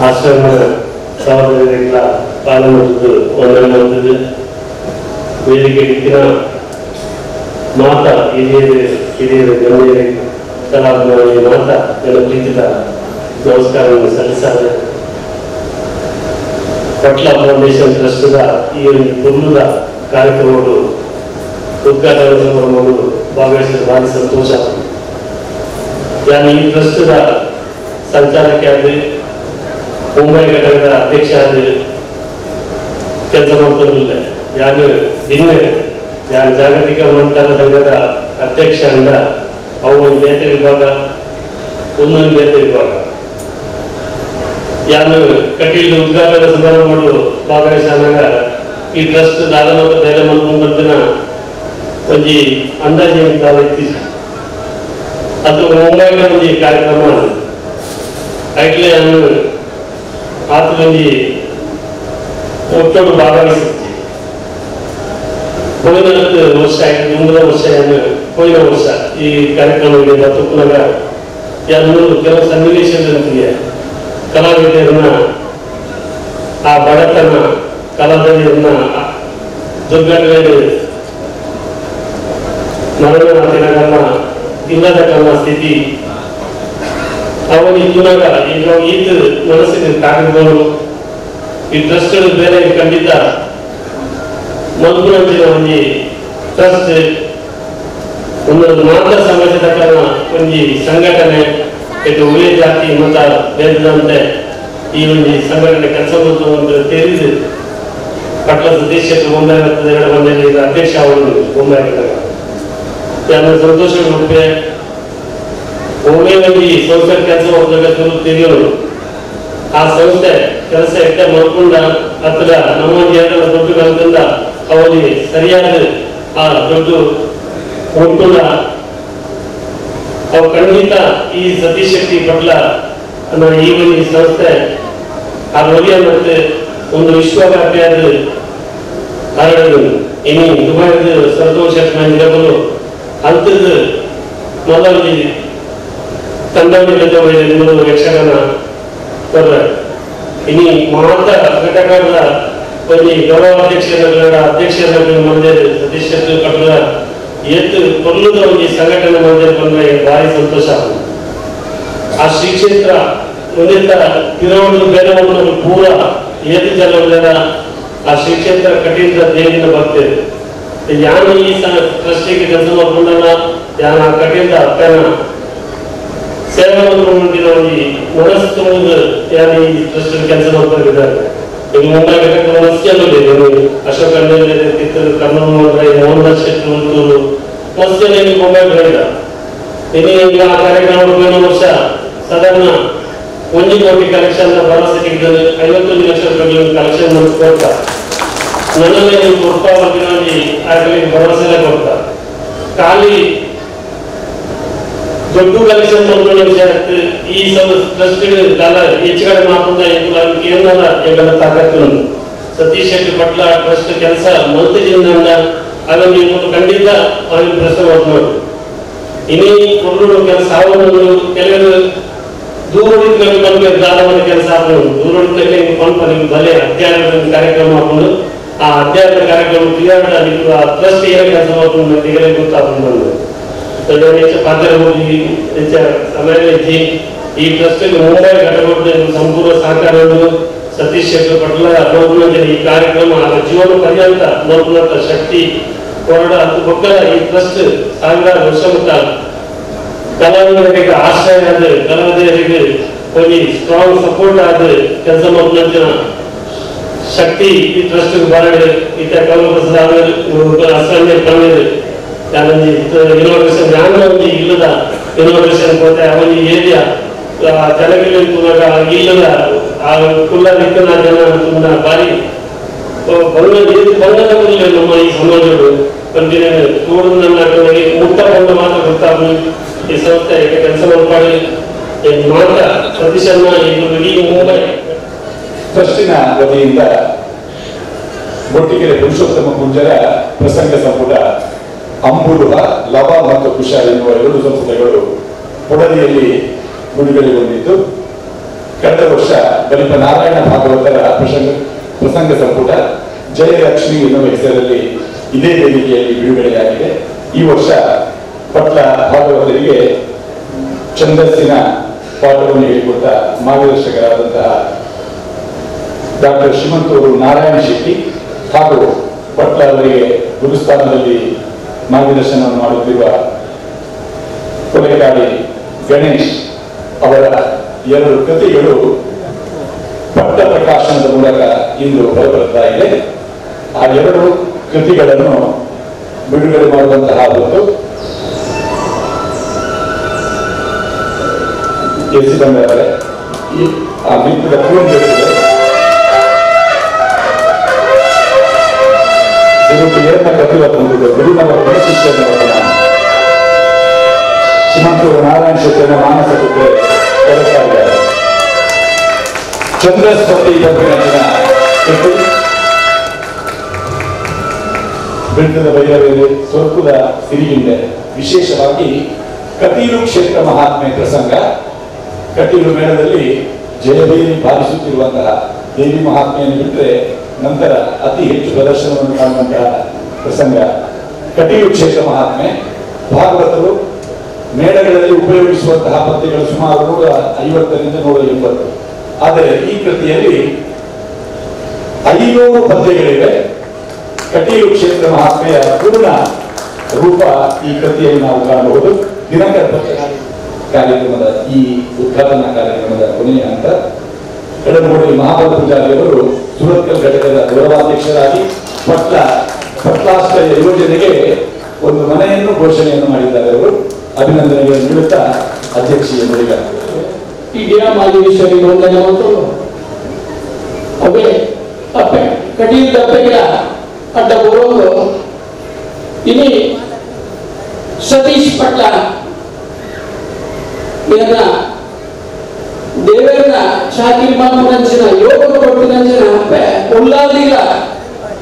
ಆಶ್ರಮ ಸಹೋದರಿಗಳ ಪಾಲನೆ ವಂದನೆ ಮಾಡುತ್ತದೆ. ವೇದಿಕೆ ದಿಕ್ಕಿನ ಮಾತ ಹಿರಿಯರು ಗಣ್ಯರಿಗೆ ಕಲಾಭಿಮಾನಿ ಮಾತ ಎಲ್ಲ ಪ್ರೀತಿದ ನಮಸ್ಕಾರವನ್ನು ಸಲ್ಲಿಸಿದೆ. ಪಟ್ಲ ಫೌಂಡೇಶನ್ ಟ್ರಸ್ಟ್ದ ಈ ಒಂದು ಪುರ್ಲದ ಕಾರ್ಯಕ್ರಮಗಳು ಉದ್ಘಾಟನಾ ಸಮಾರಂಭಗಳು ಭಾಗವಹಿಸಿದ ಭಾರಿ ಸಂತೋಷ. ನಾನು ಈ ಟ್ರಸ್ಟ್ದ ಸಂಚಾಲಕ್ಕೆ ಆದ್ರೆ ಮುಂಬೈ ಘಟಕದ ಅಧ್ಯಕ್ಷ ಆದ್ರೆ ಕೆಲಸ ಮಾಡ್ತಿರಲಿಲ್ಲ. ಯಾರು ದಿನ ಜಾಗತಿಕ ಮಂಟಪ ಸಂಘದ ಅಧ್ಯಕ್ಷ ಅಂದ ಅವು ಒಂದು ಬೇತೆ ವಿಭಾಗ, ಒಂದೊಂದು ಬೇತೆ ವಿಭಾಗ. ಯಾರು ಕಟೀಲ್ ಉದ್ಘಾಟನಾ ಸಮಾರಂಭಗಳು ಭಾಗವಹಿಸಿದಾಗ ಈ ಟ್ರಸ್ಟ್ ದಾದನೋಟ ಧೈರ್ಯ ಮಾಡ್ಕೊಂಡ್ಬರ್ತಿನ ಒಂಜಿ ಅಂದಾಜು ಇತ್ತೀಚೆ ಅದು ಮುಂಬೈನ ಒಂದು ಕಾರ್ಯಕ್ರಮ ಐಟ್ಲೆ ಅನ್ನು ಆತನಲ್ಲಿ ಒಟ್ಟೊಟ್ಟು ಭಾಗವಹಿಸಿದ್ದೆ. ಹೋದ ವರ್ಷ ಆಯ್ತು, ಮುಂದಿನ ವರ್ಷ ಹೋದ ವರ್ಷ ಈ ಕಾರ್ಯಕ್ರಮಗಳಿಗೆ ಬರ್ತುಕುನಾಗ ಕೆಲವು ಸನ್ನಿವೇಶಗಳಂತಿಗೆ ಕಲಾವಿದರನ್ನ ಆ ಬಡತನ ಕಲಾವಿದರನ್ನ ದುರ್ಘಟನೆ ಮರಣದ ಇಲ್ಲದ ಕಾಲ ಸ್ಥಿತಿ ಅವನಿಗೆ ಈಗ ಈತ ಮನಸ್ಸಿನ ಕಾರ್ಯಗಳು ಈ ಟ್ರಸ್ಟ್ಗಳು ಬೇರೆ ಖಂಡಿತ ಮೊದಲಿನ ಒಂದು ಟ್ರಸ್ಟ್ ಒಂದು ಮಾತ್ರ ಸಮಾಜದ ಕಾರಣ ಒಂದು ಸಂಘಟನೆ ಇದು ಉಳಿಯ ಜಾತಿ ಮತ ಬೇಡದಂತೆ ಈ ಒಂದು ಸಂಘಟನೆ ಕೆಲಸ ಮಾಡುವಂತ ತಿಳಿದು ಪಟ್ಲದ ದೇಶಕ್ಕೆ ಮುಂದೆ ಅಧ್ಯಕ್ಷ ಅವರು ಮುಂಬೈ ಸಂತೋಷ ರೂಪೆ ಒಮ್ಮೆ ಒಂದು ಸಂಸ್ಥೆ ಕೆಲಸ ಹೋಗ್ಬೇಕು ತಿಳಿಯೋರು ಆ ಸಂಸ್ಥೆ ಕೆಲಸ ಎಟ್ಟ ಮಾಡ್ಕೊಂಡ ಅಥವಾ ನಮ್ಮ ಜನರ ದುಡ್ಡು ಕಲ್ತಂದ ಅವರಿಗೆ ಸರಿಯಾದ ಆ ದುಡ್ಡು ಹೊಂದ್ಕೊಂಡ ಅವು ಖಂಡಿತ ಈ ಸತೀಶ್ ಶೆಟ್ಟಿ ಪಟ್ಲ ಅನ್ನೋ ಈ ಒಂದು ಸಂಸ್ಥೆ ಆ ಬಗ್ಗೆ ಮತ್ತೆ ಒಂದು ವಿಶ್ವವ್ಯಾಪಿಯಾದ ಹರಡದು ಇನ್ನು ದುಬೈದ ಸಂತೋಷ್ ಮಂದಿರಗಳು ಅಂತದ ಮೊದಲು ತಂಡಗಳು ಯಕ್ಷಗಾನ ಬರ ಇನ್ನು ಮಾತ ಘಟಕಗಳ ಒಂದು ಗೌರವಾಧ್ಯಕ್ಷರ ಮಂದಿರ ಸತೀಶ್ ಶೆಟ್ಟಿ ಪಟ್ಲ ಎತ್ತು ಕೊಲ್ಲದ ಒಂದು ಸಂಘಟನೆ ಮಂದಿರ ಬಂದ್ರೆ ಭಾರಿ ಸಂತೋಷ ಆ ಶ್ರೀ ಕ್ಷೇತ್ರ ಒಂದಿತ್ತ ತಿರುವಳು ಬೇರೆ ಒಂದು ಪೂರ ಏತು ಜಲ ಆ ಶ್ರೀ ಕ್ಷೇತ್ರ ಕಟ್ಟಿದ ದೇವಿನ ಬರ್ತೇವೆ ಯಾನು ಈ ಟ್ರಸ್ಟಿಗೆ ಕೆಲಸ ಮಾಡ್ಕೊಂಡಲ್ಲ ಯಾನ ಕಟ್ಟಿದ ಅಪ್ಪನ ಸೇವೆ ಮಾಡ್ಕೊಂಡಿರೋ ಈ ಮನಸ್ಸು ಯಾರು ಈ ಟ್ರಸ್ಟ್ ಕೆಲಸ ಮಾಡ್ಕೊಂಡಿದ್ದಾರೆ ಈಗ ಮುಂಬೈ ಮತ್ಸ್ಯಲ್ಲೂ ಇದೆ ಅಶೋಕ್ ಕಿತ್ತೂರು ಕರ್ನೂಲ್ ಮೋಹನ್ ಶೆಟ್ಟಿ ಉಂಟೂರು ಮತ್ಸ್ಯಲ್ಲಿ ಮುಂಬೈ ಬೆಳೆದ ಇನ್ನು ಆ ಕಾರ್ಯಕ್ರಮ ವರ್ಷ ಸಾಧಾರಣ 1 ಕೋಟಿ ಕಲೆಕ್ಷನ್ ಭರವಸೆ ತೆಗೆದು 51 ಲಕ್ಷ ರೂಪಾಯಿ ಕಲೆಕ್ಷನ್ ಕೊಡ್ತಾ ನನ್ನಲ್ಲಿ ನೀವು ಕೊಡ್ತಾವಾಗಿ ಆಗಲಿ ಭರವಸೆ ಕೊಡ್ತಾ ಖಾಲಿ ದೊಡ್ಡ ಕಲೆಕ್ಷನ್ ಮಾಡ್ಕೊಳ್ಳೋ ವಿಷಯ ಈ ಟ್ರಸ್ಟ್ ಕಾಲ ಹೆಚ್ಚು ಕಡೆ ಮಾಡ್ಕೊಂಡ ಕೇಂದ್ರ ಎಲ್ಲ ತಾಕತ್ತು ಸತೀಶ್ ಶೆಟ್ಟಿ ಪಟ್ಲ ಟ್ರಸ್ಟ್ ಕೆಲಸ ಮಂತ್ರಿಯಿಂದ ಅದನ್ನು ನೀವು ಖಂಡಿತ ಅವ್ರಿಗೆ ಪ್ರಶ್ನೆ ಮಾಡ್ಬೋದು ಇನ್ನೀ ಕೊಡಲು ಕೆಲಸ ಆಗೋದು ಕೆಲವರು ದೂರದಿಂದ ಬಂದು ದಾನವಾದ ಕೆಲಸ ಆಗೋದು ದೂರದಲ್ಲಿ ಕೊಂಡು ಬಲೆ ಅಧ್ಯಯನದ ಕಾರ್ಯಕ್ರಮ ಹಾಕೊಂಡು ಆ ಅಧ್ಯಯನದ ಕಾರ್ಯಕ್ರಮ ಕ್ಲಿಯರ್ ಆ ಟ್ರಸ್ಟ್ ಏನೇ ಕೆಲಸ ಮಾಡ್ಕೊಂಡು ತೆಗೆದೇ ಗೊತ್ತಾಗ್ಕೊಂಡು ಪಾತ್ರದಲ್ಲಿ ಸಮಯದಲ್ಲಿ ಈ ಟ್ರಸ್ಟ್ ಮುಂಬೈ ಘಟಕ ಸಂಪೂರ್ಣ ಸಹಕಾರವನ್ನು ಸತೀಶ್ ಶೆಟ್ಟಿ ಪಟ್ಲ ನೋಡ್ಕೊಂಡ ಈ ಕಾರ್ಯಕ್ರಮ ಜೀವನ ಪರ್ಯಂತ ನೋಡ್ಕೊಂಡ ಶಕ್ತಿ ಹೋರಾಟ ಅದು ಮಕ್ಕಳ ಈ ಟ್ರಸ್ಟ್ ಸಾವಿರಾರು ವರ್ಷ ಮಟ್ಟ ಕಲಾವಿದರಿಗೆ ಆಶ್ರಯ ಆದ ಕಲಾವಿದರಿಗೆ ಹೋಗಿ ಸ್ಟ್ರಾಂಗ್ ಸಪೋರ್ಟ್ ಆದ ಕೆಲಸ ಮಾಡ್ಕೊಂಡ ಶಕ್ತಿ ಈ ಟ್ರಸ್ಟ್ ಬಾರಡೆ ಇತ ಕಲಾವಿದ ಅಸಂಖ್ಯ ಕಲಾವಿದರು ಇನೋವೇಷನ್ ಜ್ಞಾನ ಒಂದು ಇಲ್ಲದ ಇನೋವೇಷನ್ ಕೊಡ್ತಾರೆ ಅವನಿಗೆ ಏರಿಯಾ ಜನಗಳಿಗೆ ಇಲ್ಲದ ಆ ಕುಲ್ಲ ರೀತಿಯ ಜನ ಬಾರಿ ಬಂಧನಗಳು ನಮ್ಮ ಈ ಸಮಾಜಗಳು ಕಂಟಿನ್ಯೂ ಕೂಡುದು ಮುಕ್ತಗೊಂಡ ಮಾತ್ರ ಗೊತ್ತಾಗ ಈ ಸಂಸ್ಥೆ ಕೆಲಸ ಮಾಡಿ ಮಾತ್ರ ಸತೀಶನ್ನ ಇಡೀ ಮುಂಬೈ
ಟ್ರಸ್ಟಿನ ವತಿಯಿಂದ ಬೊಟ್ಟಿಗೆರೆ ಪುರುಷೋತ್ತಮ ಪೂಜ್ಯರ ಪ್ರಸಂಗ ಸಂಪುಟ ಅಂಬುಡುವ ಲವ ಮತ್ತು ಕುಶ ಎನ್ನುವ 2 ಸಂಪುಟಗಳು ಕೊಡಲಿಯಲ್ಲಿ ಬಿಡುಗಡೆಗೊಂಡಿದ್ದು ಕಳೆದ ವರ್ಷ ಬಲಿಪ ನಾರಾಯಣ ಭಾಗವತರ ಪ್ರಸಂಗ ಸಂಪುಟ ಜಯಲಕ್ಷ್ಮಿ ಎನ್ನುವ ಹೆಸರಲ್ಲಿ ಇದೇ ವೇದಿಕೆಯಲ್ಲಿ ಬಿಡುಗಡೆಯಾಗಿದೆ. ಈ ವರ್ಷ ಪಟ್ಲ ಭಾಗವತರಿಗೆ ಛಂದಸ್ಸಿನ ಪಾಠವನ್ನು ಹೇಳಿಕೊಟ್ಟ ಮಾರ್ಗದರ್ಶಕರಾದಂತಹ ಡಾಕ್ಟರ್ ಶ್ರೀಮಂತೂರು ನಾರಾಯಣ ಶೆಟ್ಟಿ ಹಾಗೂ ಪಟ್ಲ ಅವರಿಗೆ ಗುರುಸ್ಥಾನದಲ್ಲಿ ಮಾರ್ಗದರ್ಶನವನ್ನು ಮಾಡುತ್ತಿರುವ ಕೊಲೆಗಾಡಿ ಗಣೇಶ್ ಅವರ 2 ಕೃತಿಗಳು ಪಟ್ಟ ಪ್ರಕಾಶನದ ಮೂಲಕ ಇಂದು ಹೊರಬರುತ್ತಾ ಇದೆ. ಆ 2 ಕೃತಿಗಳನ್ನು ಬಿಡುಗಡೆ ಮಾಡುವಂತಹ ಹೊತ್ತು ಎಸಿ ಬಂದರೆ ಆ ಮಿತ್ರದ ಪೂರ್ಣಿದೆ ಏರ್ನ ಕಥೆಯನ್ನು ಗುರುನವರ ಶಿಷ್ಯನ ಶ್ರೀಮಂತೂರು ನಾರಾಯಣ ಶೆಟ್ಟಿನ ಮಾನಸ ಪುತ್ರೆ ಕೊಡ್ತಾ ಇದ್ದಾರೆ. ಚಂದ್ರಸ್ಪತಿ ಪಂಪಿನ ಬೆಟ್ಟದ ಬೈರವೇರಿ ಸ್ವರ್ಪದ ಸಿರಿಗಿಂಡೆ ವಿಶೇಷವಾಗಿ ಕಟೀಲು ಕ್ಷೇತ್ರ ಮಹಾತ್ಮೆ ಪ್ರಸಂಗ. ಕಟೀಲು ಮೇಳದಲ್ಲಿ ಜಯಬೇರಿ ಬಾರಿಸುತ್ತಿರುವಂತಹ ದೇವಿ ಮಹಾತ್ಮೆಯನ್ನು ಬಿಟ್ಟರೆ ನಂತರ ಅತಿ ಹೆಚ್ಚು ಪ್ರದರ್ಶನವನ್ನು ಕಾಣುವಂತಹ ಪ್ರಸಂಗ ಕಟೀಲು ಕ್ಷೇತ್ರ ಮಹಾತ್ಮೆ. ಭಾಗವತರು ಮೇಳಗಳಲ್ಲಿ ಉಪಯೋಗಿಸುವಂತಹ ಪದ್ಯಗಳು ಸುಮಾರು 150ರಿಂದ 180. ಆದರೆ ಈ ಕೃತಿಯಲ್ಲಿ 500 ಪದ್ಯಗಳಿವೆ. ಕಟೀಲು ಕ್ಷೇತ್ರ ಮಹಾತ್ಮೆಯ ಪೂರ್ಣ ರೂಪ ಈ ಕೃತಿಯಲ್ಲಿ ನಾವು ಕಾಣಬಹುದು. ದಿನಕರ ಕಾರ್ಯಕ್ರಮದ ಈ ಉದ್ಘಾಟನಾ ಕಾರ್ಯಕ್ರಮದ ಕೊನೆಯ ಹಂತ. ಕಡಮೂಡಿ ಮಹಾಬಲ ಪೂಜಾರಿಯವರು ಸುರತ್ಕಲ್ ಘಟಕದ ಗೌರವಾಧ್ಯಕ್ಷರಾಗಿ ಪಟ್ಲಾಶ್ರಯ ಯೋಜನೆಗೆ ಒಂದು ಮನೆಯನ್ನು ಘೋಷಣೆಯನ್ನು ಮಾಡಿದ್ದಾರೆ. ಅವರು ಅಭಿನಂದನೆಗಳನ್ನು ನೀಡುತ್ತಾ ಅಧ್ಯಕ್ಷೀಯ ನುಡಿಗಾರ
इंडिया माजी विषय ನೋಂದಣಿ ಮತ್ತು ಅವೇ ಅಪ್ಪೆ ಕಟೀಲ್ ಅಪ್ಪೆಗಳ ಅಡ್ಡ ಬರೋದು ಇನಿ ಸತೀಶ್ ಪಟ್ಲ ಇದನ್ನ ದೇವೇಂದ್ರ ಶಾಕಿಲ್ ಮಾಮೂರಂಚಿನ ಯೋಗ ಕೊಟ್ಟಿದಂಚಿನ ಉಳ್ಳಾದಿಲ್ಲ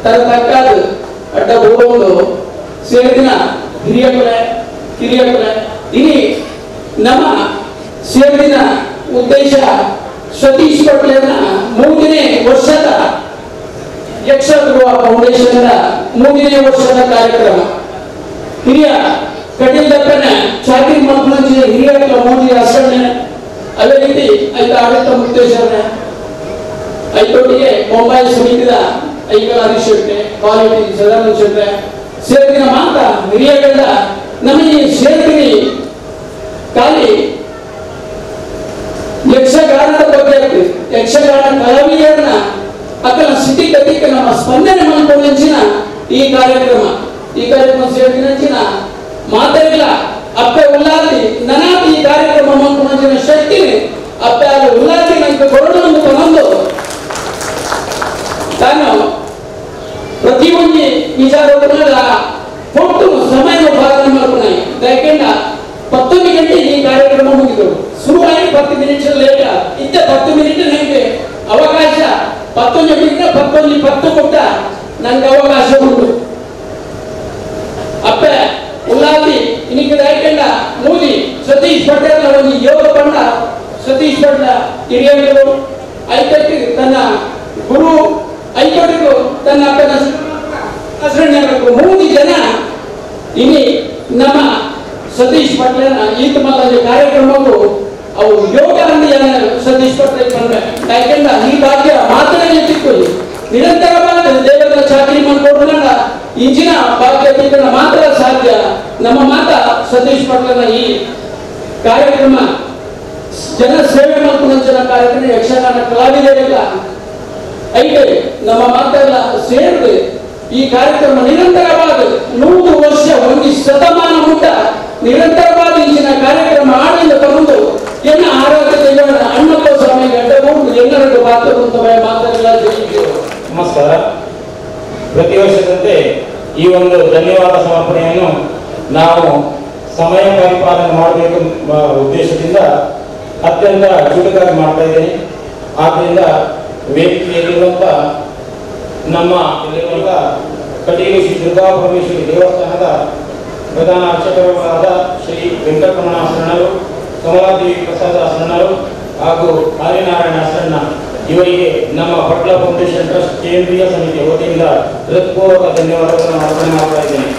ತರ ತಕ್ಕಾದ ಅಡ್ಡ ಬೋಗೊಂಡು ಸೇರಿದಿನ ಹಿರಿಯಕಲೆ ಇನಿ ನಮ್ಮ ಸೇರಿದಿನ ಉದ್ದೇಶ ಸತೀಶ್ ಪಟ್ಲೇನ 3ನೇ ವರ್ಷದ ಯಕ್ಷಗೃಹ ಫೌಂಡೇಶನ್ 3ನೇ ವರ್ಷದ ಕಾರ್ಯಕ್ರಮ ಹಿರಿಯ ಕಟೀಲ್ದಪ್ಪನ ಚಾಕಿರಿ ಮಕ್ಕಳಂಚಿನ ಹಿರಿಯಕಲ ಮೋದಿ ಅಷ್ಟೇ ಅದೇ ರೀತಿ ಐತ ಆಡಳಿತ ಮುಕ್ತೇಶ್ವರನ ಐತೊಟ್ಟಿಗೆ ಮುಂಬೈ ಸಮಿತಿದ ಐಕಲ ಹರೀಶ್ ಶೆಟ್ಟಿ ಕ್ವಾಲಿಟಿ ಸದಾನಂದ ಶೆಟ್ಟಿ ಸೇರಿದಿನ ಮಾತ ಹಿರಿಯಗಳ ನಮಗೆ ಸೇರ್ತೀನಿ ಖಾಲಿ ಯಕ್ಷಗಾನದ ಬಗ್ಗೆ ಯಕ್ಷಗಾನ ಕಲಾವಿದರನ್ನ ಅಕ್ಕನ ಸ್ಥಿತಿಗತಿಗೆ ನಮ್ಮ ಸ್ಪಂದನೆ ಮಾಡಿಕೊಂಡಂಚಿನ ಈ ಕಾರ್ಯಕ್ರಮ ಸೇರಿದಂಚಿನ ಮಾತಾಡಿಲ್ಲ ಅಪ್ಪ ಉಲ್ಲಾದಿ ನನಾದಿ ಈ ಕಾರ್ಯಕ್ರಮ ಮಾಡ್ಕೊಂಡಂಚಿನ ಶಕ್ತಿನಿ ಅಪ್ಪ ಅಲ್ಲಿ ಉಲ್ಲಾದಿ ನನಗೆ ಕೊಡೋಣ ತಂದು ತಾನು ಪ್ರತಿಯೊಂದು ವಿಚಾರವನ್ನ ಕೊಟ್ಟು ಸಮಯ ಪಾಲನೆ ಮಾಡ್ಕೊಂಡೆ ಯಾಕೆಂದ 11 ಗಂಟೆ ಈ ಕಾರ್ಯಕ್ರಮ ಮುಗಿದು ಶುರುವಾಗಿ 10 ಮಿನಿಟ್ಸ್ ಲೇಟ್ ಇದ್ದ 10 ಮಿನಿಟ್ ನನಗೆ ಅವಕಾಶ 11 ಮಿನಿಟ್ 10 ಕೊಟ್ಟ ನನಗೆ ಅವಕಾಶ ಉಂಟು ಅಪ್ಪ ಉಲ್ಲಾದಿ ಇನ್ನಿಗೆ ಯಾಕೆಂದ ಮೋದಿ ಸತೀಶ್ ಪಟೇಲ್ ಒಂದು ಯೋಗ ಪಂಡ ಸತೀಶ್ ಪಟ್ಲ ಹಿರಿಯರು ಐತಕ್ಕೆ ತನ್ನ ಗುರು ಐಕೊಟ್ಟಿಗೂ ತನ್ನ ಅಪ್ಪನ ಹೆಸರನ್ನು 3 ಜನ ಇನಿ ನಮ್ಮ ಸತೀಶ್ ಪಟ್ಲನ ಈತ ಮಲ್ಲ ಕಾರ್ಯಕ್ರಮವು ಅವು ಯೋಗ ಸತೀಶ್ ಪಟ್ಲ ಬಂದ ಯಾಕೆಂದ್ರೆ ಈ ಭಾಗ್ಯ ಮಾತನಾಡಿ ಸಿಕ್ಕೊಳ್ಳಿ ನಿರಂತರವಾದ ದೇವರ ಚಾಕರಿ ಮಾಡಿಕೊಂಡ ಇಂಚಿನ ಭಾಗ್ಯ ತಿಕ್ಕನ ಮಾತ್ರ ಸಾಧ್ಯ ನಮ್ಮ ಮಾತ ಸತೀಶ್ ಪಟ್ಲನ ಈ ಕಾರ್ಯಕ್ರಮ ಜನ ಸೇವೆ ಮಾಡ್ಕೊಂಡ ಕಾರ್ಯಕ್ರಮ ಯಕ್ಷಗಾನ ಕಲಾವಿದರಿಲ್ಲ ಐತೆ ನಮ್ಮ ಮಾತೆಲ್ಲ ಸೇರಿದೆ ಈ ಕಾರ್ಯಕ್ರಮ ನಿರಂತರವಾದ 100 ವರ್ಷ ಒಂದು ಶತಮಾನ ಮುಟ್ಟ ನಿರಂತರವಾದ ಇಂಚಿನ ಕಾರ್ಯಕ್ರಮ ಆಡಿಂದ ತಂದು ಎನ್ನ ಆರಾಧ್ಯ ದೈವನ ಅಣ್ಣಪ್ಪ ಸ್ವಾಮಿಗೆ ಅಡ್ಡಗೊಂಡು ಎಲ್ಲರಿಗೂ ಮಾತಾಡಲ್ಲ.
ನಮಸ್ಕಾರ. ಪ್ರತಿ ವರ್ಷದಂತೆ ಈ ಒಂದು ಧನ್ಯವಾದ ಸಮರ್ಪಣೆಯನ್ನು ನಾವು ಸಮಯ ಪರಿಪಾಲನೆ ಮಾಡಬೇಕು ಎಂಬ ಉದ್ದೇಶದಿಂದ ಅತ್ಯಂತ ಚುಟುಕಾಗಿ ಮಾಡ್ತಾ ಇದ್ದೇನೆ. ಆದ್ದರಿಂದ ವೇದಿಕೆಯಲ್ಲಿರುವಂಥ ನಮ್ಮ ಇಲ್ಲಿರುವಂಥ ಕಟೀಲು ಶ್ರೀ ದುರ್ಗಾ ಪರಮೇಶ್ವರಿ ದೇವಸ್ಥಾನದ ಪ್ರಧಾನ ಅರ್ಚಕರಾದ ಶ್ರೀ ವೆಂಕಟರಮಣ ಶರಣರು, ಕಮಲಾದೇವಿ ಪ್ರಸಾದ ಶರಣರು ಹಾಗೂ ಆದಿನಾರಾಯಣ ಶರಣ ಇವರಿಗೆ ನಮ್ಮ ಪಟ್ಲ ಫೌಂಡೇಶನ್ ಟ್ರಸ್ಟ್ ಕೇಂದ್ರೀಯ ಸಮಿತಿಯ ವತಿಯಿಂದ ಹೃತ್ಪೂರ್ವಕ ಧನ್ಯವಾದಗಳನ್ನು ಅರ್ಪಣೆ ಮಾಡ್ತಾ ಇದ್ದೇನೆ.